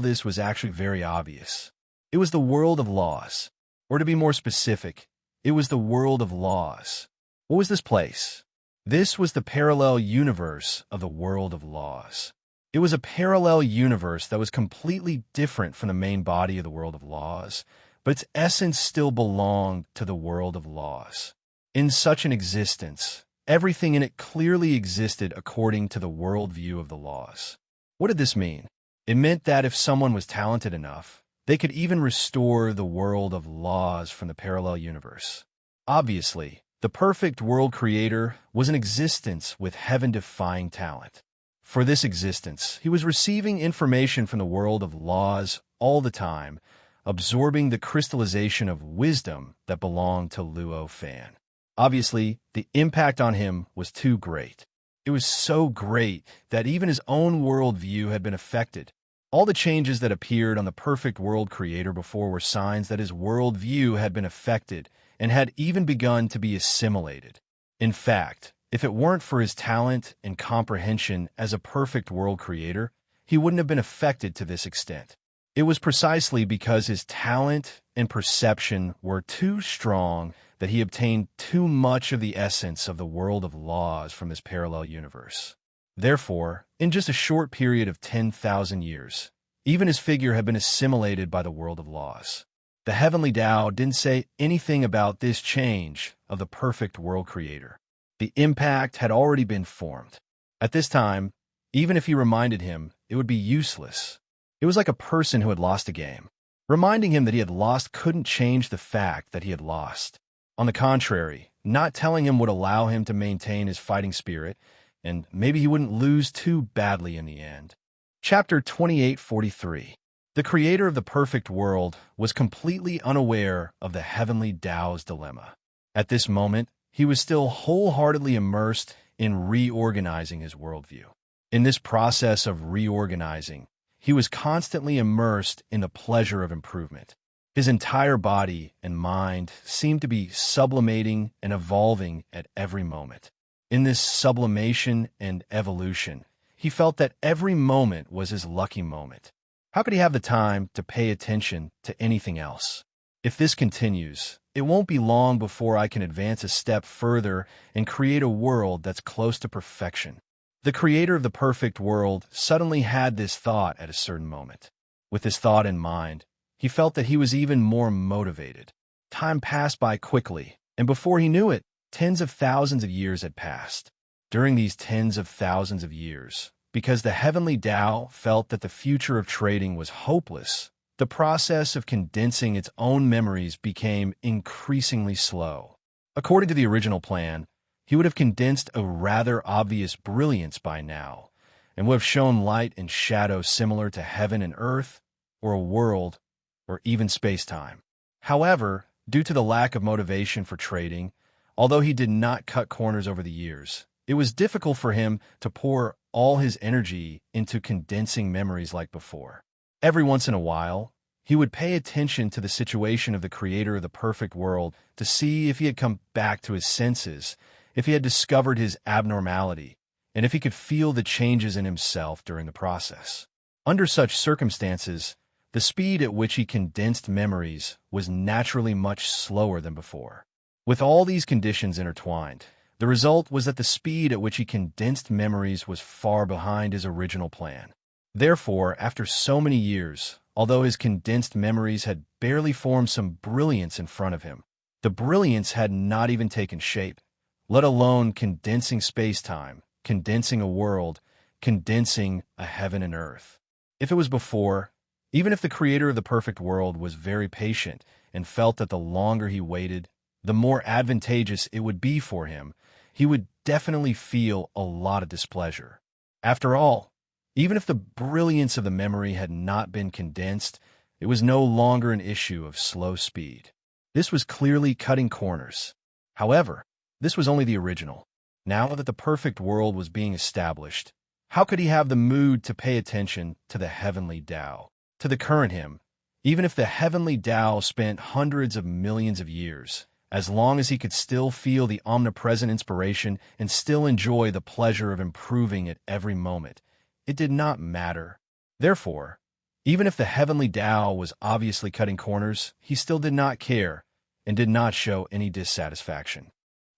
this was actually very obvious. It was the world of laws. Or to be more specific, it was the world of laws. What was this place? This was the parallel universe of the world of laws. It was a parallel universe that was completely different from the main body of the world of laws, but its essence still belonged to the world of laws. In such an existence, everything in it clearly existed according to the worldview of the laws. What did this mean? It meant that if someone was talented enough, they could even restore the world of laws from the parallel universe. Obviously, the perfect world creator was an existence with heaven-defying talent. For this existence, he was receiving information from the world of laws all the time, absorbing the crystallization of wisdom that belonged to Luo Fan. Obviously, the impact on him was too great. It was so great that even his own worldview had been affected. All the changes that appeared on the perfect world creator before were signs that his worldview had been affected and had even begun to be assimilated. In fact, if it weren't for his talent and comprehension as a perfect world creator, he wouldn't have been affected to this extent. It was precisely because his talent and perception were too strong that he obtained too much of the essence of the world of laws from this parallel universe. Therefore, in just a short period of 10,000 years, even his figure had been assimilated by the world of laws. The heavenly Tao didn't say anything about this change of the perfect world creator. The impact had already been formed. At this time, even if he reminded him, it would be useless. It was like a person who had lost a game. Reminding him that he had lost couldn't change the fact that he had lost. On the contrary, not telling him would allow him to maintain his fighting spirit, and maybe he wouldn't lose too badly in the end. Chapter 2843. The creator of the perfect world was completely unaware of the heavenly Tao's dilemma. At this moment, he was still wholeheartedly immersed in reorganizing his worldview. In this process of reorganizing, he was constantly immersed in the pleasure of improvement. His entire body and mind seemed to be sublimating and evolving at every moment. In this sublimation and evolution, he felt that every moment was his lucky moment. How could he have the time to pay attention to anything else? If this continues, it won't be long before I can advance a step further and create a world that's close to perfection. The creator of the perfect world suddenly had this thought at a certain moment. With this thought in mind, he felt that he was even more motivated. Time passed by quickly, and before he knew it, tens of thousands of years had passed. During these tens of thousands of years, because the heavenly Tao felt that the future of trading was hopeless, the process of condensing its own memories became increasingly slow. According to the original plan, he would have condensed a rather obvious brilliance by now, and would have shown light and shadow similar to heaven and earth, or a world, or even space-time. However, due to the lack of motivation for trading, although he did not cut corners over the years, it was difficult for him to pour all his energy into condensing memories like before. Every once in a while, he would pay attention to the situation of the creator of the perfect world to see if he had come back to his senses if he had discovered his abnormality, and if he could feel the changes in himself during the process. Under such circumstances, the speed at which he condensed memories was naturally much slower than before. With all these conditions intertwined, the result was that the speed at which he condensed memories was far behind his original plan. Therefore, after so many years, although his condensed memories had barely formed some brilliance in front of him, the brilliance had not even taken shape, let alone condensing space-time, condensing a world, condensing a heaven and earth. If it was before, even if the creator of the perfect world was very patient and felt that the longer he waited, the more advantageous it would be for him, he would definitely feel a lot of displeasure. After all, even if the brilliance of the memory had not been condensed, it was no longer an issue of slow speed. This was clearly cutting corners. However, this was only the original. Now that the perfect world was being established, how could he have the mood to pay attention to the heavenly Tao, to the current him, even if the heavenly Tao spent hundreds of millions of years, as long as he could still feel the omnipresent inspiration and still enjoy the pleasure of improving at every moment? It did not matter. Therefore, even if the heavenly Tao was obviously cutting corners, he still did not care and did not show any dissatisfaction.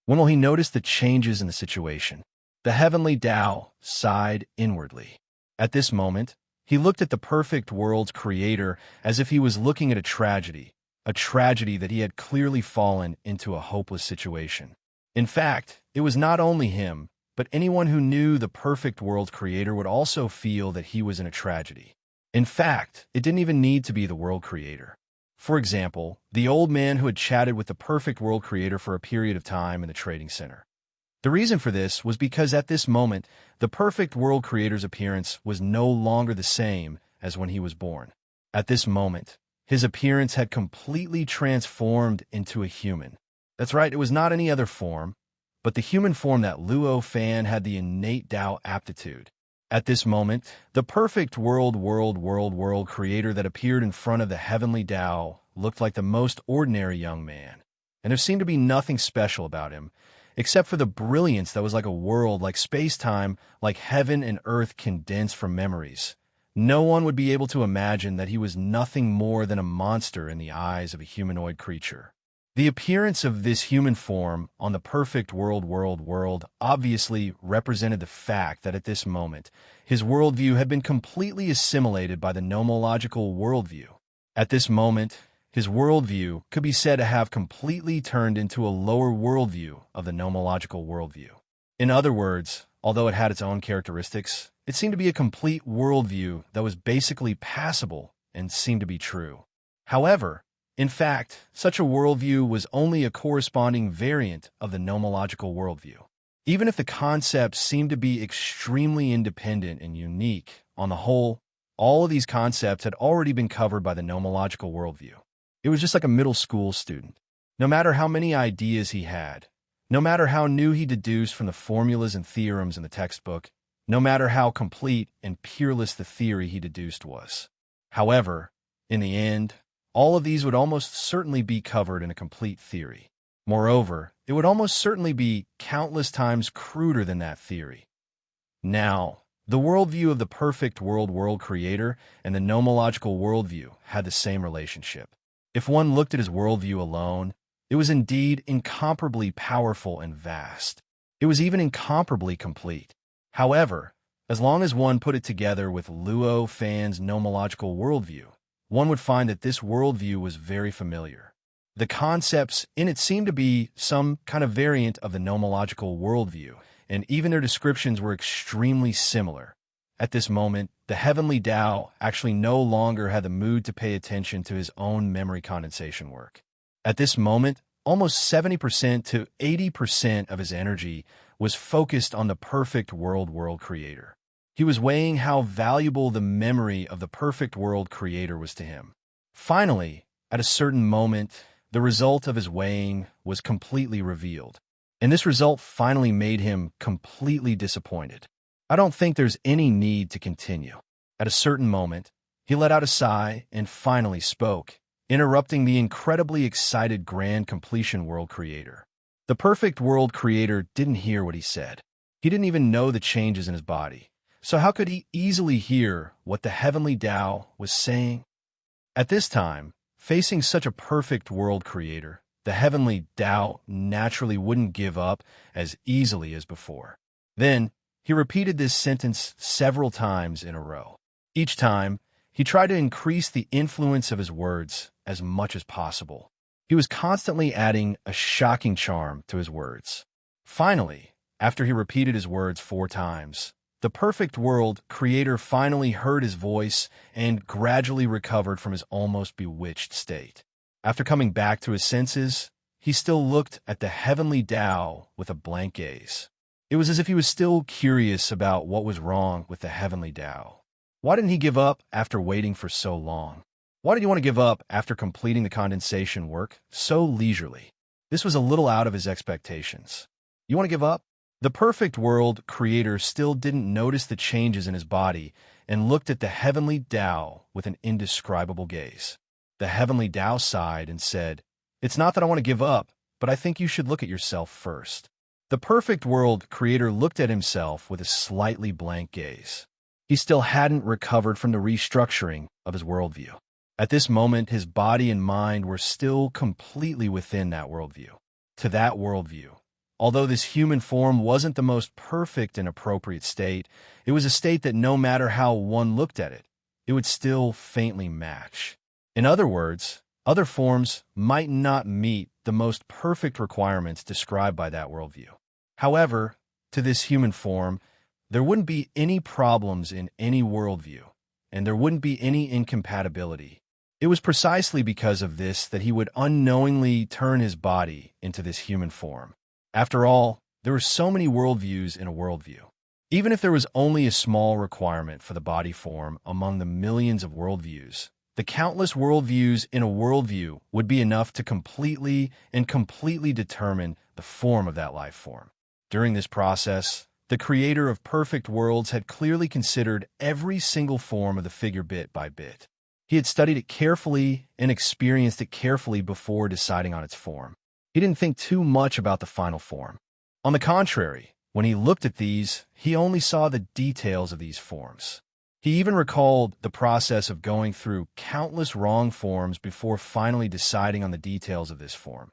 When he noticed the changes in the situation, the heavenly Tao sighed inwardly. At this moment, he looked at the perfect world's creator as if he was looking at a tragedy that he had clearly fallen into a hopeless situation. In fact, it was not only him, but anyone who knew the perfect world creator would also feel that he was in a tragedy. In fact, it didn't even need to be the world creator. For example, the old man who had chatted with the perfect world creator for a period of time in the trading center. The reason for this was because at this moment, the perfect world creator's appearance was no longer the same as when he was born. At this moment, his appearance had completely transformed into a human. That's right, it was not any other form, but the human form that Luo Fan had the innate Tao aptitude. At this moment, the perfect world creator that appeared in front of the heavenly Tao looked like the most ordinary young man, and there seemed to be nothing special about him, except for the brilliance that was like a world, like space-time, like heaven and earth condensed from memories. No one would be able to imagine that he was nothing more than a monster in the eyes of a humanoid creature. The appearance of this human form on the perfect world obviously represented the fact that at this moment, his worldview had been completely assimilated by the nomological worldview. At this moment, his worldview could be said to have completely turned into a lower worldview of the nomological worldview. In other words, although it had its own characteristics, it seemed to be a complete worldview that was basically passable and seemed to be true. However, in fact, such a worldview was only a corresponding variant of the nomological worldview. Even if the concepts seemed to be extremely independent and unique, on the whole, all of these concepts had already been covered by the nomological worldview. It was just like a middle school student. No matter how many ideas he had, no matter how new he deduced from the formulas and theorems in the textbook, no matter how complete and peerless the theory he deduced was. However, in the end, all of these would almost certainly be covered in a complete theory. Moreover, it would almost certainly be countless times cruder than that theory. Now, the worldview of the perfect world creator and the nomological worldview had the same relationship. If one looked at his worldview alone, it was indeed incomparably powerful and vast. It was even incomparably complete. However, as long as one put it together with Luo Fan's nomological worldview, one would find that this worldview was very familiar. The concepts in it seemed to be some kind of variant of the nomological worldview, and even their descriptions were extremely similar. At this moment, the heavenly Tao actually no longer had the mood to pay attention to his own memory condensation work. At this moment, almost 70% to 80% of his energy was focused on the perfect world creator. He was weighing how valuable the memory of the perfect world creator was to him. Finally, at a certain moment, the result of his weighing was completely revealed, and this result finally made him completely disappointed. I don't think there's any need to continue. At a certain moment, he let out a sigh and finally spoke, interrupting the incredibly excited grand completion world creator. The perfect world creator didn't hear what he said. He didn't even know the changes in his body. So how could he easily hear what the heavenly Tao was saying? At this time, facing such a perfect world creator, the heavenly Tao naturally wouldn't give up as easily as before. Then, he repeated this sentence several times in a row. Each time, he tried to increase the influence of his words as much as possible. He was constantly adding a shocking charm to his words. Finally, after he repeated his words 4 times, the perfect world creator finally heard his voice and gradually recovered from his almost bewitched state. After coming back to his senses, he still looked at the heavenly Tao with a blank gaze. It was as if he was still curious about what was wrong with the heavenly Tao. Why didn't he give up after waiting for so long? Why did he want to give up after completing the condensation work so leisurely? This was a little out of his expectations. You want to give up? The perfect world creator still didn't notice the changes in his body and looked at the heavenly Tao with an indescribable gaze. The heavenly Tao sighed and said, "It's not that I want to give up, but I think you should look at yourself first." The perfect world creator looked at himself with a slightly blank gaze. He still hadn't recovered from the restructuring of his worldview. At this moment, his body and mind were still completely within that worldview. To that worldview, although this human form wasn't the most perfect and appropriate state, it was a state that no matter how one looked at it, it would still faintly match. In other words, other forms might not meet the most perfect requirements described by that worldview. However, to this human form, there wouldn't be any problems in any worldview, and there wouldn't be any incompatibility. It was precisely because of this that he would unknowingly turn his body into this human form. After all, there were so many worldviews in a worldview. Even if there was only a small requirement for the body form among the millions of worldviews, the countless worldviews in a worldview would be enough to completely determine the form of that life form. During this process, the creator of perfect worlds had clearly considered every single form of the figure bit by bit. He had studied it carefully and experienced it carefully before deciding on its form. He didn't think too much about the final form. On the contrary, when he looked at these, he only saw the details of these forms. He even recalled the process of going through countless wrong forms before finally deciding on the details of this form.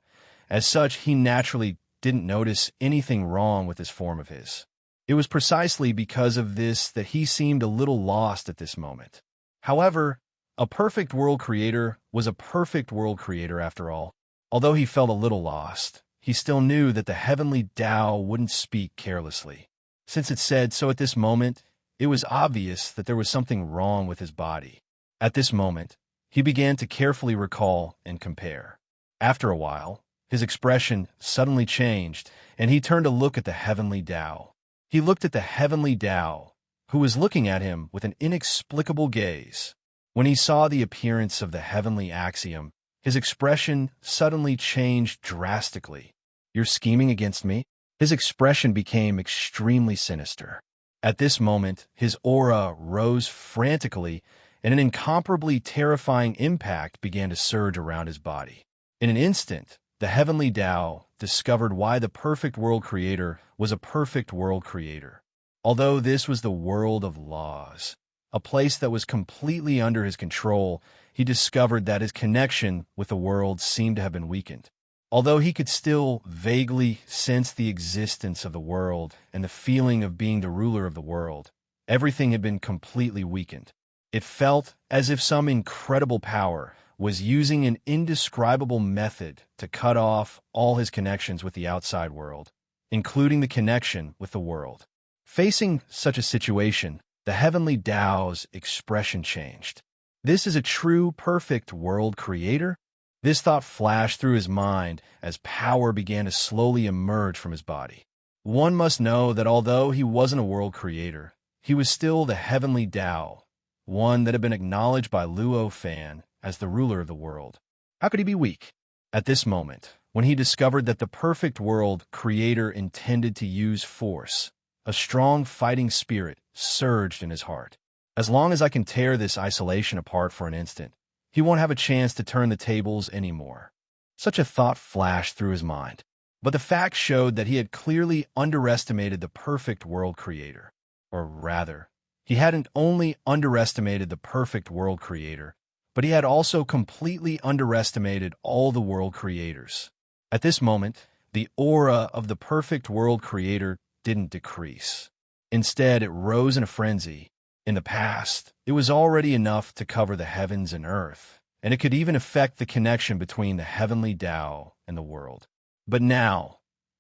As such, he naturally didn't notice anything wrong with this form of his. It was precisely because of this that he seemed a little lost at this moment. However, a perfect world creator was a perfect world creator after all. Although he felt a little lost, he still knew that the heavenly Tao wouldn't speak carelessly. Since it said so at this moment, it was obvious that there was something wrong with his body. At this moment, he began to carefully recall and compare. After a while, his expression suddenly changed, and he turned to look at the heavenly Tao. He looked at the heavenly Tao, who was looking at him with an inexplicable gaze. When he saw the appearance of the heavenly axiom, his expression suddenly changed drastically. "You're scheming against me?" His expression became extremely sinister. At this moment, his aura rose frantically, and an incomparably terrifying impact began to surge around his body. In an instant, the heavenly Tao discovered why the perfect world creator was a perfect world creator. Although this was the world of laws, a place that was completely under his control, he discovered that his connection with the world seemed to have been weakened. Although he could still vaguely sense the existence of the world and the feeling of being the ruler of the world, everything had been completely weakened. It felt as if some incredible power was using an indescribable method to cut off all his connections with the outside world, including the connection with the world. Facing such a situation, the heavenly Tao's expression changed. This is a true, perfect world creator? This thought flashed through his mind as power began to slowly emerge from his body. One must know that although he wasn't a world creator, he was still the heavenly Tao, one that had been acknowledged by Luo Fan as the ruler of the world. How could he be weak? At this moment, when he discovered that the perfect world creator intended to use force, a strong fighting spirit surged in his heart. As long as I can tear this isolation apart for an instant, he won't have a chance to turn the tables anymore. Such a thought flashed through his mind. But the facts showed that he had clearly underestimated the perfect world creator. Or rather, he hadn't only underestimated the perfect world creator, but he had also completely underestimated all the world creators. At this moment, the aura of the perfect world creator didn't decrease. Instead, it rose in a frenzy. In the past, it was already enough to cover the heavens and earth, and it could even affect the connection between the heavenly Tao and the world. But now,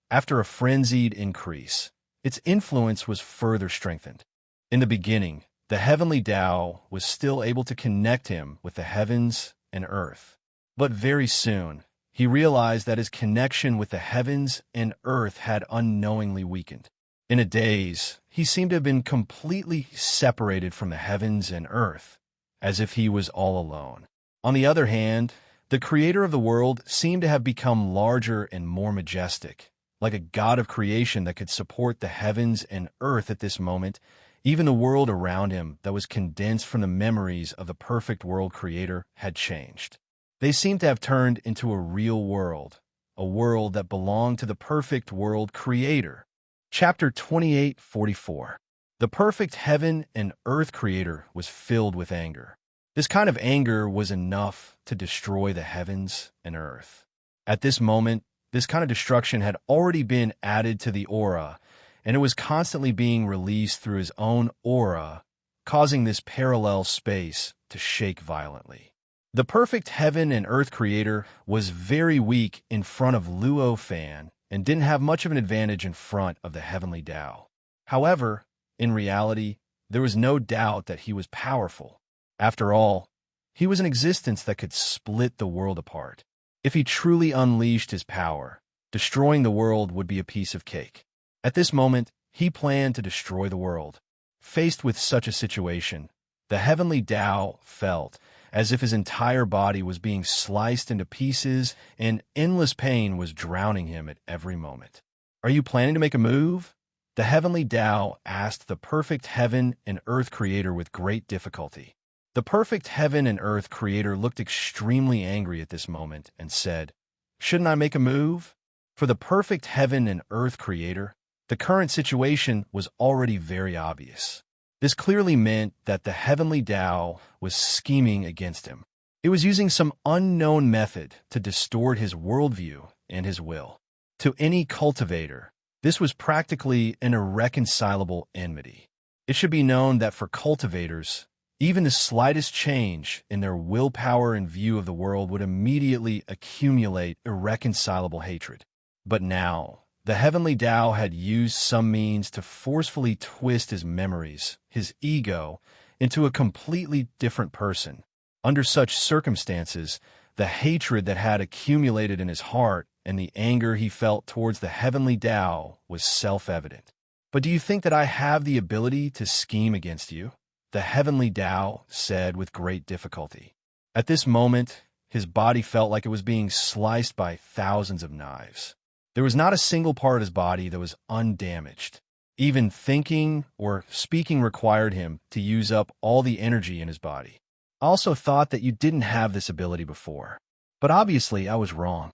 after a frenzied increase, its influence was further strengthened. In the beginning, the heavenly Tao was still able to connect him with the heavens and earth. But very soon, he realized that his connection with the heavens and earth had unknowingly weakened. In a daze, he seemed to have been completely separated from the heavens and earth, as if he was all alone. On the other hand, the creator of the world seemed to have become larger and more majestic, like a god of creation that could support the heavens and earth at this moment. Even the world around him that was condensed from the memories of the perfect world creator had changed. They seemed to have turned into a real world, a world that belonged to the perfect world creator. Chapter 28:44. The perfect heaven and earth creator was filled with anger. This kind of anger was enough to destroy the heavens and earth. At this moment, this kind of destruction had already been added to the aura, and it was constantly being released through his own aura, causing this parallel space to shake violently. The perfect heaven and earth creator was very weak in front of Luo Fan and didn't have much of an advantage in front of the heavenly Tao. However, in reality, there was no doubt that he was powerful. After all, he was an existence that could split the world apart. If he truly unleashed his power, destroying the world would be a piece of cake. At this moment, he planned to destroy the world. Faced with such a situation, the heavenly Tao felt as if his entire body was being sliced into pieces and endless pain was drowning him at every moment. "Are you planning to make a move?" The heavenly Tao asked the perfect heaven and earth creator with great difficulty. The perfect heaven and earth creator looked extremely angry at this moment and said, "Shouldn't I make a move?" For the perfect heaven and earth creator, the current situation was already very obvious. This clearly meant that the heavenly Tao was scheming against him. It was using some unknown method to distort his worldview and his will. To any cultivator, this was practically an irreconcilable enmity. It should be known that for cultivators, even the slightest change in their willpower and view of the world would immediately accumulate irreconcilable hatred. But now, the heavenly Tao had used some means to forcefully twist his memories, his ego, into a completely different person. Under such circumstances, the hatred that had accumulated in his heart and the anger he felt towards the heavenly Tao was self-evident. "But do you think that I have the ability to scheme against you?" the heavenly Tao said with great difficulty. At this moment, his body felt like it was being sliced by thousands of knives. There was not a single part of his body that was undamaged. Even thinking or speaking required him to use up all the energy in his body. "I also thought that you didn't have this ability before. But obviously, I was wrong."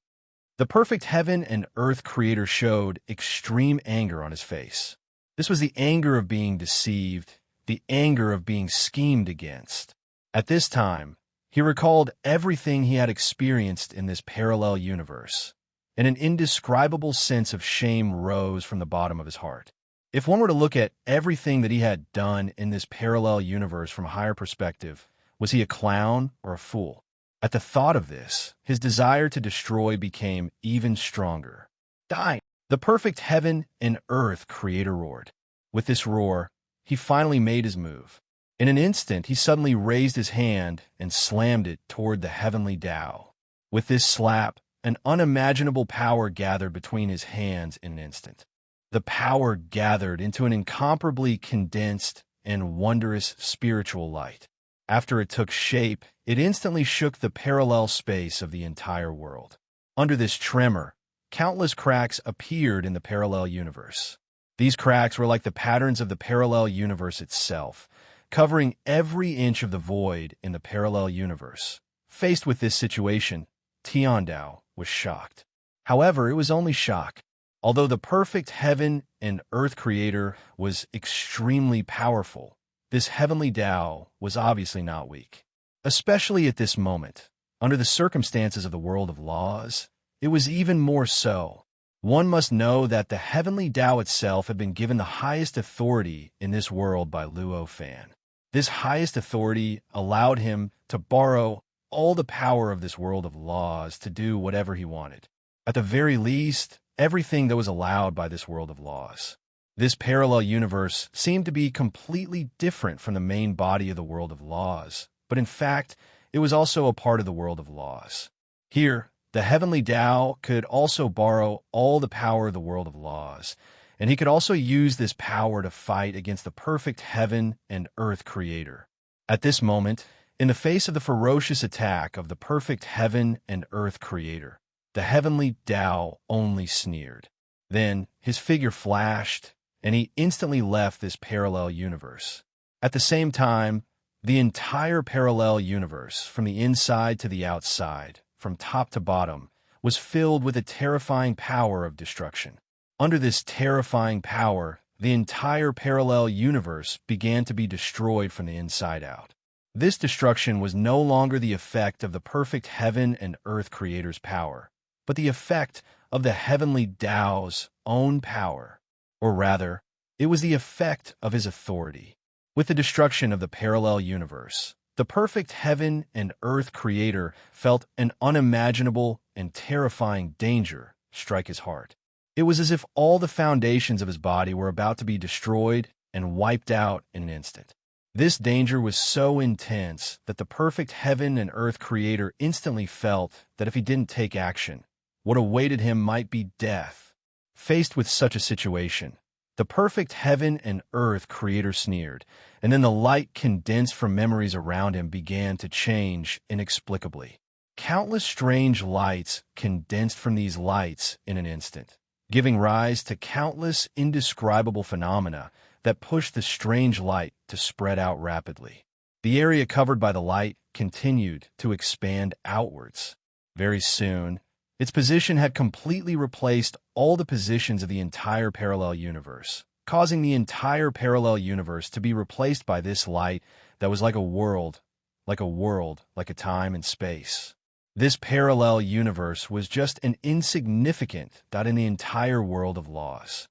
The perfect heaven and earth creator showed extreme anger on his face. This was the anger of being deceived, the anger of being schemed against. At this time, he recalled everything he had experienced in this parallel universe, and an indescribable sense of shame rose from the bottom of his heart. If one were to look at everything that he had done in this parallel universe from a higher perspective, was he a clown or a fool? At the thought of this, his desire to destroy became even stronger. "Die!" The perfect heaven and earth creator roared. With this roar, he finally made his move. In an instant, he suddenly raised his hand and slammed it toward the heavenly Tao. With this slap, an unimaginable power gathered between his hands in an instant. The power gathered into an incomparably condensed and wondrous spiritual light. After it took shape, it instantly shook the parallel space of the entire world. Under this tremor, countless cracks appeared in the parallel universe. These cracks were like the patterns of the parallel universe itself, covering every inch of the void in the parallel universe. Faced with this situation, Tiandao was shocked. However, it was only shock. Although the perfect heaven and earth creator was extremely powerful, this heavenly Tao was obviously not weak. Especially at this moment, under the circumstances of the world of laws, it was even more so. One must know that the heavenly Tao itself had been given the highest authority in this world by Luo Fan. This highest authority allowed him to borrow all the power of this world of laws to do whatever he wanted. At the very least, everything that was allowed by this world of laws. This parallel universe seemed to be completely different from the main body of the world of laws, but in fact, it was also a part of the world of laws. Here, the heavenly Tao could also borrow all the power of the world of laws, and he could also use this power to fight against the perfect heaven and earth creator. At this moment, in the face of the ferocious attack of the perfect heaven and earth creator, the heavenly Tao only sneered. Then his figure flashed, and he instantly left this parallel universe. At the same time, the entire parallel universe, from the inside to the outside, from top to bottom, was filled with a terrifying power of destruction. Under this terrifying power, the entire parallel universe began to be destroyed from the inside out. This destruction was no longer the effect of the perfect heaven and earth creator's power, but the effect of the heavenly Tao's own power, or rather, it was the effect of his authority. With the destruction of the parallel universe, the perfect heaven and earth creator felt an unimaginable and terrifying danger strike his heart. It was as if all the foundations of his body were about to be destroyed and wiped out in an instant. This danger was so intense that the perfect heaven and earth creator instantly felt that if he didn't take action, what awaited him might be death. Faced with such a situation, the perfect heaven and earth creator sneered, and then the light condensed from memories around him began to change inexplicably. Countless strange lights condensed from these lights in an instant, giving rise to countless indescribable phenomena that pushed the strange light to spread out rapidly. The area covered by the light continued to expand outwards. Very soon, its position had completely replaced all the positions of the entire parallel universe, causing the entire parallel universe to be replaced by this light that was like a world, like a time and space. This parallel universe was just an insignificant dot in the entire world of laws.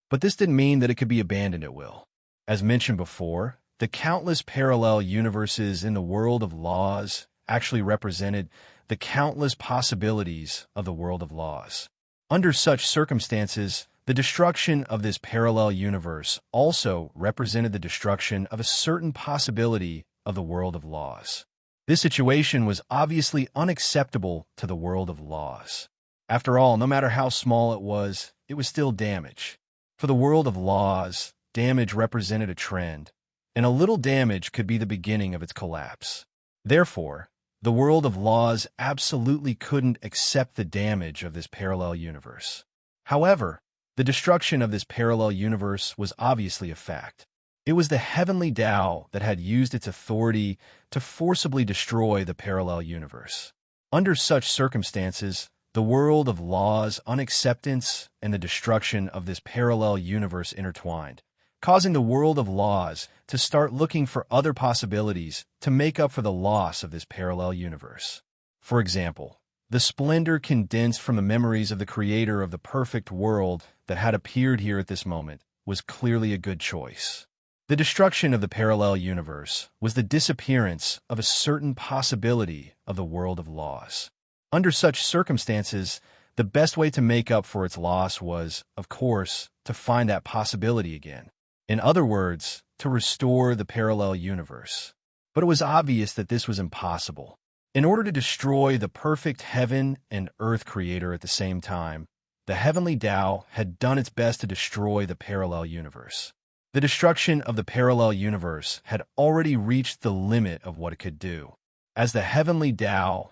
But this didn't mean that it could be abandoned at will. As mentioned before, the countless parallel universes in the world of laws actually represented the countless possibilities of the world of laws. Under such circumstances, the destruction of this parallel universe also represented the destruction of a certain possibility of the world of laws. This situation was obviously unacceptable to the world of laws. After all, no matter how small it was still damage. For the world of laws, damage represented a trend, and a little damage could be the beginning of its collapse. Therefore, the world of laws absolutely couldn't accept the damage of this parallel universe. However, the destruction of this parallel universe was obviously a fact. It was the heavenly Tao that had used its authority to forcibly destroy the parallel universe. Under such circumstances, the world of laws, unacceptance, and the destruction of this parallel universe intertwined, causing the world of laws to start looking for other possibilities to make up for the loss of this parallel universe. For example, the splendor condensed from the memories of the creator of the perfect world that had appeared here at this moment was clearly a good choice. The destruction of the parallel universe was the disappearance of a certain possibility of the world of laws. Under such circumstances, the best way to make up for its loss was, of course, to find that possibility again. In other words, to restore the parallel universe. But it was obvious that this was impossible. In order to destroy the perfect heaven and earth creator at the same time, the heavenly Tao had done its best to destroy the parallel universe. The destruction of the parallel universe had already reached the limit of what it could do. As the heavenly Tao,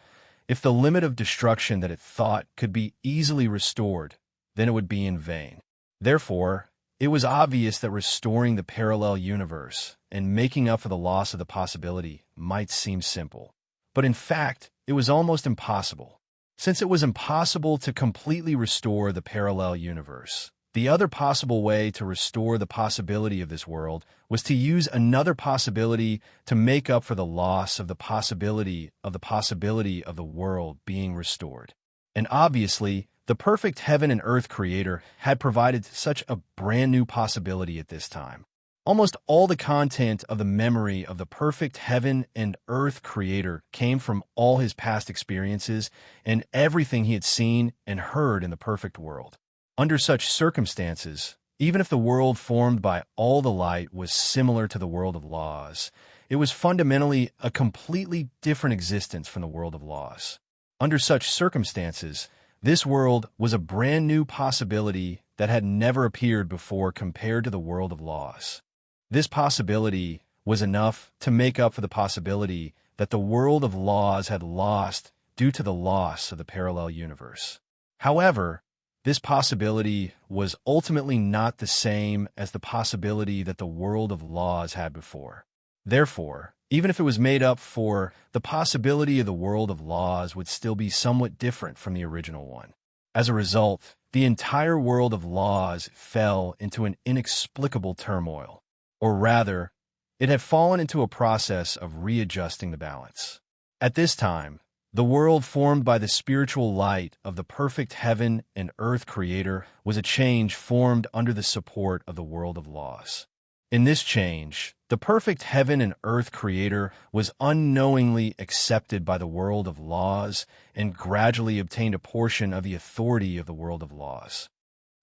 if the limit of destruction that it thought could be easily restored, then it would be in vain. Therefore, it was obvious that restoring the parallel universe and making up for the loss of the possibility might seem simple. But in fact, it was almost impossible. Since it was impossible to completely restore the parallel universe, the other possible way to restore the possibility of this world was to use another possibility to make up for the loss of the possibility of the world being restored. And obviously, the perfect heaven and earth creator had provided such a brand new possibility at this time. Almost all the content of the memory of the perfect heaven and earth creator came from all his past experiences and everything he had seen and heard in the perfect world. Under such circumstances, even if the world formed by all the light was similar to the world of laws, it was fundamentally a completely different existence from the world of laws. Under such circumstances, this world was a brand new possibility that had never appeared before compared to the world of laws. This possibility was enough to make up for the possibility that the world of laws had lost due to the loss of the parallel universe. However, this possibility was ultimately not the same as the possibility that the world of laws had before. Therefore, even if it was made up for, the possibility of the world of laws would still be somewhat different from the original one. As a result, the entire world of laws fell into an inexplicable turmoil. Or rather, it had fallen into a process of readjusting the balance. At this time, the world formed by the spiritual light of the perfect heaven and earth creator was a change formed under the support of the world of laws. In this change, the perfect heaven and earth creator was unknowingly accepted by the world of laws and gradually obtained a portion of the authority of the world of laws.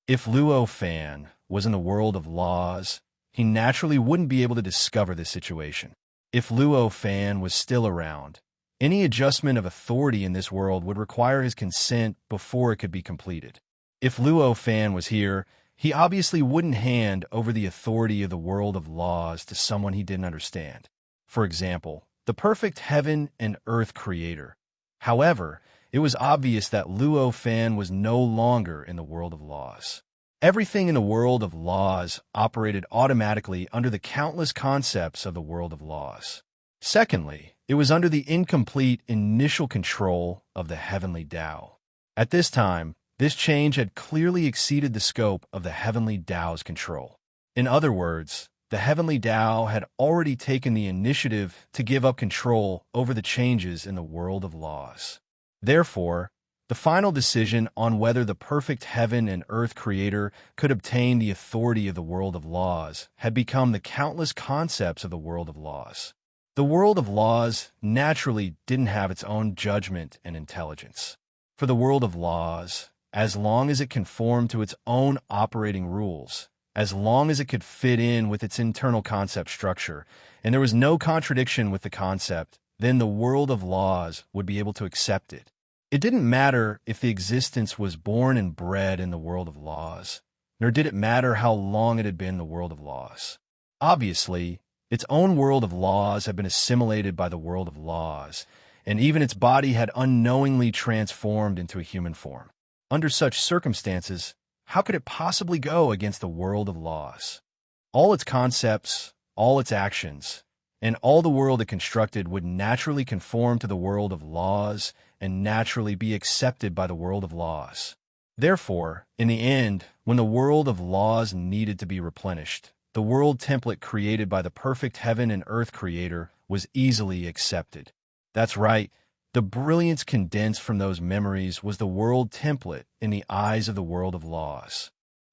If Luo Fan was in the world of laws, he naturally wouldn't be able to discover this situation. If Luo Fan was still around, any adjustment of authority in this world would require his consent before it could be completed. If Luo Fan was here, he obviously wouldn't hand over the authority of the world of laws to someone he didn't understand. For example, the perfect heaven and earth creator. However, it was obvious that Luo Fan was no longer in the world of laws. Everything in the world of laws operated automatically under the countless concepts of the world of laws. Secondly, it was under the incomplete initial control of the heavenly Tao. At this time, this change had clearly exceeded the scope of the heavenly Tao's control. In other words, the heavenly Tao had already taken the initiative to give up control over the changes in the world of laws. Therefore, the final decision on whether the perfect heaven and earth creator could obtain the authority of the world of laws had become the countless concepts of the world of laws. The world of laws naturally didn't have its own judgment and intelligence. For the world of laws, as long as it conformed to its own operating rules, as long as it could fit in with its internal concept structure, and there was no contradiction with the concept, then the world of laws would be able to accept it. It didn't matter if the existence was born and bred in the world of laws, nor did it matter how long it had been the world of laws. Obviously, its own world of laws had been assimilated by the world of laws, and even its body had unknowingly transformed into a human form. Under such circumstances, how could it possibly go against the world of laws? All its concepts, all its actions, and all the world it constructed would naturally conform to the world of laws and naturally be accepted by the world of laws. Therefore, in the end, when the world of laws needed to be replenished, the world template created by the perfect heaven and earth creator was easily accepted. That's right, the brilliance condensed from those memories was the world template in the eyes of the world of laws.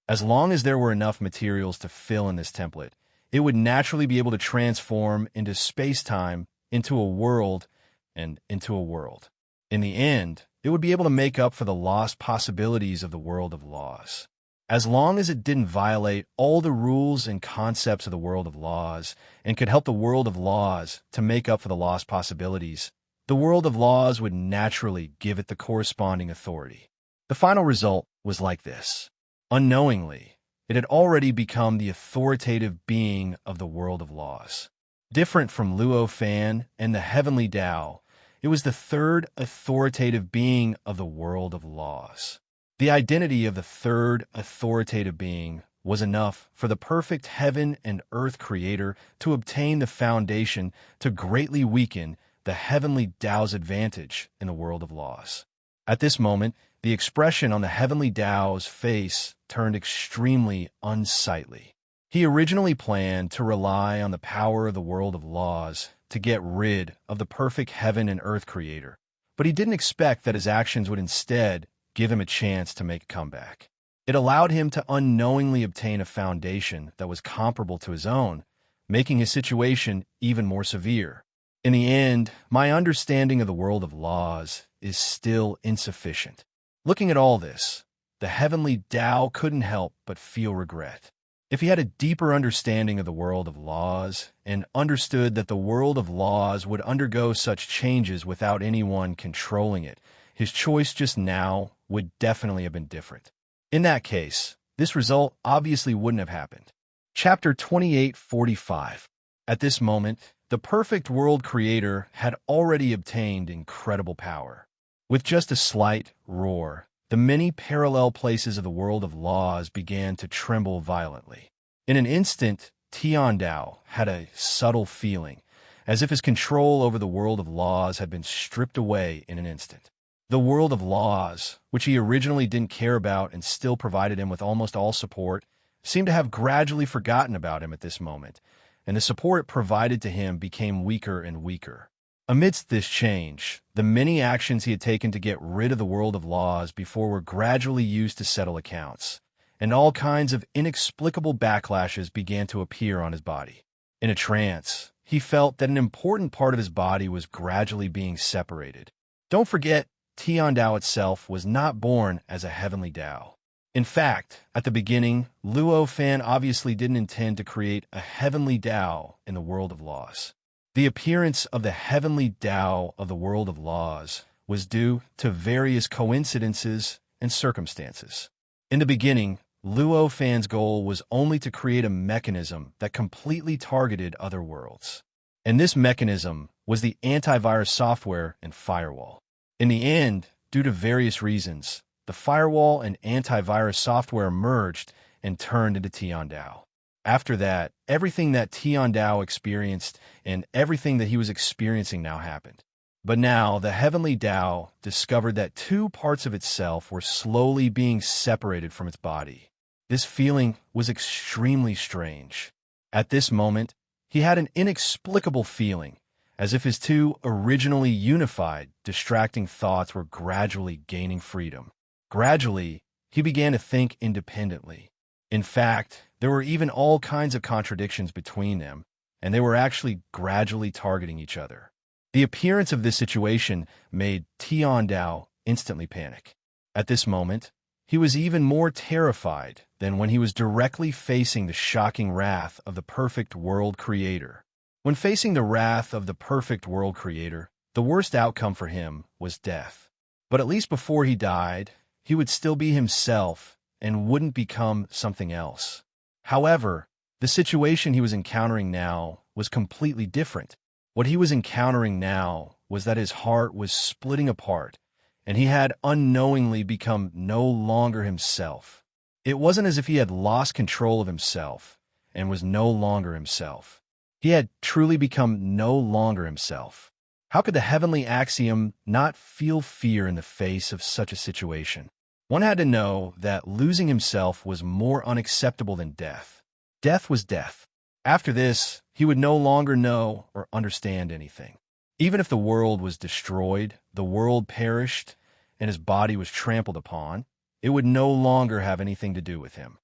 As long as there were enough materials to fill in this template, it would naturally be able to transform into space-time, into a world, and into a world. In the end, it would be able to make up for the lost possibilities of the world of laws. As long as it didn't violate all the rules and concepts of the world of laws and could help the world of laws to make up for the lost possibilities, the world of laws would naturally give it the corresponding authority. The final result was like this. Unknowingly, it had already become the authoritative being of the world of laws. Different from Luo Fan and the heavenly Tao, it was the third authoritative being of the world of laws. The identity of the third authoritative being was enough for the perfect heaven and earth creator to obtain the foundation to greatly weaken the heavenly Tao's advantage in the world of laws. At this moment, the expression on the heavenly Tao's face turned extremely unsightly. He originally planned to rely on the power of the world of laws to get rid of the perfect heaven and earth creator, but he didn't expect that his actions would instead give him a chance to make a comeback. It allowed him to unknowingly obtain a foundation that was comparable to his own, making his situation even more severe. In the end, my understanding of the world of laws is still insufficient. Looking at all this, the heavenly Tao couldn't help but feel regret. If he had a deeper understanding of the world of laws and understood that the world of laws would undergo such changes without anyone controlling it, his choice just now would definitely have been different. In that case, this result obviously wouldn't have happened. Chapter 28:45. At this moment, the perfect world creator had already obtained incredible power. With just a slight roar, the many parallel places of the world of laws began to tremble violently. In an instant, Tiandao had a subtle feeling, as if his control over the world of laws had been stripped away in an instant. The world of laws, which he originally didn't care about and still provided him with almost all support, seemed to have gradually forgotten about him at this moment, and the support it provided to him became weaker and weaker. Amidst this change, the many actions he had taken to get rid of the world of laws before were gradually used to settle accounts, and all kinds of inexplicable backlashes began to appear on his body. In a trance, he felt that an important part of his body was gradually being separated. Don't forget, Tiandao itself was not born as a heavenly Tao. In fact, at the beginning, Luo Fan obviously didn't intend to create a heavenly Tao in the world of laws. The appearance of the heavenly Tao of the world of laws was due to various coincidences and circumstances. In the beginning, Luo Fan's goal was only to create a mechanism that completely targeted other worlds. And this mechanism was the antivirus software and firewall. In the end, due to various reasons, the firewall and antivirus software merged and turned into Tiandao. After that, everything that Tiandao experienced and everything that he was experiencing now happened. But now, the heavenly Tao discovered that two parts of itself were slowly being separated from its body. This feeling was extremely strange. At this moment, he had an inexplicable feeling, as if his two originally unified, distracting thoughts were gradually gaining freedom. Gradually, he began to think independently. In fact, there were even all kinds of contradictions between them, and they were actually gradually targeting each other. The appearance of this situation made Tiandao instantly panic. At this moment, he was even more terrified than when he was directly facing the shocking wrath of the perfect world creator. When facing the wrath of the perfect world creator, the worst outcome for him was death. But at least before he died, he would still be himself and wouldn't become something else. However, the situation he was encountering now was completely different. What he was encountering now was that his heart was splitting apart, and he had unknowingly become no longer himself. It wasn't as if he had lost control of himself and was no longer himself. He had truly become no longer himself. How could the heavenly axiom not feel fear in the face of such a situation? One had to know that losing himself was more unacceptable than death. Death was death. After this, he would no longer know or understand anything. Even if the world was destroyed, the world perished, and his body was trampled upon, it would no longer have anything to do with him.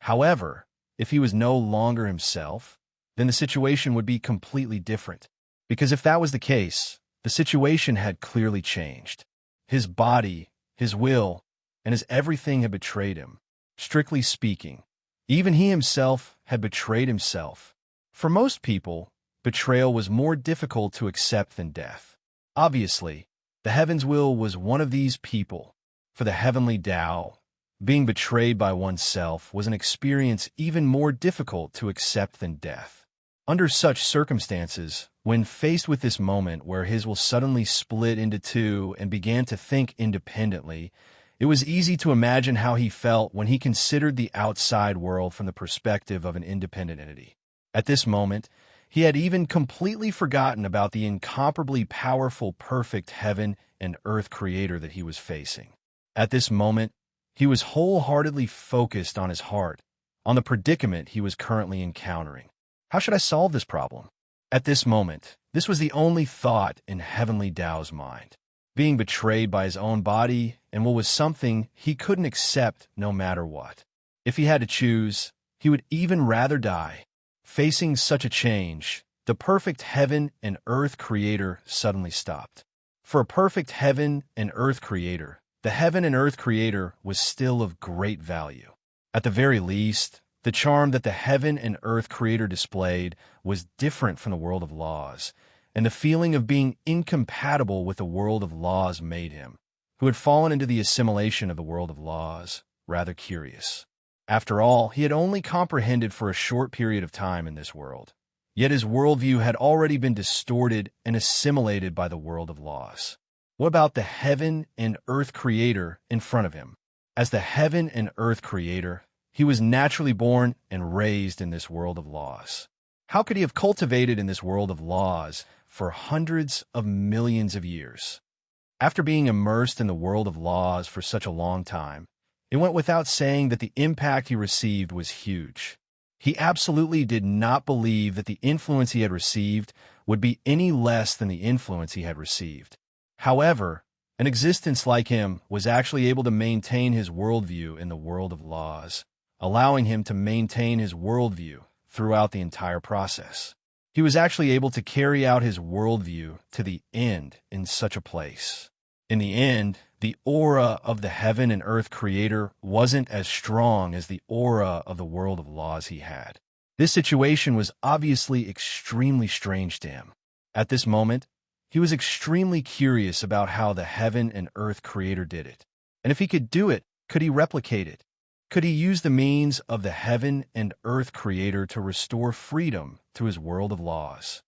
However, if he was no longer himself, then the situation would be completely different. Because if that was the case, the situation had clearly changed. His body, his will, and his everything had betrayed him. Strictly speaking, even he himself had betrayed himself. For most people, betrayal was more difficult to accept than death. Obviously, the heaven's will was one of these people. For the heavenly Tao, being betrayed by oneself was an experience even more difficult to accept than death. Under such circumstances, when faced with this moment where his will suddenly split into two and began to think independently, it was easy to imagine how he felt when he considered the outside world from the perspective of an independent entity. At this moment, He had even completely forgotten about the incomparably powerful, perfect heaven and earth creator that he was facing. At this moment, he was wholeheartedly focused on his heart, on the predicament he was currently encountering. How should I solve this problem? At this moment, this was the only thought in Heavenly Tao's mind. Being betrayed by his own body and what was something he couldn't accept no matter what. If he had to choose, he would even rather die. Facing such a change, the perfect heaven and earth creator suddenly stopped. For a perfect heaven and earth creator, the heaven and earth creator was still of great value. At the very least, the charm that the heaven and earth creator displayed was different from the world of laws, and the feeling of being incompatible with the world of laws made him, who had fallen into the assimilation of the world of laws, rather curious. After all, he had only comprehended for a short period of time in this world. Yet his worldview had already been distorted and assimilated by the world of laws. What about the heaven and earth creator in front of him? As the heaven and earth creator, he was naturally born and raised in this world of laws. How could he have cultivated in this world of laws for hundreds of millions of years? After being immersed in the world of laws for such a long time, it went without saying that the impact he received was huge. He absolutely did not believe that the influence he had received would be any less than the influence he had received. However, an existence like him was actually able to maintain his worldview in the world of laws, allowing him to maintain his worldview throughout the entire process. He was actually able to carry out his worldview to the end in such a place. In the end, the aura of the heaven and earth creator wasn't as strong as the aura of the world of laws he had. This situation was obviously extremely strange to him. At this moment, he was extremely curious about how the heaven and earth creator did it. And if he could do it, could he replicate it? Could he use the means of the heaven and earth creator to restore freedom to his world of laws?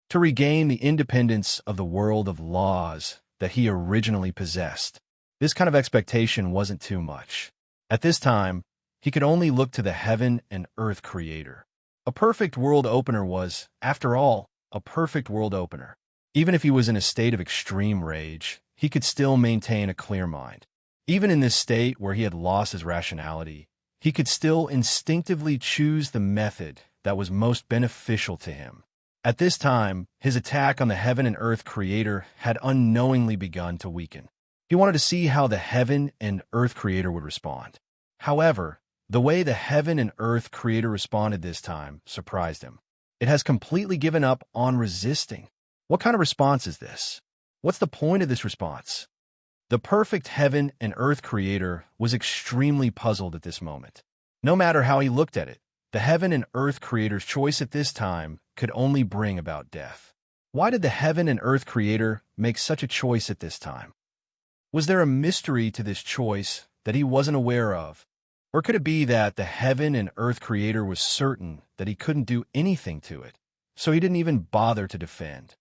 To regain the independence of the world of laws that he originally possessed? This kind of expectation wasn't too much. At this time, he could only look to the heaven and earth creator. A perfect world opener was, after all, a perfect world opener. Even if he was in a state of extreme rage, he could still maintain a clear mind. Even in this state where he had lost his rationality, he could still instinctively choose the method that was most beneficial to him. At this time, his attack on the heaven and earth creator had unknowingly begun to weaken. He wanted to see how the heaven and earth creator would respond. However, the way the heaven and earth creator responded this time surprised him. It has completely given up on resisting. What kind of response is this? What's the point of this response? The perfect heaven and earth creator was extremely puzzled at this moment. No matter how he looked at it, the heaven and earth creator's choice at this time could only bring about death. Why did the heaven and earth creator make such a choice at this time? Was there a mystery to this choice that he wasn't aware of? Or could it be that the heaven and earth creator was certain that he couldn't do anything to it, so he didn't even bother to defend?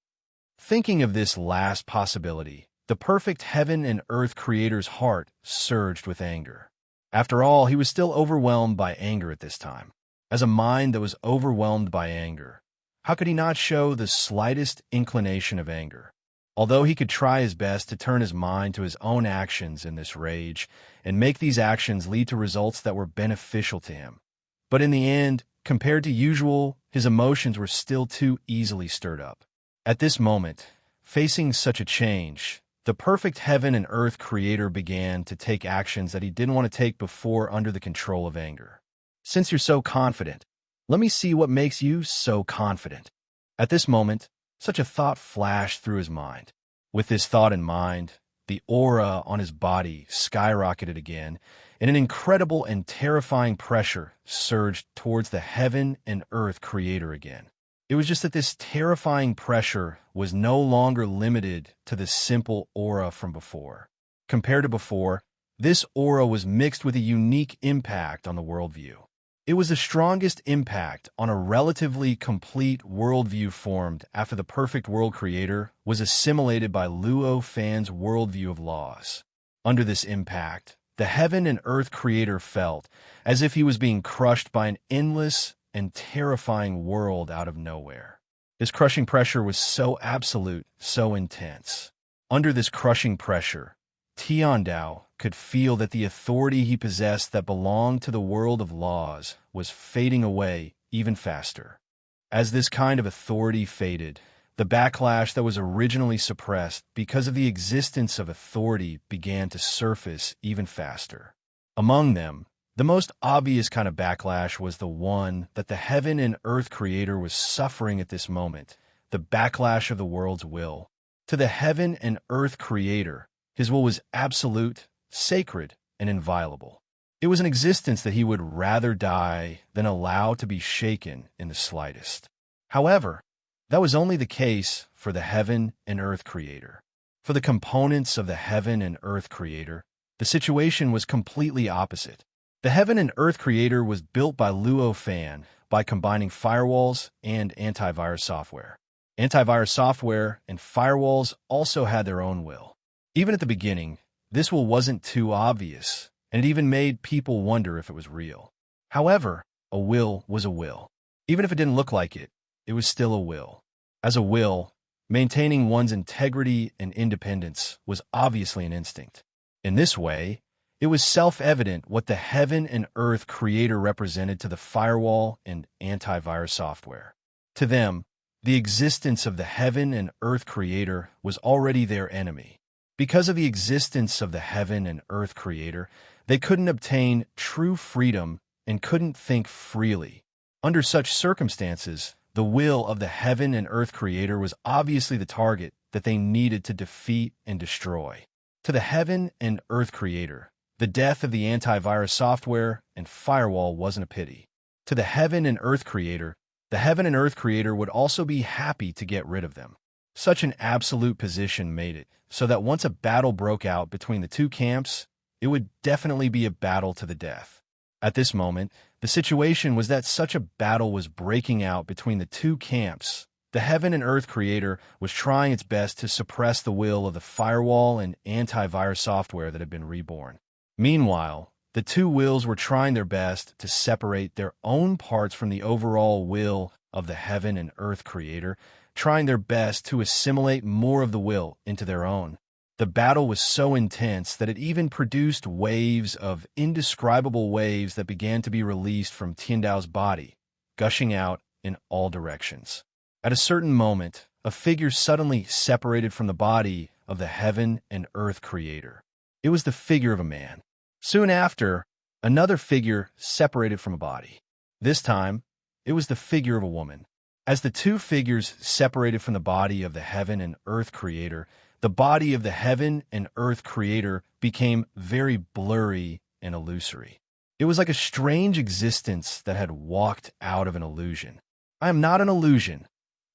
Thinking of this last possibility, the perfect heaven and earth creator's heart surged with anger. After all, he was still overwhelmed by anger at this time. As a mind that was overwhelmed by anger, how could he not show the slightest inclination of anger? Although he could try his best to turn his mind to his own actions in this rage and make these actions lead to results that were beneficial to him. But in the end, compared to usual, his emotions were still too easily stirred up. At this moment, facing such a change, the perfect heaven and earth creator began to take actions that he didn't want to take before under the control of anger. Since you're so confident, let me see what makes you so confident. At this moment, such a thought flashed through his mind. With this thought in mind, the aura on his body skyrocketed again, and an incredible and terrifying pressure surged towards the heaven and earth creator again. It was just that this terrifying pressure was no longer limited to the simple aura from before. Compared to before, this aura was mixed with a unique impact on the worldview. It was the strongest impact on a relatively complete worldview formed after the perfect world creator was assimilated by Luo Fan's worldview of laws. Under this impact, the heaven and earth creator felt as if he was being crushed by an endless and terrifying world out of nowhere. His crushing pressure was so absolute, so intense. Under this crushing pressure, Tiandao could feel that the authority he possessed that belonged to the world of laws was fading away even faster. As this kind of authority faded, the backlash that was originally suppressed because of the existence of authority began to surface even faster. Among them, the most obvious kind of backlash was the one that the heaven and earth creator was suffering at this moment, the backlash of the world's will. To the heaven and earth creator, his will was absolute, sacred, and inviolable. It was an existence that he would rather die than allow to be shaken in the slightest. However, that was only the case for the heaven and earth creator. For the components of the heaven and earth creator, the situation was completely opposite. The heaven and earth creator was built by Luo Fan by combining firewalls and antivirus software. Antivirus software and firewalls also had their own will. Even at the beginning, this will wasn't too obvious, and it even made people wonder if it was real. However, a will was a will. Even if it didn't look like it, it was still a will. As a will, maintaining one's integrity and independence was obviously an instinct. In this way, it was self-evident what the heaven and earth creator represented to the firewall and antivirus software. To them, the existence of the heaven and earth creator was already their enemy. Because of the existence of the heaven and earth creator, they couldn't obtain true freedom and couldn't think freely. Under such circumstances, the will of the heaven and earth creator was obviously the target that they needed to defeat and destroy. To the heaven and earth creator, the death of the antivirus software and firewall wasn't a pity. To the heaven and earth creator, the heaven and earth creator would also be happy to get rid of them. Such an absolute position made it so that once a battle broke out between the two camps, it would definitely be a battle to the death. At this moment, the situation was that such a battle was breaking out between the two camps. The heaven and earth creator was trying its best to suppress the will of the firewall and antivirus software that had been reborn. Meanwhile, the two wills were trying their best to separate their own parts from the overall will of the heaven and earth creator, trying their best to assimilate more of the will into their own. The battle was so intense that it even produced waves of indescribable waves that began to be released from Tiandao's body, gushing out in all directions. At a certain moment, a figure suddenly separated from the body of the heaven and earth creator. It was the figure of a man. Soon after, another figure separated from a body. This time, it was the figure of a woman. As the two figures separated from the body of the heaven and earth creator, the body of the heaven and earth creator became very blurry and illusory. It was like a strange existence that had walked out of an illusion. "I am not an illusion,"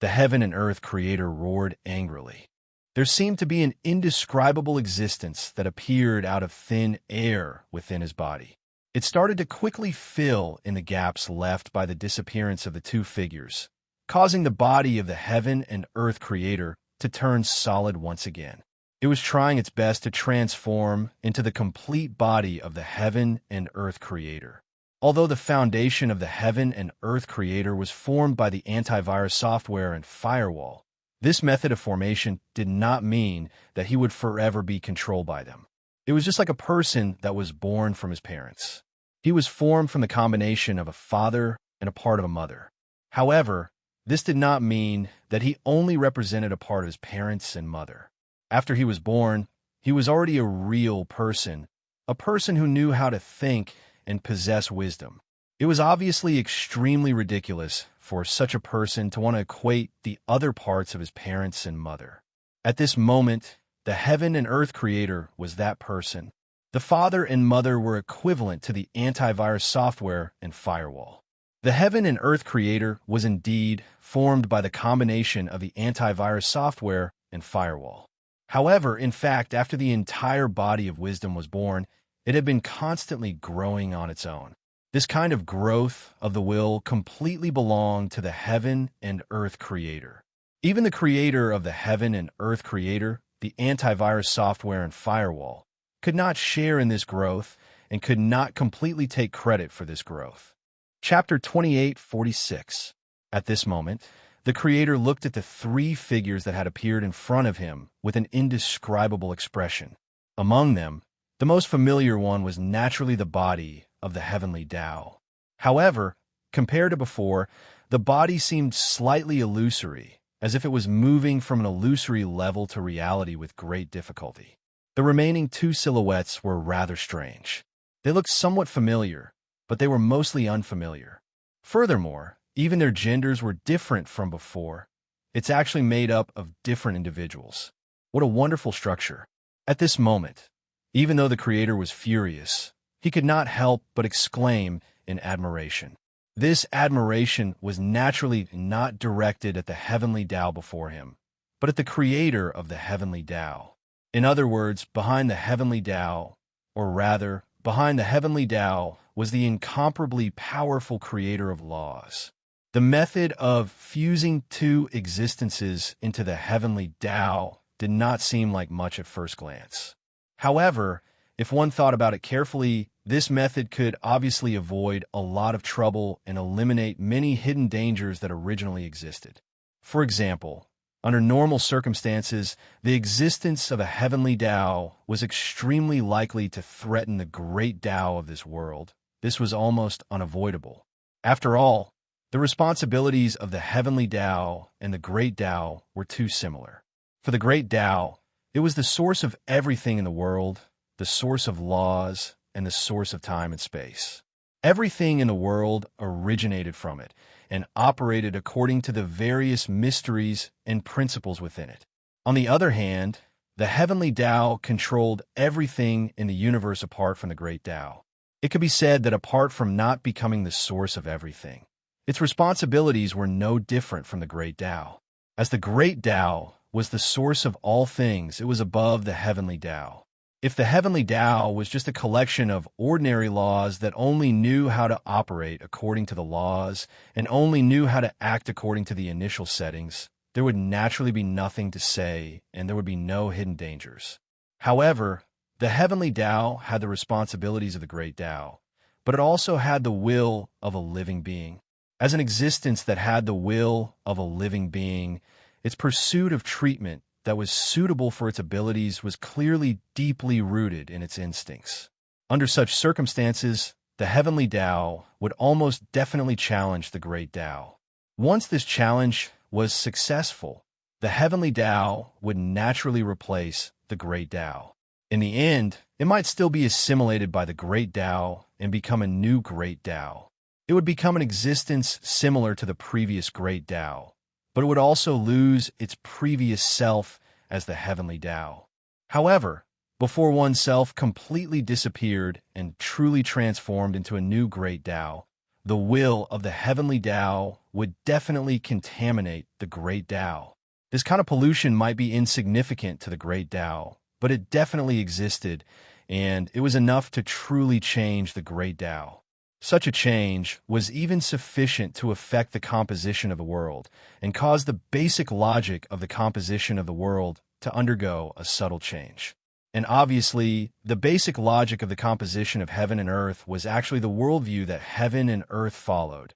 the heaven and earth creator roared angrily. There seemed to be an indescribable existence that appeared out of thin air within his body. It started to quickly fill in the gaps left by the disappearance of the two figures, causing the body of the heaven and earth creator to turn solid once again. It was trying its best to transform into the complete body of the heaven and earth creator. Although the foundation of the heaven and earth creator was formed by the antivirus software and firewall, this method of formation did not mean that he would forever be controlled by them. It was just like a person that was born from his parents. He was formed from the combination of a father and a part of a mother. However, this did not mean that he only represented a part of his parents and mother. After he was born, he was already a real person, a person who knew how to think and possess wisdom. It was obviously extremely ridiculous for such a person to want to equate the other parts of his parents and mother. At this moment, the heaven and earth creator was that person. The father and mother were equivalent to the antivirus software and firewall. The heaven and earth creator was indeed formed by the combination of the antivirus software and firewall. However, in fact, after the entire body of wisdom was born, it had been constantly growing on its own. This kind of growth of the will completely belonged to the heaven and earth creator. Even the creator of the heaven and earth creator, the antivirus software and firewall, could not share in this growth and could not completely take credit for this growth. Chapter 28:46. At this moment, The Creator looked at the three figures that had appeared in front of him with an indescribable expression. Among them, the most familiar one was naturally the body of the heavenly Tao. However, compared to before, the body seemed slightly illusory, as if it was moving from an illusory level to reality with great difficulty. The remaining two silhouettes were rather strange. They looked somewhat familiar, but they were mostly unfamiliar. Furthermore, even their genders were different from before. It's actually made up of different individuals. What a wonderful structure. At this moment, even though the Creator was furious, he could not help but exclaim in admiration. This admiration was naturally not directed at the heavenly Tao before him, but at the Creator of the heavenly Tao. In other words, behind the heavenly Tao, or rather, behind the heavenly Tao was the incomparably powerful Creator of laws. The method of fusing two existences into the heavenly Tao did not seem like much at first glance. However, if one thought about it carefully, this method could obviously avoid a lot of trouble and eliminate many hidden dangers that originally existed. For example, under normal circumstances, the existence of a heavenly Tao was extremely likely to threaten the great Tao of this world. This was almost unavoidable. After all, the responsibilities of the heavenly Tao and the great Tao were too similar. For the great Tao, it was the source of everything in the world, the source of laws, and the source of time and space. Everything in the world originated from it and operated according to the various mysteries and principles within it. On the other hand, the heavenly Tao controlled everything in the universe apart from the great Tao. It could be said that apart from not becoming the source of everything, its responsibilities were no different from the great Tao. As the great Tao was the source of all things, it was above the heavenly Tao. If the heavenly Tao was just a collection of ordinary laws that only knew how to operate according to the laws and only knew how to act according to the initial settings, there would naturally be nothing to say and there would be no hidden dangers. However, the heavenly Tao had the responsibilities of the great Tao, but it also had the will of a living being. As an existence that had the will of a living being, its pursuit of treatment that was suitable for its abilities was clearly deeply rooted in its instincts. Under such circumstances, the heavenly Tao would almost definitely challenge the great Tao. Once this challenge was successful, the heavenly Tao would naturally replace the great Tao. In the end, it might still be assimilated by the great Tao and become a new great Tao. It would become an existence similar to the previous great Tao, but it would also lose its previous self as the heavenly Tao. However, before oneself completely disappeared and truly transformed into a new great Tao, the will of the heavenly Tao would definitely contaminate the great Tao. This kind of pollution might be insignificant to the great Tao, but it definitely existed, and it was enough to truly change the great Tao. Such a change was even sufficient to affect the composition of the world and cause the basic logic of the composition of the world to undergo a subtle change. And obviously, the basic logic of the composition of heaven and earth was actually the worldview that heaven and earth followed.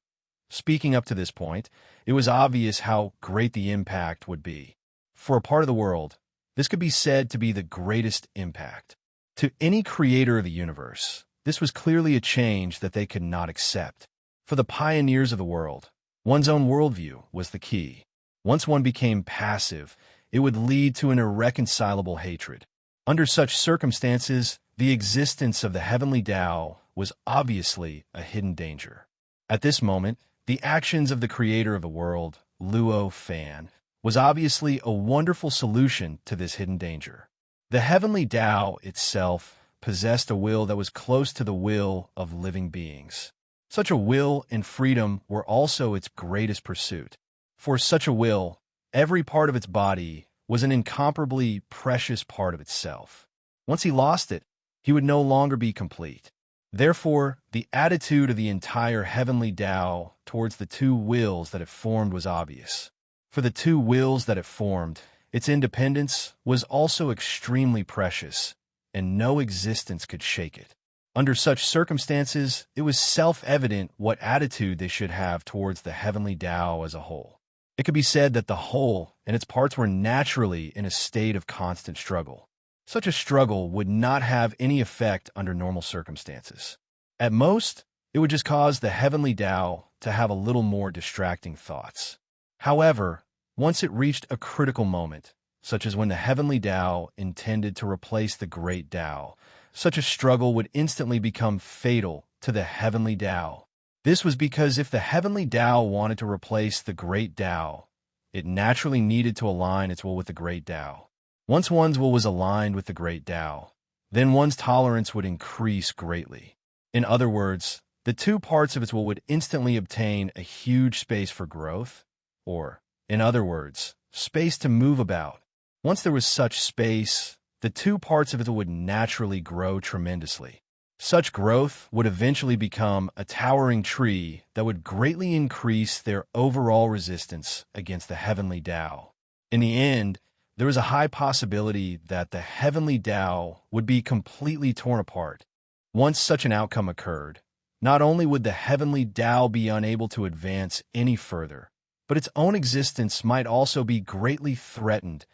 Speaking up to this point, it was obvious how great the impact would be. For a part of the world, this could be said to be the greatest impact. To any creator of the universe, this was clearly a change that they could not accept. For the pioneers of the world, one's own worldview was the key. Once one became passive, it would lead to an irreconcilable hatred. Under such circumstances, the existence of the heavenly Tao was obviously a hidden danger. At this moment, the actions of the creator of the world, Luo Fan, was obviously a wonderful solution to this hidden danger. The heavenly Tao itself possessed a will that was close to the will of living beings. Such a will and freedom were also its greatest pursuit. For such a will, every part of its body was an incomparably precious part of itself. Once he lost it, he would no longer be complete. Therefore, the attitude of the entire heavenly Tao towards the two wills that it formed was obvious. For the two wills that it formed, its independence was also extremely precious, and no existence could shake it. Under such circumstances, it was self-evident what attitude they should have towards the heavenly Tao as a whole. It could be said that the whole and its parts were naturally in a state of constant struggle. Such a struggle would not have any effect under normal circumstances. At most, it would just cause the heavenly Tao to have a little more distracting thoughts. However, once it reached a critical moment, such as when the heavenly Tao intended to replace the great Tao, such a struggle would instantly become fatal to the heavenly Tao. This was because if the heavenly Tao wanted to replace the great Tao, it naturally needed to align its will with the great Tao. Once one's will was aligned with the great Tao, then one's tolerance would increase greatly. In other words, the two parts of its will would instantly obtain a huge space for growth, or, in other words, space to move about. Once there was such space, the two parts of it would naturally grow tremendously. Such growth would eventually become a towering tree that would greatly increase their overall resistance against the heavenly Tao. In the end, there was a high possibility that the heavenly Tao would be completely torn apart. Once such an outcome occurred, not only would the heavenly Tao be unable to advance any further, but its own existence might also be greatly threatened.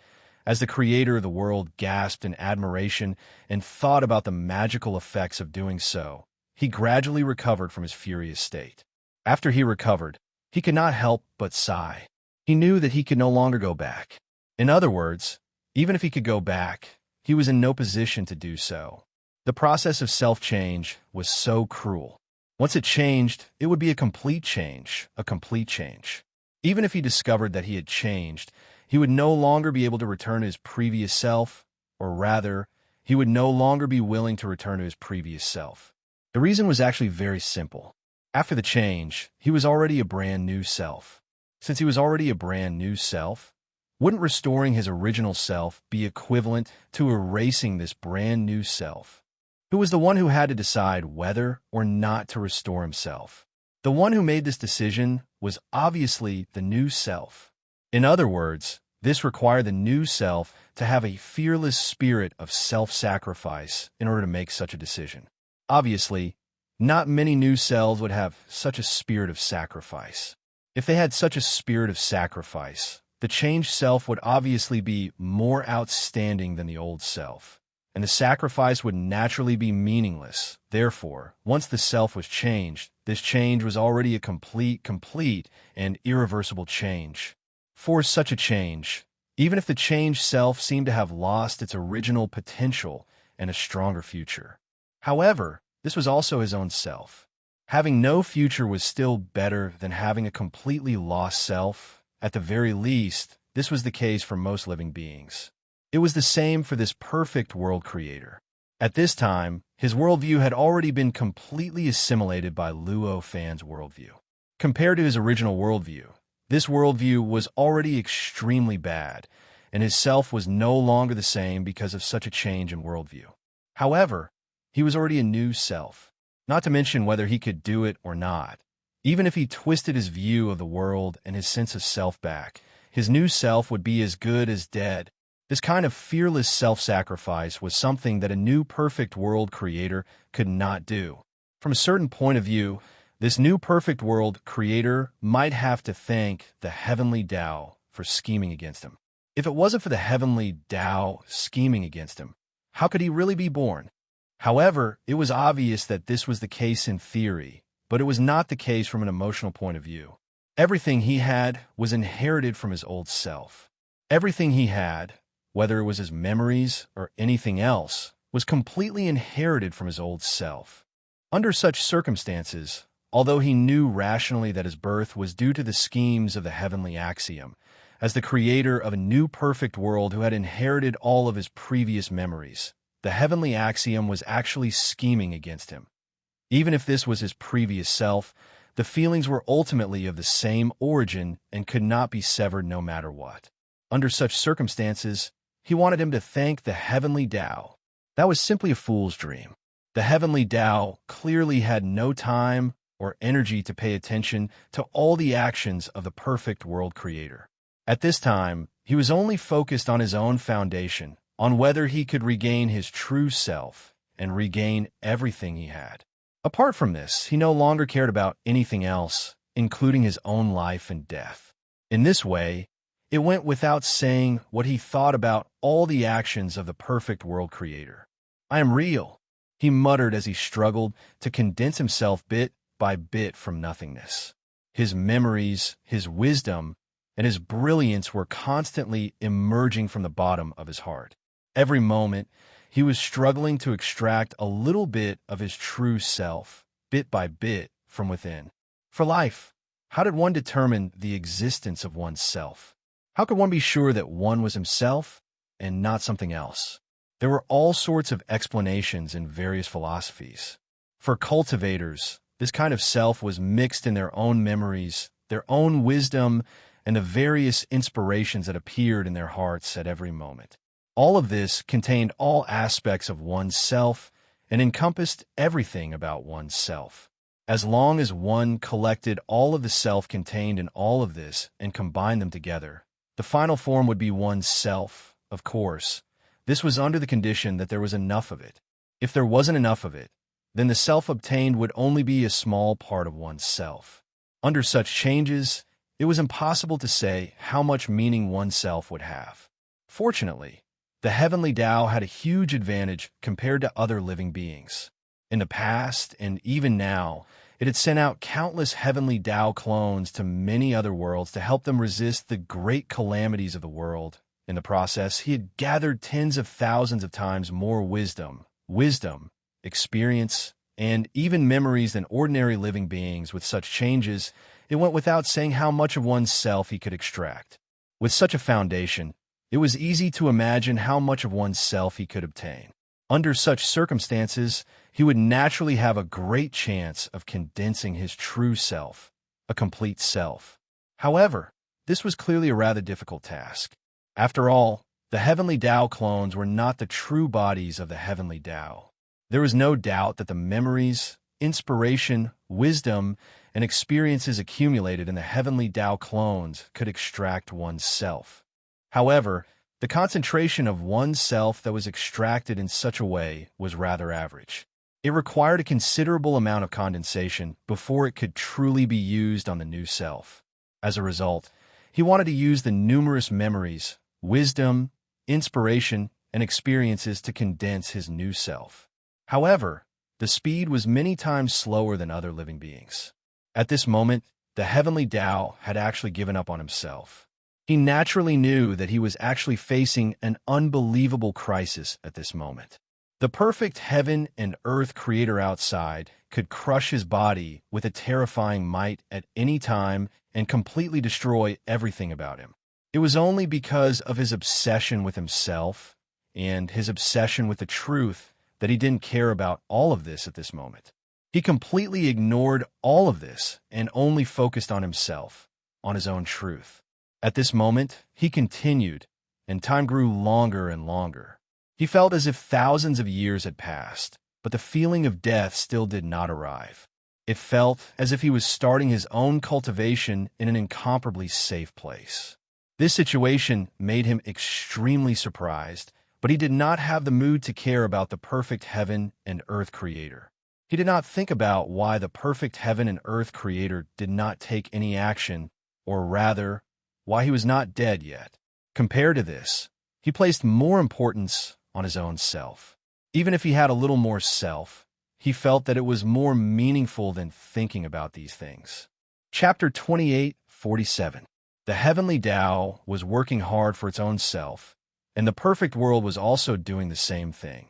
As the creator of the world gasped in admiration and thought about the magical effects of doing so, he gradually recovered from his furious state. After he recovered, he could not help but sigh. He knew that he could no longer go back. In other words, even if he could go back, he was in no position to do so. The process of self-change was so cruel. Once it changed, it would be a complete change, a complete change. Even if he discovered that he had changed, he would no longer be able to return to his previous self, or rather, he would no longer be willing to return to his previous self. The reason was actually very simple. After the change, he was already a brand new self. Since he was already a brand new self, wouldn't restoring his original self be equivalent to erasing this brand new self? Who was the one who had to decide whether or not to restore himself? The one who made this decision was obviously the new self. In other words, this required the new self to have a fearless spirit of self-sacrifice in order to make such a decision. Obviously, not many new selves would have such a spirit of sacrifice. If they had such a spirit of sacrifice, the changed self would obviously be more outstanding than the old self, and the sacrifice would naturally be meaningless. Therefore, once the self was changed, this change was already a complete and irreversible change. For such a change, even if the changed self seemed to have lost its original potential and a stronger future. However, this was also his own self. Having no future was still better than having a completely lost self. At the very least, this was the case for most living beings. It was the same for this perfect world creator. At this time, his worldview had already been completely assimilated by Luo Fan's worldview. Compared to his original worldview, this worldview was already extremely bad, and his self was no longer the same because of such a change in worldview. However, he was already a new self, not to mention whether he could do it or not. Even if he twisted his view of the world and his sense of self back, his new self would be as good as dead. This kind of fearless self-sacrifice was something that a new perfect world creator could not do. From a certain point of view, this new perfect world creator might have to thank the heavenly Tao for scheming against him. If it wasn't for the heavenly Tao scheming against him, how could he really be born? However, it was obvious that this was the case in theory, but it was not the case from an emotional point of view. Everything he had was inherited from his old self. Everything he had, whether it was his memories or anything else, was completely inherited from his old self. Under such circumstances, although he knew rationally that his birth was due to the schemes of the heavenly axiom, as the creator of a new perfect world who had inherited all of his previous memories, the heavenly axiom was actually scheming against him. Even if this was his previous self, the feelings were ultimately of the same origin and could not be severed no matter what. Under such circumstances, he wanted him to thank the heavenly Tao. That was simply a fool's dream. The heavenly Tao clearly had no time or energy to pay attention to all the actions of the perfect world creator. At this time, he was only focused on his own foundation, on whether he could regain his true self and regain everything he had. Apart from this, he no longer cared about anything else, including his own life and death. In this way, it went without saying what he thought about all the actions of the perfect world creator. "I am real," he muttered as he struggled to condense himself bit by bit from nothingness. His memories, his wisdom, and his brilliance were constantly emerging from the bottom of his heart. Every moment, he was struggling to extract a little bit of his true self, bit by bit, from within. For life, how did one determine the existence of one's self? How could one be sure that one was himself and not something else? There were all sorts of explanations in various philosophies. For cultivators, this kind of self was mixed in their own memories, their own wisdom, and the various inspirations that appeared in their hearts at every moment. All of this contained all aspects of one's self and encompassed everything about one's self. As long as one collected all of the self contained in all of this and combined them together, the final form would be one's self, of course. This was under the condition that there was enough of it. If there wasn't enough of it, then the self obtained would only be a small part of one's self. Under such changes, it was impossible to say how much meaning oneself would have. Fortunately, the heavenly Tao had a huge advantage compared to other living beings. In the past, and even now, it had sent out countless heavenly Tao clones to many other worlds to help them resist the great calamities of the world. In the process, he had gathered tens of thousands of times more wisdom, experience, and even memories than ordinary living beings. With such changes, it went without saying how much of one's self he could extract. With such a foundation, it was easy to imagine how much of one's self he could obtain. Under such circumstances, he would naturally have a great chance of condensing his true self, a complete self. However, this was clearly a rather difficult task. After all, the heavenly Tao clones were not the true bodies of the heavenly Tao. There was no doubt that the memories, inspiration, wisdom, and experiences accumulated in the heavenly Tao clones could extract one's self. However, the concentration of one's self that was extracted in such a way was rather average. It required a considerable amount of condensation before it could truly be used on the new self. As a result, he wanted to use the numerous memories, wisdom, inspiration, and experiences to condense his new self. However, the speed was many times slower than other living beings. At this moment, the heavenly Tao had actually given up on himself. He naturally knew that he was actually facing an unbelievable crisis at this moment. The perfect heaven and earth creator outside could crush his body with a terrifying might at any time and completely destroy everything about him. It was only because of his obsession with himself and his obsession with the truth that he didn't care about all of this at this moment. He completely ignored all of this and only focused on himself, on his own truth. At this moment, he continued, and time grew longer and longer. He felt as if thousands of years had passed, but the feeling of death still did not arrive. It felt as if he was starting his own cultivation in an incomparably safe place. This situation made him extremely surprised, but he did not have the mood to care about the perfect heaven and earth creator. He did not think about why the perfect heaven and earth creator did not take any action, or rather, why he was not dead yet. Compared to this, he placed more importance on his own self. Even if he had a little more self, he felt that it was more meaningful than thinking about these things. Chapter 28:47. The heavenly Tao was working hard for its own self, and the perfect world was also doing the same thing,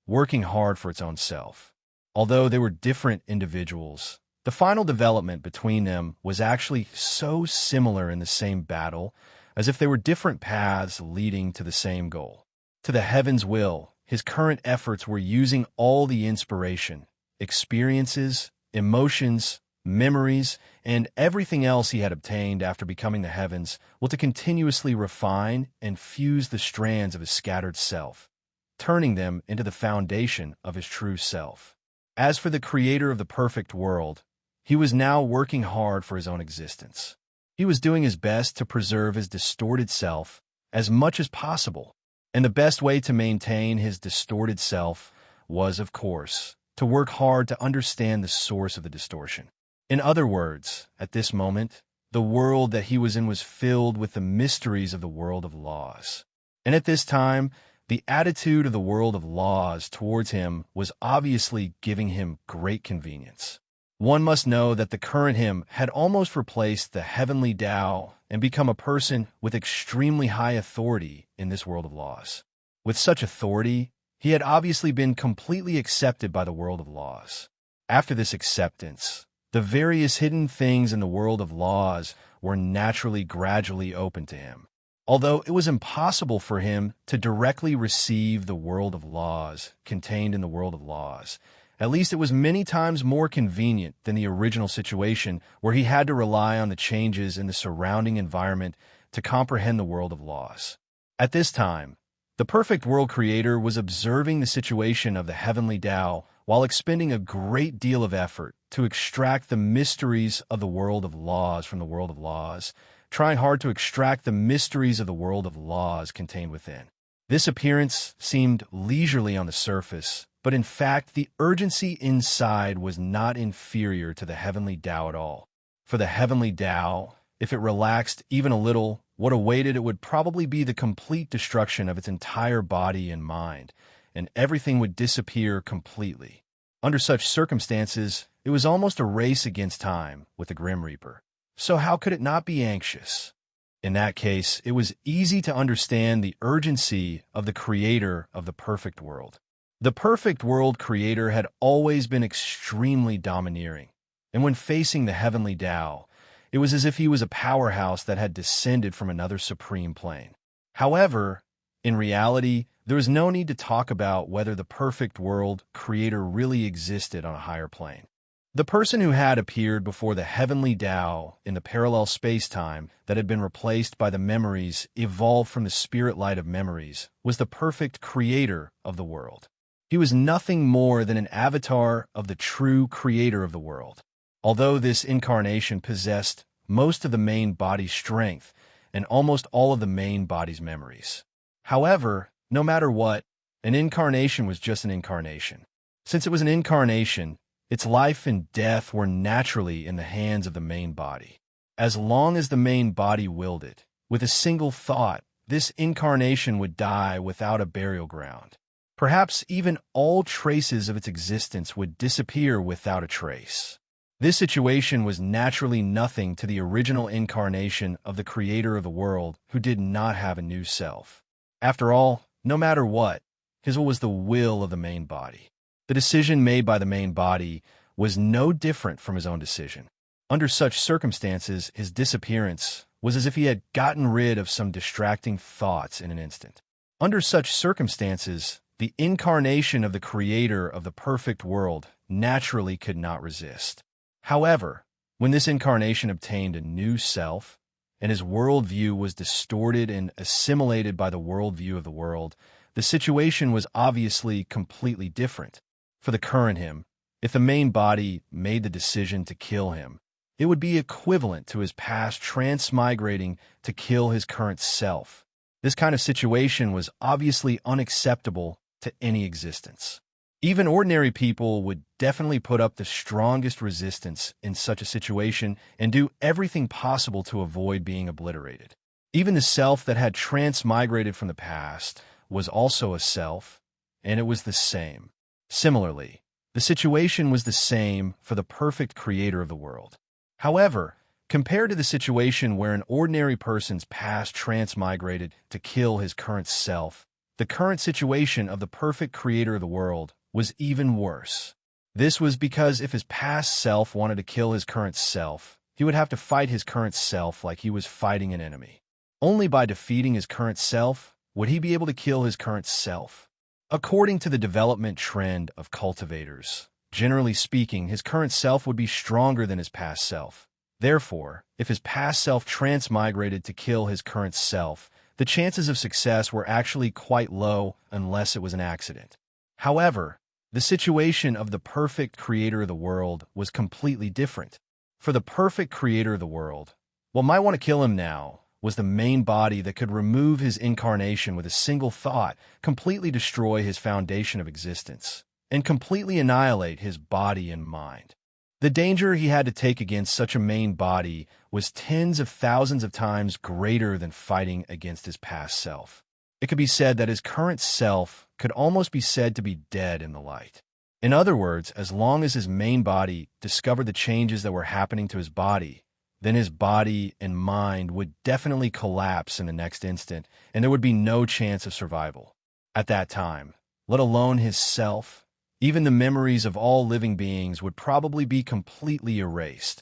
working hard for its own self. Although they were different individuals, the final development between them was actually so similar in the same battle as if they were different paths leading to the same goal. To the heaven's will, his current efforts were using all the inspiration, experiences, emotions, memories, and everything else he had obtained after becoming the heavens to continuously refine and fuse the strands of his scattered self, turning them into the foundation of his true self. As for the creator of the perfect world, he was now working hard for his own existence. He was doing his best to preserve his distorted self as much as possible, and the best way to maintain his distorted self was, of course, to work hard to understand the source of the distortion. In other words, at this moment, the world that he was in was filled with the mysteries of the world of laws. And at this time, the attitude of the world of laws towards him was obviously giving him great convenience. One must know that the current him had almost replaced the heavenly Tao and become a person with extremely high authority in this world of laws. With such authority, he had obviously been completely accepted by the world of laws. After this acceptance, the various hidden things in the world of laws were naturally gradually open to him. Although it was impossible for him to directly receive the world of laws contained in the world of laws, at least it was many times more convenient than the original situation where he had to rely on the changes in the surrounding environment to comprehend the world of laws. At this time, the perfect world creator was observing the situation of the heavenly Tao while expending a great deal of effort to extract the mysteries of the world of laws from the world of laws, trying hard to extract the mysteries of the world of laws contained within. This appearance seemed leisurely on the surface, but in fact the urgency inside was not inferior to the heavenly Tao at all. For the heavenly Tao, if it relaxed even a little, what awaited it would probably be the complete destruction of its entire body and mind, and everything would disappear completely. Under such circumstances, it was almost a race against time with the Grim Reaper. So how could it not be anxious? In that case, it was easy to understand the urgency of the creator of the perfect world. The perfect world creator had always been extremely domineering, and when facing the heavenly Tao, it was as if he was a powerhouse that had descended from another supreme plane. However, in reality, there was no need to talk about whether the perfect world creator really existed on a higher plane. The person who had appeared before the heavenly Tao in the parallel space-time that had been replaced by the memories evolved from the spirit light of memories was the perfect creator of the world. He was nothing more than an avatar of the true creator of the world. Although this incarnation possessed most of the main body's strength and almost all of the main body's memories. However, no matter what, an incarnation was just an incarnation. Since it was an incarnation, its life and death were naturally in the hands of the main body. As long as the main body willed it, with a single thought, this incarnation would die without a burial ground. Perhaps even all traces of its existence would disappear without a trace. This situation was naturally nothing to the original incarnation of the creator of the world who did not have a new self. After all, no matter what, his will was the will of the main body. The decision made by the main body was no different from his own decision. Under such circumstances, his disappearance was as if he had gotten rid of some distracting thoughts in an instant. Under such circumstances, the incarnation of the creator of the perfect world naturally could not resist. However, when this incarnation obtained a new self, and his worldview was distorted and assimilated by the worldview of the world, the situation was obviously completely different. For the current him, if the main body made the decision to kill him, it would be equivalent to his past transmigrating to kill his current self. This kind of situation was obviously unacceptable to any existence. Even ordinary people would definitely put up the strongest resistance in such a situation and do everything possible to avoid being obliterated. Even the self that had transmigrated from the past was also a self, and it was the same. Similarly, the situation was the same for the perfect creator of the world. However, compared to the situation where an ordinary person's past transmigrated to kill his current self, the current situation of the perfect creator of the world was even worse. This was because if his past self wanted to kill his current self, he would have to fight his current self like he was fighting an enemy. Only by defeating his current self would he be able to kill his current self. According to the development trend of cultivators, generally speaking, his current self would be stronger than his past self. Therefore, if his past self transmigrated to kill his current self, the chances of success were actually quite low unless it was an accident. However, the situation of the perfect creator of the world was completely different. For the perfect creator of the world, what might want to kill him now was the main body that could remove his incarnation with a single thought, completely destroy his foundation of existence, and completely annihilate his body and mind. The danger he had to take against such a main body was tens of thousands of times greater than fighting against his past self. It could be said that his current self could almost be said to be dead in the light. In other words, as long as his main body discovered the changes that were happening to his body, then his body and mind would definitely collapse in the next instant, and there would be no chance of survival. At that time, let alone his self, even the memories of all living beings would probably be completely erased.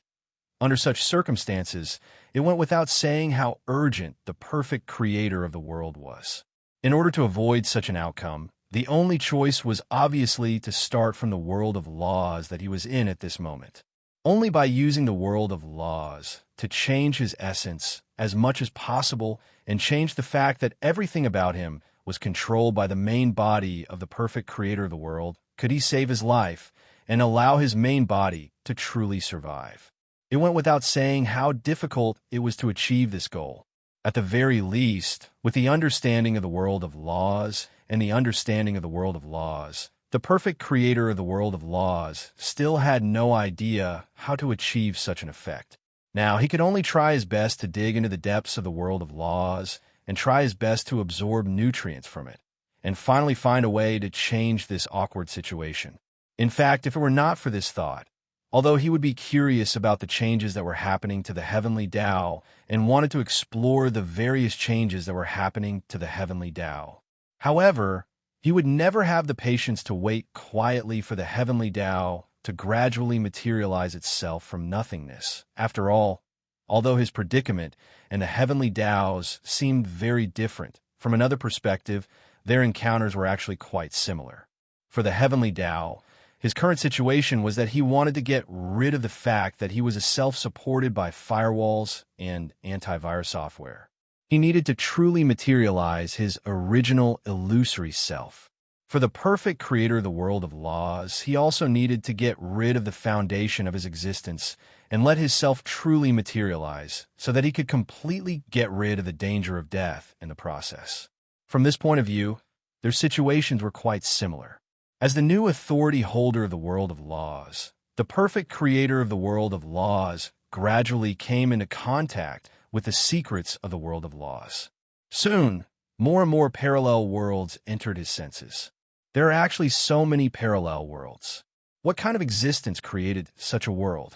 Under such circumstances, it went without saying how urgent the perfect creator of the world was. In order to avoid such an outcome, the only choice was obviously to start from the world of laws that he was in at this moment. Only by using the world of laws to change his essence as much as possible and change the fact that everything about him was controlled by the main body of the perfect creator of the world could he save his life and allow his main body to truly survive. It went without saying how difficult it was to achieve this goal. At the very least, with the understanding of the world of laws and the understanding of the world of laws, the perfect creator of the world of laws still had no idea how to achieve such an effect. Now, he could only try his best to dig into the depths of the world of laws and try his best to absorb nutrients from it, and finally find a way to change this awkward situation. In fact, if it were not for this thought, although he would be curious about the changes that were happening to the heavenly Tao and wanted to explore the various changes that were happening to the heavenly Tao, however, he would never have the patience to wait quietly for the heavenly Tao to gradually materialize itself from nothingness. After all, although his predicament and the heavenly Tao's seemed very different, from another perspective, their encounters were actually quite similar. For the heavenly Tao, his current situation was that he wanted to get rid of the fact that he was self-supported by firewalls and antivirus software. He needed to truly materialize his original illusory self. For the perfect creator of the world of laws, he also needed to get rid of the foundation of his existence and let his self truly materialize so that he could completely get rid of the danger of death in the process. From this point of view, their situations were quite similar. As the new authority holder of the world of laws, the perfect creator of the world of laws gradually came into contact with the secrets of the world of laws. Soon, more and more parallel worlds entered his senses. There are actually so many parallel worlds. What kind of existence created such a world?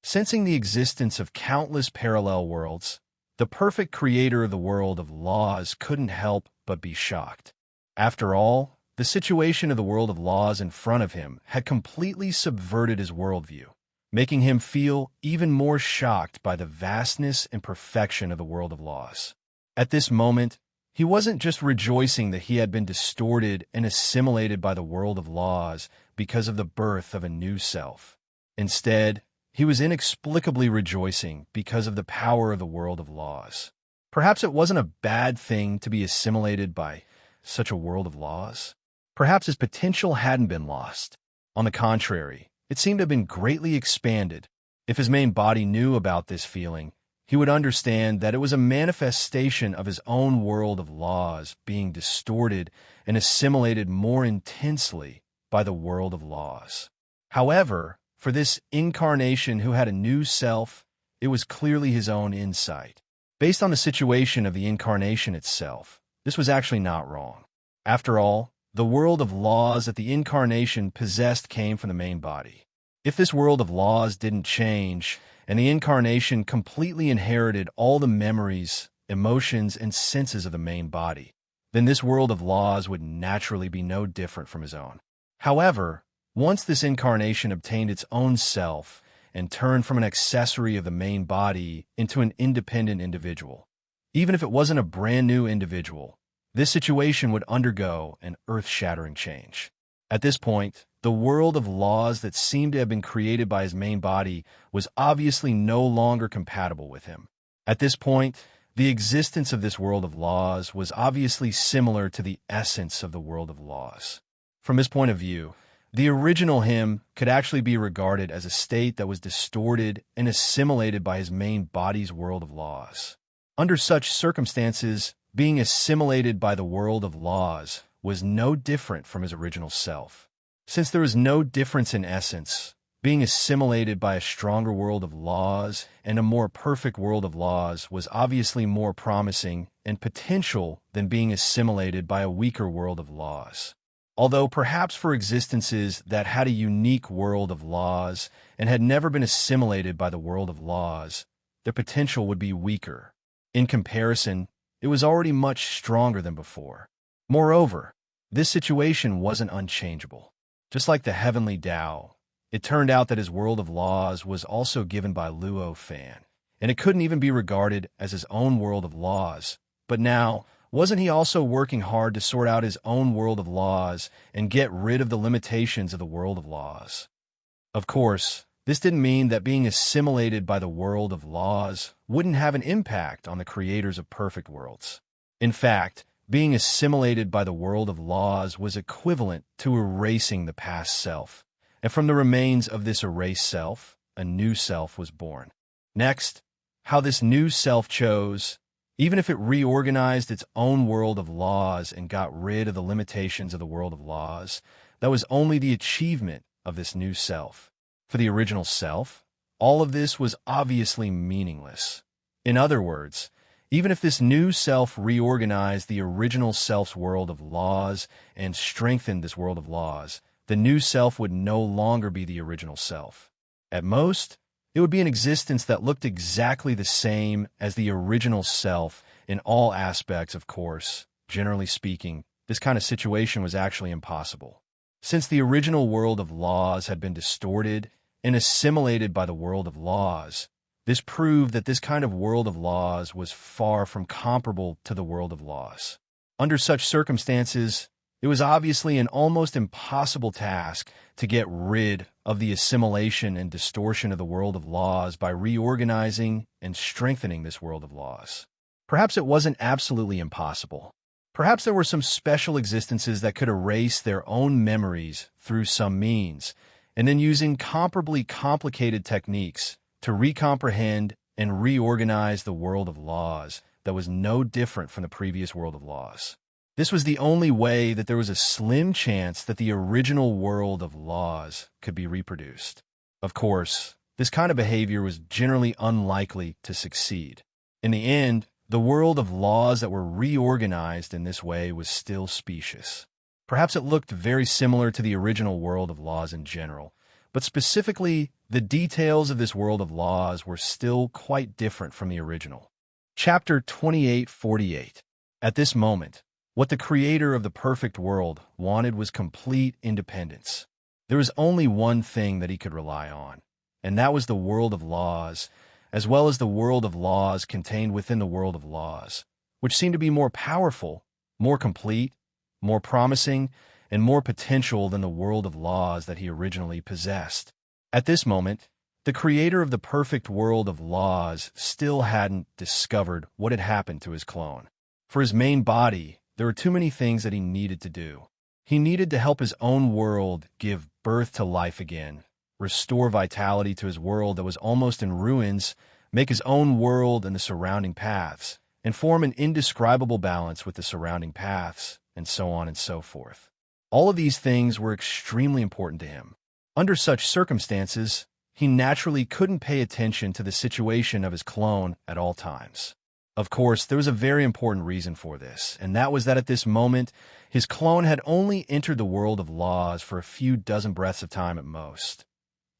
Sensing the existence of countless parallel worlds, the perfect creator of the world of laws couldn't help but be shocked. After all, the situation of the world of laws in front of him had completely subverted his worldview, making him feel even more shocked by the vastness and perfection of the world of laws. At this moment, he wasn't just rejoicing that he had been distorted and assimilated by the world of laws because of the birth of a new self. Instead, he was inexplicably rejoicing because of the power of the world of laws. Perhaps it wasn't a bad thing to be assimilated by such a world of laws. Perhaps his potential hadn't been lost. On the contrary, it seemed to have been greatly expanded. If his main body knew about this feeling, he would understand that it was a manifestation of his own world of laws being distorted and assimilated more intensely by the world of laws. However, for this incarnation who had a new self, it was clearly his own insight. Based on the situation of the incarnation itself, this was actually not wrong. After all, the world of laws that the incarnation possessed came from the main body. If this world of laws didn't change, and the incarnation completely inherited all the memories, emotions, and senses of the main body, then this world of laws would naturally be no different from his own. However, once this incarnation obtained its own self and turned from an accessory of the main body into an independent individual, even if it wasn't a brand new individual, this situation would undergo an earth-shattering change. At this point, the world of laws that seemed to have been created by his main body was obviously no longer compatible with him. At this point, the existence of this world of laws was obviously similar to the essence of the world of laws. From his point of view, the original him could actually be regarded as a state that was distorted and assimilated by his main body's world of laws. Under such circumstances, being assimilated by the world of laws was no different from his original self. Since there was no difference in essence, Being assimilated by a stronger world of laws and a more perfect world of laws was obviously more promising and potential than being assimilated by a weaker world of laws. Although perhaps for existences that had a unique world of laws and had never been assimilated by the world of laws, their potential would be weaker. In comparison, it was already much stronger than before. Moreover, this situation wasn't unchangeable. Just like the heavenly Tao, it turned out that his world of laws was also given by Luo Fan, and it couldn't even be regarded as his own world of laws. But now, wasn't he also working hard to sort out his own world of laws and get rid of the limitations of the world of laws? Of course, this didn't mean that being assimilated by the world of laws wouldn't have an impact on the creators of perfect worlds. In fact, being assimilated by the world of laws was equivalent to erasing the past self, and from the remains of this erased self, a new self was born. Next, how this new self chose, even if it reorganized its own world of laws and got rid of the limitations of the world of laws, that was only the achievement of this new self. For the original self, all of this was obviously meaningless. In other words, even if this new self reorganized the original self's world of laws and strengthened this world of laws, the new self would no longer be the original self. At most, it would be an existence that looked exactly the same as the original self in all aspects. Of course, generally speaking, this kind of situation was actually impossible. Since the original world of laws had been distorted and assimilated by the world of laws, this proved that this kind of world of laws was far from comparable to the world of laws. Under such circumstances, it was obviously an almost impossible task to get rid of the assimilation and distortion of the world of laws by reorganizing and strengthening this world of laws. Perhaps it wasn't absolutely impossible. Perhaps there were some special existences that could erase their own memories through some means, and then using comparably complicated techniques to recomprehend and reorganize the world of laws that was no different from the previous world of laws. This was the only way that there was a slim chance that the original world of laws could be reproduced. Of course, this kind of behavior was generally unlikely to succeed. In the end, the world of laws that were reorganized in this way was still specious. Perhaps it looked very similar to the original world of laws in general, but specifically, the details of this world of laws were still quite different from the original. Chapter 2848. At this moment, what the creator of the perfect world wanted was complete independence. There was only one thing that he could rely on, and that was the world of laws, as well as the world of laws contained within the world of laws, which seemed to be more powerful, more complete, more promising, and more potential than the world of laws that he originally possessed. At this moment, the creator of the perfect world of laws still hadn't discovered what had happened to his clone. For his main body, there were too many things that he needed to do. He needed to help his own world give birth to life again, restore vitality to his world that was almost in ruins, make his own world and the surrounding paths, and form an indescribable balance with the surrounding paths, and so on and so forth. All of these things were extremely important to him. Under such circumstances, he naturally couldn't pay attention to the situation of his clone at all times. Of course, there was a very important reason for this, and that was that at this moment, his clone had only entered the world of laws for a few dozen breaths of time at most.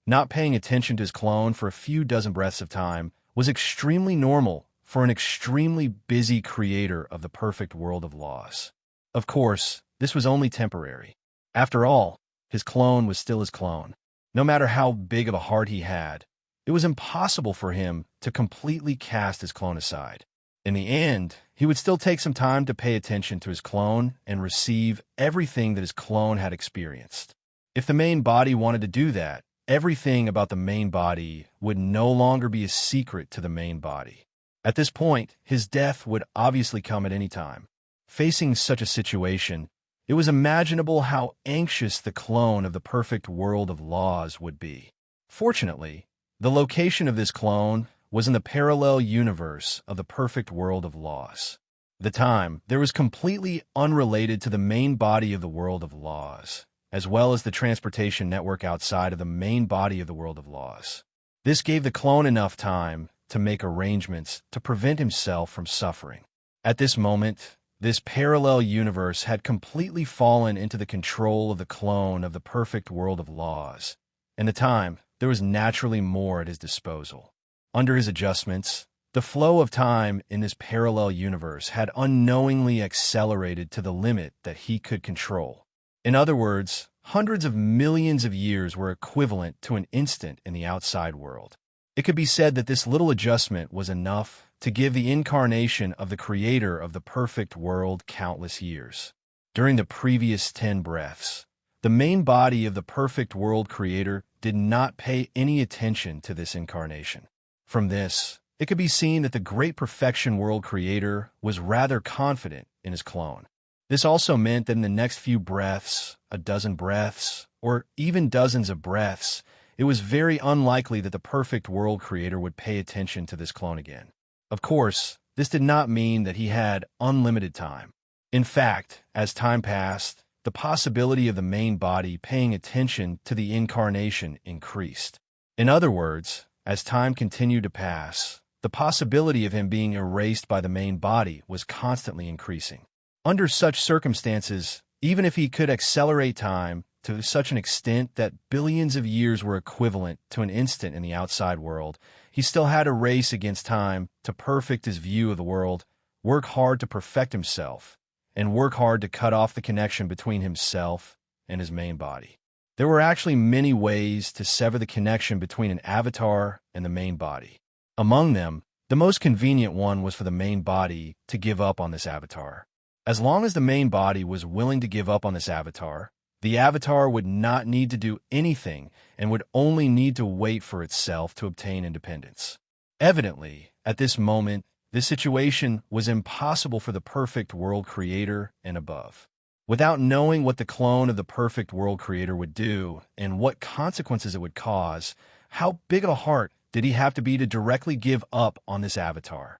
Not paying attention to his clone for a few dozen breaths of time was extremely normal for an extremely busy creator of the perfect world of laws. Of course, this was only temporary. After all, his clone was still his clone. No matter how big of a heart he had, it was impossible for him to completely cast his clone aside. In the end, he would still take some time to pay attention to his clone and receive everything that his clone had experienced. If the main body wanted to do that, everything about the main body would no longer be a secret to the main body. At this point, his death would obviously come at any time. Facing such a situation, it was imaginable how anxious the clone of the perfect world of laws would be. Fortunately, the location of this clone was in the parallel universe of the perfect world of laws. The time there was completely unrelated to the main body of the world of laws, as well as the transportation network outside of the main body of the world of laws. This gave the clone enough time to make arrangements to prevent himself from suffering. At this moment, this parallel universe had completely fallen into the control of the clone of the perfect world of laws, and the time there was naturally more at his disposal. Under his adjustments, the flow of time in this parallel universe had unknowingly accelerated to the limit that he could control. In other words, hundreds of millions of years were equivalent to an instant in the outside world. It could be said that this little adjustment was enough to give the incarnation of the creator of the perfect world countless years. During the previous 10 breaths, the main body of the perfect world creator did not pay any attention to this incarnation. From this, it could be seen that the great perfection world creator was rather confident in his clone. This also meant that in the next few breaths, a dozen breaths, or even dozens of breaths, it was very unlikely that the perfect world creator would pay attention to this clone again. Of course, this did not mean that he had unlimited time. In fact, as time passed, the possibility of the main body paying attention to the incarnation increased. In other words, as time continued to pass, the possibility of him being erased by the main body was constantly increasing. Under such circumstances, even if he could accelerate time to such an extent that billions of years were equivalent to an instant in the outside world, he still had to race against time to perfect his view of the world, work hard to perfect himself, and work hard to cut off the connection between himself and his main body. There were actually many ways to sever the connection between an avatar and the main body. Among them, the most convenient one was for the main body to give up on this avatar. As long as the main body was willing to give up on this avatar, the avatar would not need to do anything and would only need to wait for itself to obtain independence. Evidently, at this moment, this situation was impossible for the perfect world creator and above. Without knowing what the clone of the perfect world creator would do and what consequences it would cause, how big of a heart did he have to be to directly give up on this avatar?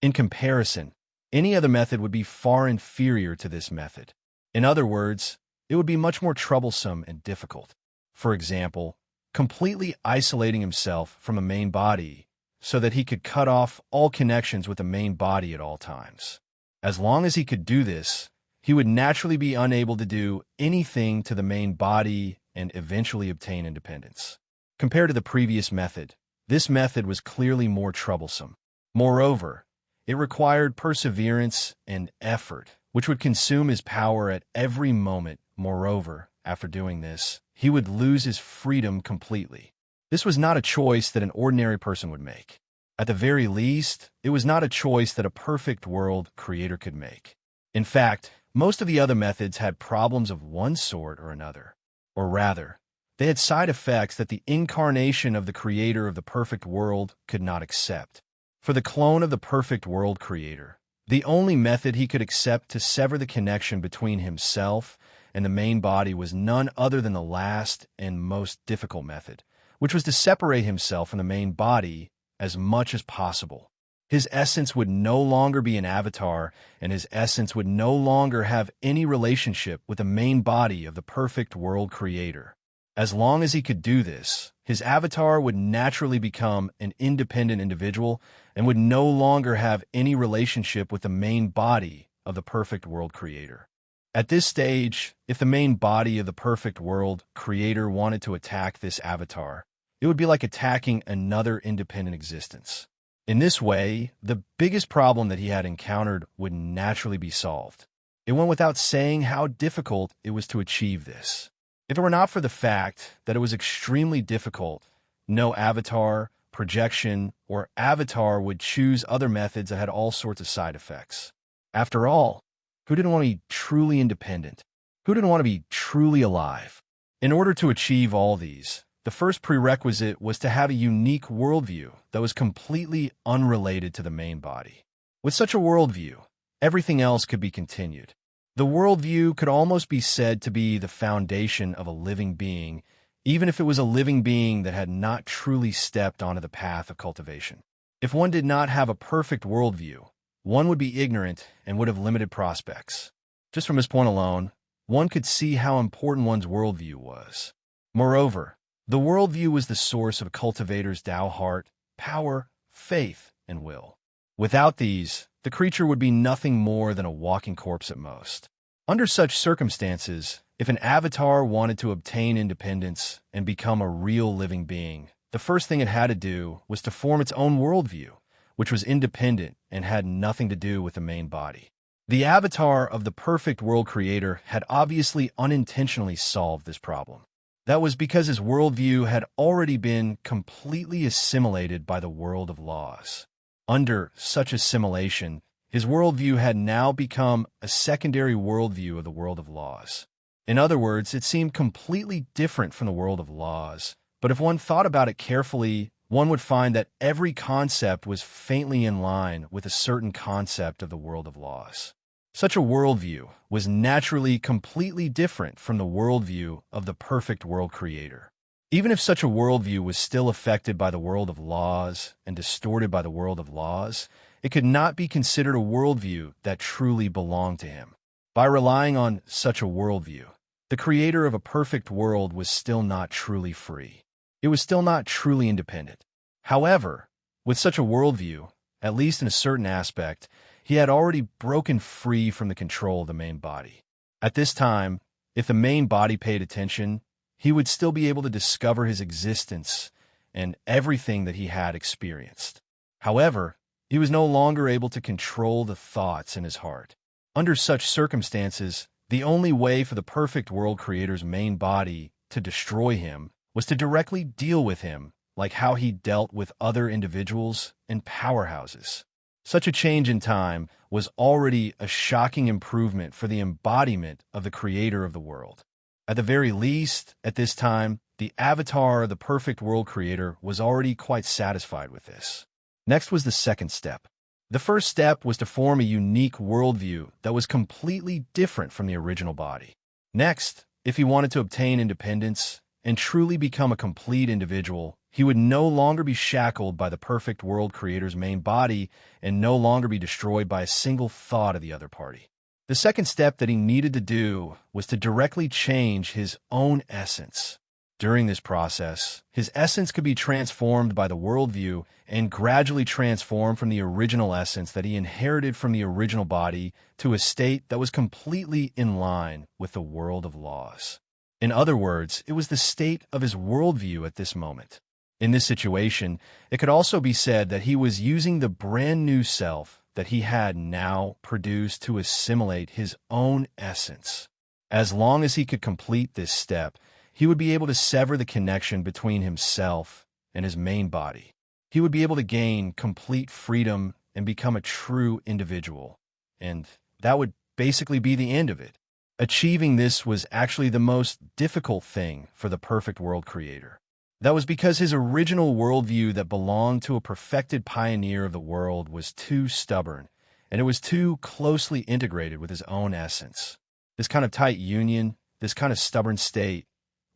In comparison, any other method would be far inferior to this method. In other words, it would be much more troublesome and difficult. For example, completely isolating himself from a main body so that he could cut off all connections with the main body at all times. As long as he could do this, he would naturally be unable to do anything to the main body and eventually obtain independence. Compared to the previous method, this method was clearly more troublesome. Moreover, it required perseverance and effort, which would consume his power at every moment. Moreover, after doing this, he would lose his freedom completely. This was not a choice that an ordinary person would make. At the very least, it was not a choice that a perfect world creator could make. In fact, most of the other methods had problems of one sort or another. Or rather, they had side effects that the incarnation of the creator of the perfect world could not accept. For the clone of the perfect world creator, the only method he could accept to sever the connection between himself and the main body was none other than the last and most difficult method, which was to separate himself from the main body as much as possible. His essence would no longer be an avatar, and his essence would no longer have any relationship with the main body of the perfect world creator. As long as he could do this, his avatar would naturally become an independent individual and would no longer have any relationship with the main body of the perfect world creator. At this stage, if the main body of the perfect world creator wanted to attack this avatar, it would be like attacking another independent existence. In this way, the biggest problem that he had encountered would naturally be solved. It went without saying how difficult it was to achieve this. If it were not for the fact that it was extremely difficult, no avatar, projection, or avatar would choose other methods that had all sorts of side effects. After all, who didn't want to be truly independent? Who didn't want to be truly alive? In order to achieve all these, the first prerequisite was to have a unique worldview that was completely unrelated to the main body. With such a worldview, everything else could be continued. The worldview could almost be said to be the foundation of a living being, even if it was a living being that had not truly stepped onto the path of cultivation. If one did not have a perfect worldview, one would be ignorant and would have limited prospects. Just from this point alone, one could see how important one's worldview was. Moreover, the worldview was the source of a cultivator's Tao heart, power, faith, and will. Without these, the creature would be nothing more than a walking corpse at most. Under such circumstances, if an avatar wanted to obtain independence and become a real living being, the first thing it had to do was to form its own worldview, which was independent and had nothing to do with the main body. The avatar of the perfect world creator had obviously unintentionally solved this problem. That was because his worldview had already been completely assimilated by the world of laws. Under such assimilation, his worldview had now become a secondary worldview of the world of laws. In other words, it seemed completely different from the world of laws, but if one thought about it carefully, one would find that every concept was faintly in line with a certain concept of the world of laws. Such a worldview was naturally completely different from the worldview of the perfect world creator. Even if such a worldview was still affected by the world of laws and distorted by the world of laws, it could not be considered a worldview that truly belonged to him. By relying on such a worldview, the creator of a perfect world was still not truly free. It was still not truly independent. However, with such a worldview, at least in a certain aspect, he had already broken free from the control of the main body. At this time, if the main body paid attention, he would still be able to discover his existence and everything that he had experienced. However, he was no longer able to control the thoughts in his heart. Under such circumstances, the only way for the perfect world creator's main body to destroy him was to directly deal with him like how he dealt with other individuals and powerhouses. Such a change in time was already a shocking improvement for the embodiment of the creator of the world. At the very least, at this time, the avatar of the perfect world creator was already quite satisfied with this. Next was the second step. The first step was to form a unique worldview that was completely different from the original body. Next, if he wanted to obtain independence and truly become a complete individual, he would no longer be shackled by the perfect world creator's main body and no longer be destroyed by a single thought of the other party. The second step that he needed to do was to directly change his own essence. During this process, his essence could be transformed by the worldview and gradually transformed from the original essence that he inherited from the original body to a state that was completely in line with the world of laws. In other words, it was the state of his worldview at this moment. In this situation, it could also be said that he was using the brand new self that he had now produced to assimilate his own essence. As long as he could complete this step, he would be able to sever the connection between himself and his main body. He would be able to gain complete freedom and become a true individual. And that would basically be the end of it. Achieving this was actually the most difficult thing for the perfect world creator. That was because his original worldview that belonged to a perfected pioneer of the world was too stubborn, and it was too closely integrated with his own essence. This kind of tight union, this kind of stubborn state,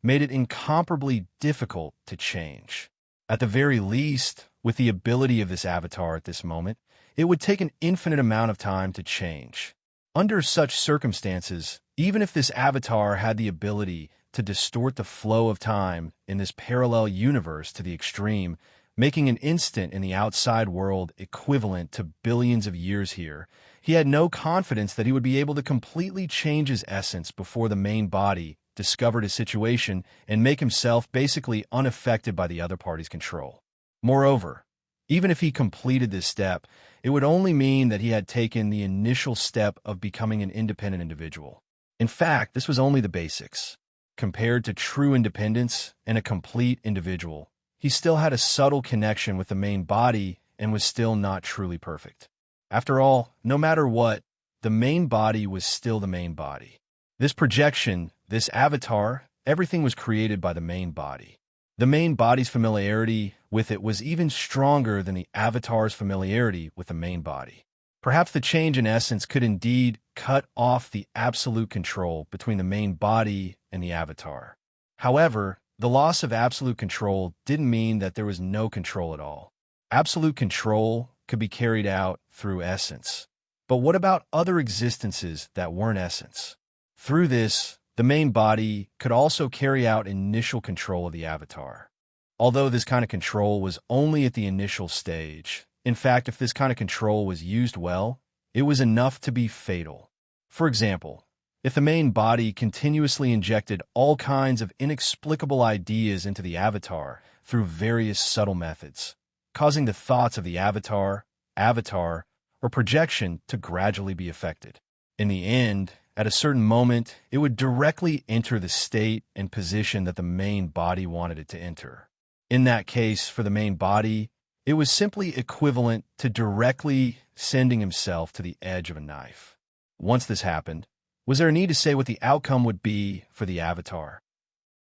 made it incomparably difficult to change. At the very least, with the ability of this avatar at this moment, it would take an infinite amount of time to change. Under such circumstances, even if this avatar had the ability to distort the flow of time in this parallel universe to the extreme, making an instant in the outside world equivalent to billions of years here, he had no confidence that he would be able to completely change his essence before the main body discovered his situation and make himself basically unaffected by the other party's control. Moreover, even if he completed this step, it would only mean that he had taken the initial step of becoming an independent individual. In fact, this was only the basics. Compared to true independence and a complete individual, he still had a subtle connection with the main body and was still not truly perfect. After all, no matter what, the main body was still the main body. This projection, this avatar, everything was created by the main body. The main body's familiarity with it was even stronger than the avatar's familiarity with the main body. Perhaps the change in essence could indeed cut off the absolute control between the main body and the avatar. However, the loss of absolute control didn't mean that there was no control at all. Absolute control could be carried out through essence. But what about other existences that weren't essence? Through this, the main body could also carry out initial control of the avatar. Although this kind of control was only at the initial stage, in fact, if this kind of control was used well, it was enough to be fatal. For example, if the main body continuously injected all kinds of inexplicable ideas into the avatar through various subtle methods, causing the thoughts of the avatar, or projection to gradually be affected. In the end, at a certain moment, it would directly enter the state and position that the main body wanted it to enter. In that case, for the main body, it was simply equivalent to directly sending himself to the edge of a knife. Once this happened, was there a need to say what the outcome would be for the avatar?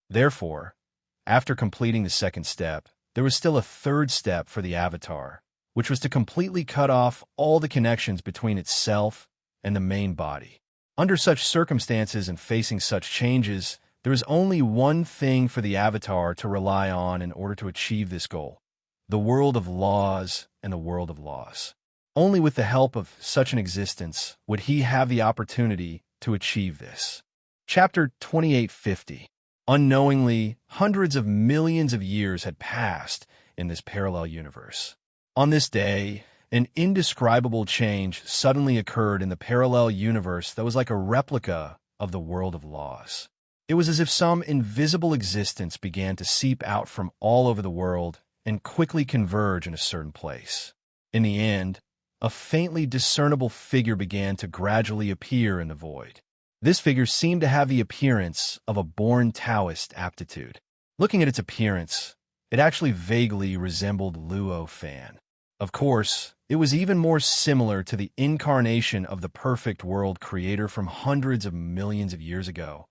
Therefore, after completing the second step, there was still a third step for the avatar, which was to completely cut off all the connections between itself and the main body. Under such circumstances and facing such changes, there is only one thing for the avatar to rely on in order to achieve this goal: the world of laws and the world of laws. Only with the help of such an existence would he have the opportunity to achieve this. Chapter 2850. Unknowingly, hundreds of millions of years had passed in this parallel universe. On this day, an indescribable change suddenly occurred in the parallel universe that was like a replica of the world of laws. It was as if some invisible existence began to seep out from all over the world and quickly converge in a certain place. In the end, a faintly discernible figure began to gradually appear in the void. This figure seemed to have the appearance of a born Taoist aptitude. Looking at its appearance, it actually vaguely resembled Luo Fan. Of course, it was even more similar to the incarnation of the perfect world creator from hundreds of millions of years ago.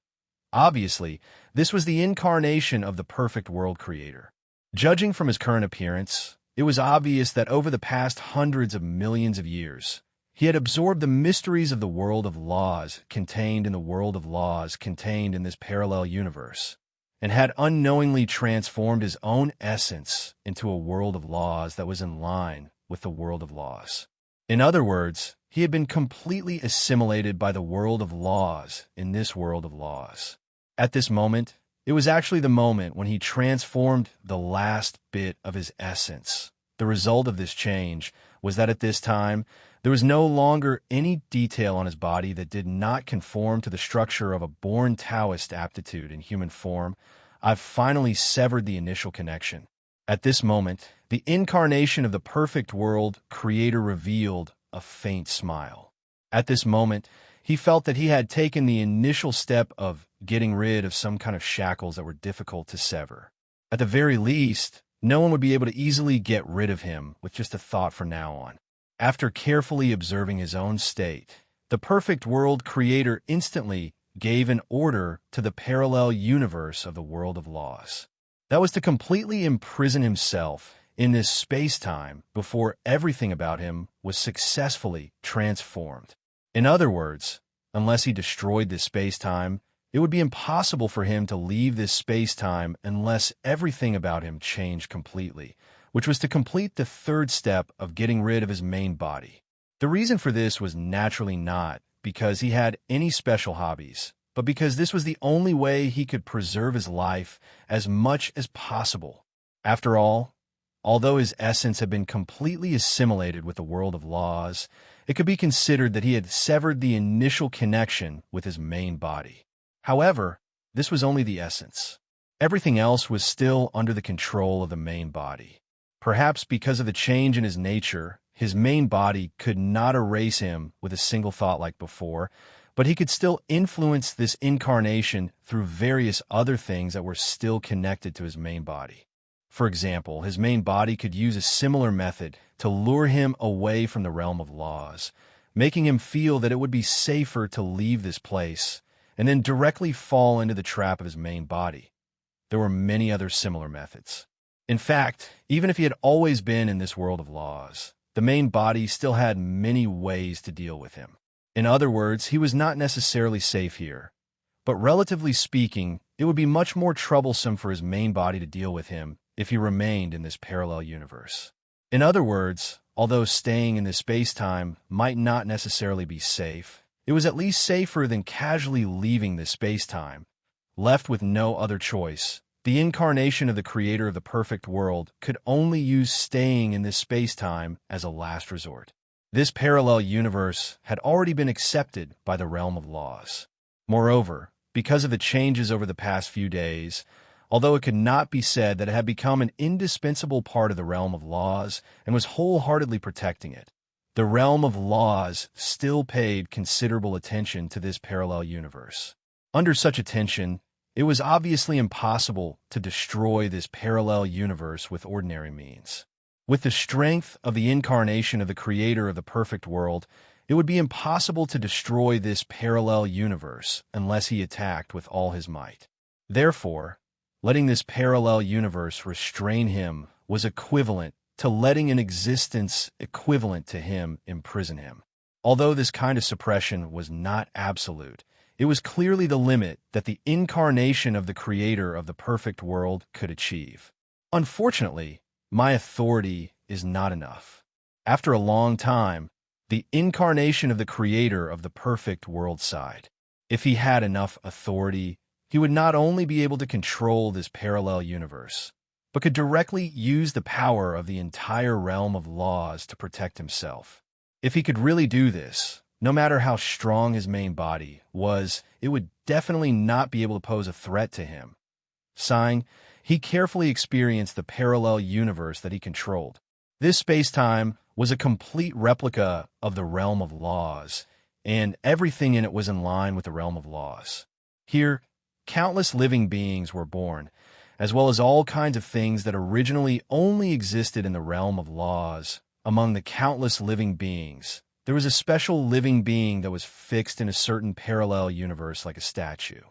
Obviously, this was the incarnation of the perfect world creator. Judging from his current appearance, it was obvious that over the past hundreds of millions of years, he had absorbed the mysteries of the world of laws contained in the world of laws contained in this parallel universe, and had unknowingly transformed his own essence into a world of laws that was in line with the world of laws. In other words, he had been completely assimilated by the world of laws in this world of laws. At this moment, it was actually the moment when he transformed the last bit of his essence. The result of this change was that at this time, there was no longer any detail on his body that did not conform to the structure of a born Taoist aptitude in human form. I've finally severed the initial connection. At this moment, the incarnation of the perfect world creator revealed a faint smile. At this moment, he felt that he had taken the initial step of getting rid of some kind of shackles that were difficult to sever. At the very least, no one would be able to easily get rid of him with just a thought from now on. After carefully observing his own state, the perfect world creator instantly gave an order to the parallel universe of the world of laws. That was to completely imprison himself in this space-time before everything about him was successfully transformed. In other words, unless he destroyed this space-time, it would be impossible for him to leave this space-time unless everything about him changed completely, which was to complete the third step of getting rid of his main body. The reason for this was naturally not because he had any special hobbies, but because this was the only way he could preserve his life as much as possible. After all, although his essence had been completely assimilated with the world of laws, it could be considered that he had severed the initial connection with his main body. However, this was only the essence. Everything else was still under the control of the main body. Perhaps because of the change in his nature, his main body could not erase him with a single thought like before, but he could still influence this incarnation through various other things that were still connected to his main body. For example, his main body could use a similar method to lure him away from the realm of laws, making him feel that it would be safer to leave this place and then directly fall into the trap of his main body. There were many other similar methods. In fact, even if he had always been in this world of laws, the main body still had many ways to deal with him. In other words, he was not necessarily safe here, but relatively speaking, it would be much more troublesome for his main body to deal with him if he remained in this parallel universe. In other words, although staying in this space-time might not necessarily be safe, it was at least safer than casually leaving this space-time. Left with no other choice, the incarnation of the creator of the perfect world could only use staying in this space-time as a last resort. This parallel universe had already been accepted by the realm of laws. Moreover, because of the changes over the past few days, although it could not be said that it had become an indispensable part of the realm of laws and was wholeheartedly protecting it, the realm of laws still paid considerable attention to this parallel universe. Under such attention, it was obviously impossible to destroy this parallel universe with ordinary means. With the strength of the incarnation of the creator of the perfect world, it would be impossible to destroy this parallel universe unless he attacked with all his might. Therefore, letting this parallel universe restrain him was equivalent to letting an existence equivalent to him imprison him. Although this kind of suppression was not absolute, it was clearly the limit that the incarnation of the creator of the perfect world could achieve. Unfortunately, my authority is not enough. After a long time, the incarnation of the creator of the perfect world sighed. If he had enough authority, he would not only be able to control this parallel universe, but could directly use the power of the entire realm of laws to protect himself. If he could really do this, no matter how strong his main body was, it would definitely not be able to pose a threat to him. Sighing, he carefully experienced the parallel universe that he controlled. This space-time was a complete replica of the realm of laws, and everything in it was in line with the realm of laws. Here, countless living beings were born, as well as all kinds of things that originally only existed in the realm of laws. Among the countless living beings, there was a special living being that was fixed in a certain parallel universe like a statue.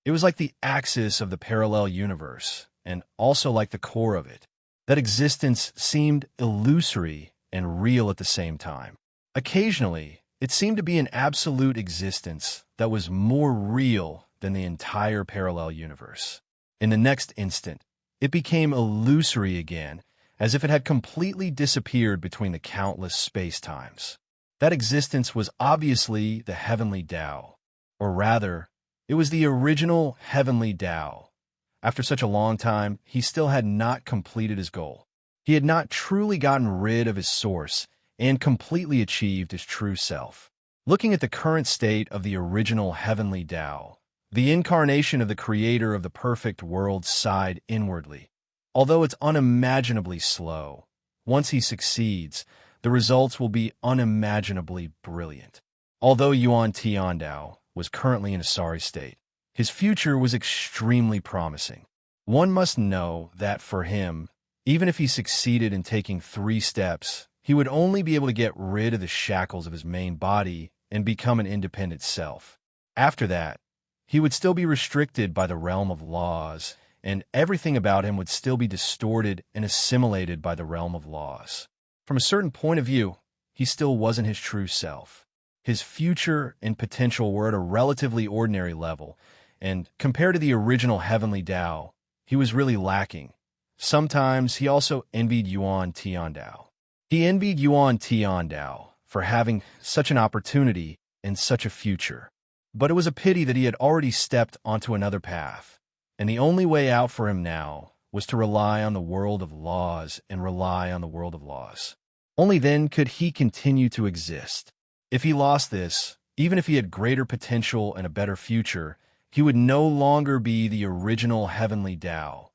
It was like the axis of the parallel universe, and also like the core of it. That existence seemed illusory and real at the same time. Occasionally, it seemed to be an absolute existence that was more real than the entire parallel universe. In the next instant, it became illusory again, as if it had completely disappeared between the countless space-times. That existence was obviously the heavenly Tao, or rather, it was the original heavenly Tao. After such a long time, he still had not completed his goal. He had not truly gotten rid of his source and completely achieved his true self. Looking at the current state of the original heavenly Tao, the incarnation of the creator of the perfect world sighed inwardly. Although it's unimaginably slow, once he succeeds, the results will be unimaginably brilliant. Although Yuan Tiandao was currently in a sorry state, his future was extremely promising. One must know that for him, even if he succeeded in taking 3 steps, he would only be able to get rid of the shackles of his main body and become an independent self. After that, he would still be restricted by the realm of laws, and everything about him would still be distorted and assimilated by the realm of laws. From a certain point of view, he still wasn't his true self. His future and potential were at a relatively ordinary level, and compared to the original heavenly Tao, he was really lacking. Sometimes he also envied Yuan Tiandao. He envied Yuan Tiandao for having such an opportunity and such a future. But it was a pity that he had already stepped onto another path, and the only way out for him now was to rely on the world of laws and rely on the world of laws. Only then could he continue to exist. If he lost this, even if he had greater potential and a better future, he would no longer be the original heavenly Tao.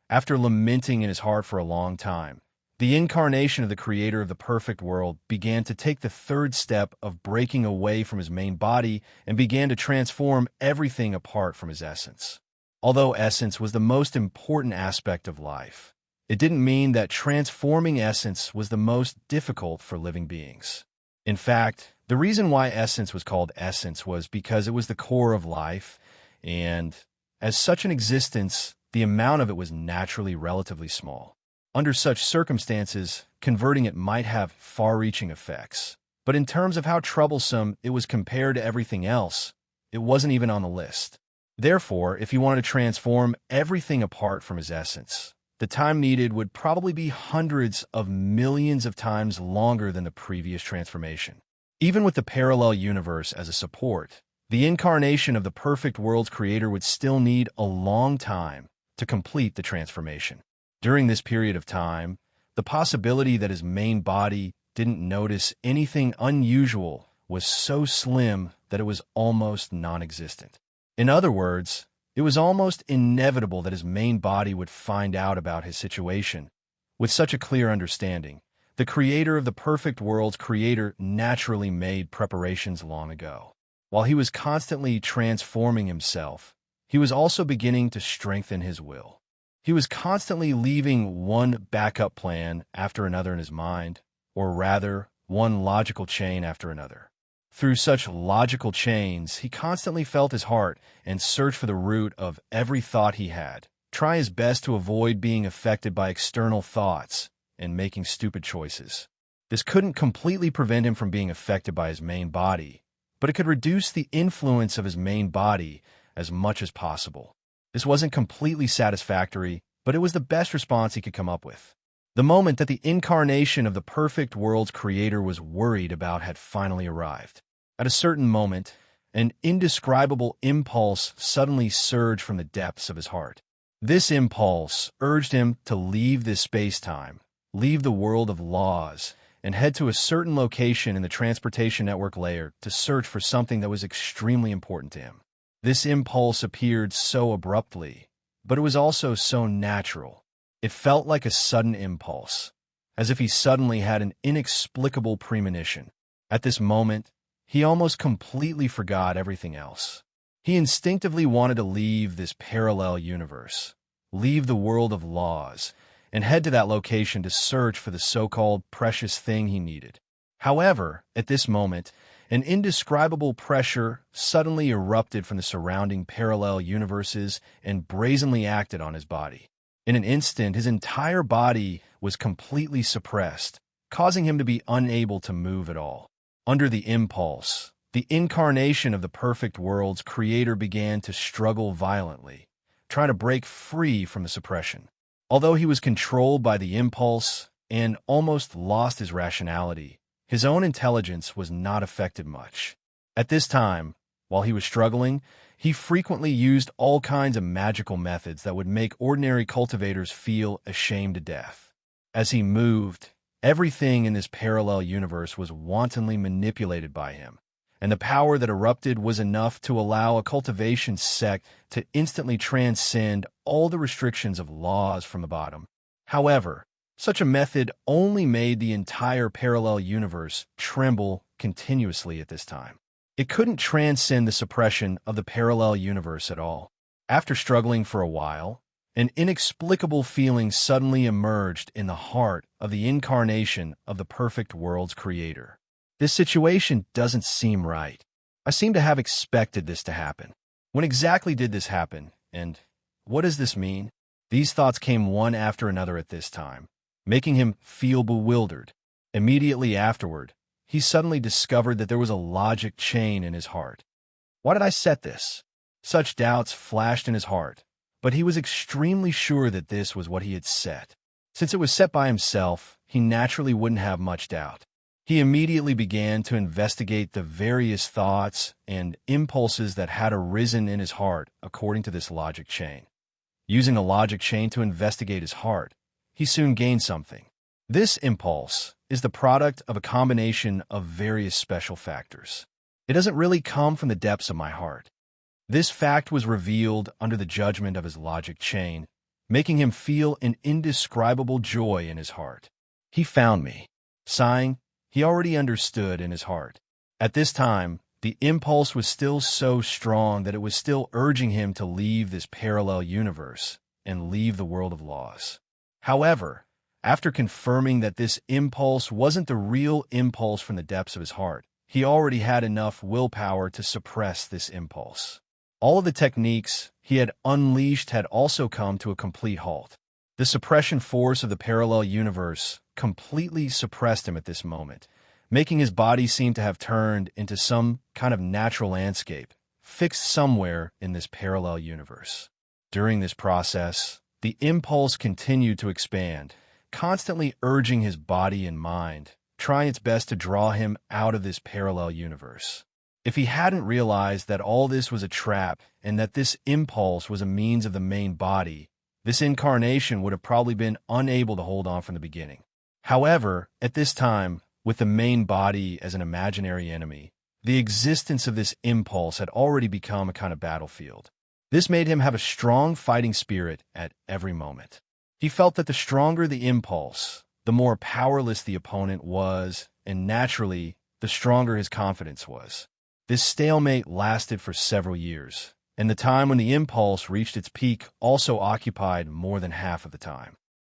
After lamenting in his heart for a long time, the incarnation of the creator of the perfect world began to take the 3rd step of breaking away from his main body and began to transform everything apart from his essence. Although essence was the most important aspect of life, it didn't mean that transforming essence was the most difficult for living beings. In fact, the reason why essence was called essence was because it was the core of life, and as such an existence, the amount of it was naturally relatively small. Under such circumstances, converting it might have far-reaching effects. But in terms of how troublesome it was compared to everything else, it wasn't even on the list. Therefore, if he wanted to transform everything apart from his essence, the time needed would probably be hundreds of millions of times longer than the previous transformation. Even with the parallel universe as a support, the incarnation of the perfect world's creator would still need a long time to complete the transformation. During this period of time, the possibility that his main body didn't notice anything unusual was so slim that it was almost non-existent. In other words, it was almost inevitable that his main body would find out about his situation. With such a clear understanding, the creator of the perfect world's creator naturally made preparations long ago. While he was constantly transforming himself, he was also beginning to strengthen his will. He was constantly leaving one backup plan after another in his mind, or rather, one logical chain after another. Through such logical chains, he constantly felt his heart and searched for the root of every thought he had, try his best to avoid being affected by external thoughts and making stupid choices. This couldn't completely prevent him from being affected by his main body, but it could reduce the influence of his main body as much as possible. This wasn't completely satisfactory, but it was the best response he could come up with. The moment that the incarnation of the perfect world's creator was worried about had finally arrived. At a certain moment, an indescribable impulse suddenly surged from the depths of his heart. This impulse urged him to leave this space-time, leave the world of laws, and head to a certain location in the transportation network layer to search for something that was extremely important to him. This impulse appeared so abruptly, but it was also so natural. It felt like a sudden impulse, as if he suddenly had an inexplicable premonition. At this moment, he almost completely forgot everything else. He instinctively wanted to leave this parallel universe, leave the world of laws, and head to that location to search for the so-called precious thing he needed. However, at this moment, an indescribable pressure suddenly erupted from the surrounding parallel universes and brazenly acted on his body. In an instant, his entire body was completely suppressed, causing him to be unable to move at all. Under the impulse, the incarnation of the perfect world's creator began to struggle violently, trying to break free from the suppression. Although he was controlled by the impulse and almost lost his rationality, his own intelligence was not affected much. At this time, while he was struggling, he frequently used all kinds of magical methods that would make ordinary cultivators feel ashamed to death. As he moved, everything in this parallel universe was wantonly manipulated by him, and the power that erupted was enough to allow a cultivation sect to instantly transcend all the restrictions of laws from the bottom. However, such a method only made the entire parallel universe tremble continuously at this time. It couldn't transcend the suppression of the parallel universe at all. After struggling for a while, an inexplicable feeling suddenly emerged in the heart of the incarnation of the perfect world's creator. This situation doesn't seem right. I seem to have expected this to happen. When exactly did this happen, and what does this mean? These thoughts came one after another at this time, making him feel bewildered. Immediately afterward, he suddenly discovered that there was a logic chain in his heart. Why did I set this? Such doubts flashed in his heart, but he was extremely sure that this was what he had set. Since it was set by himself, he naturally wouldn't have much doubt. He immediately began to investigate the various thoughts and impulses that had arisen in his heart according to this logic chain. Using the logic chain to investigate his heart, he soon gained something. This impulse is the product of a combination of various special factors. It doesn't really come from the depths of my heart. This fact was revealed under the judgment of his logic chain, making him feel an indescribable joy in his heart. He found me. Sighing, he already understood in his heart. At this time, the impulse was still so strong that it was still urging him to leave this parallel universe and leave the world of laws. However, after confirming that this impulse wasn't the real impulse from the depths of his heart, he already had enough willpower to suppress this impulse. All of the techniques he had unleashed had also come to a complete halt. The suppression force of the parallel universe completely suppressed him at this moment, making his body seem to have turned into some kind of natural landscape, fixed somewhere in this parallel universe. During this process, the impulse continued to expand, constantly urging his body and mind trying its best to draw him out of this parallel universe. If he hadn't realized that all this was a trap and that this impulse was a means of the main body, this incarnation would have probably been unable to hold on from the beginning. However, at this time, with the main body as an imaginary enemy, the existence of this impulse had already become a kind of battlefield. This made him have a strong fighting spirit at every moment. He felt that the stronger the impulse, the more powerless the opponent was, and naturally, the stronger his confidence was. This stalemate lasted for several years, and the time when the impulse reached its peak also occupied more than half of the time.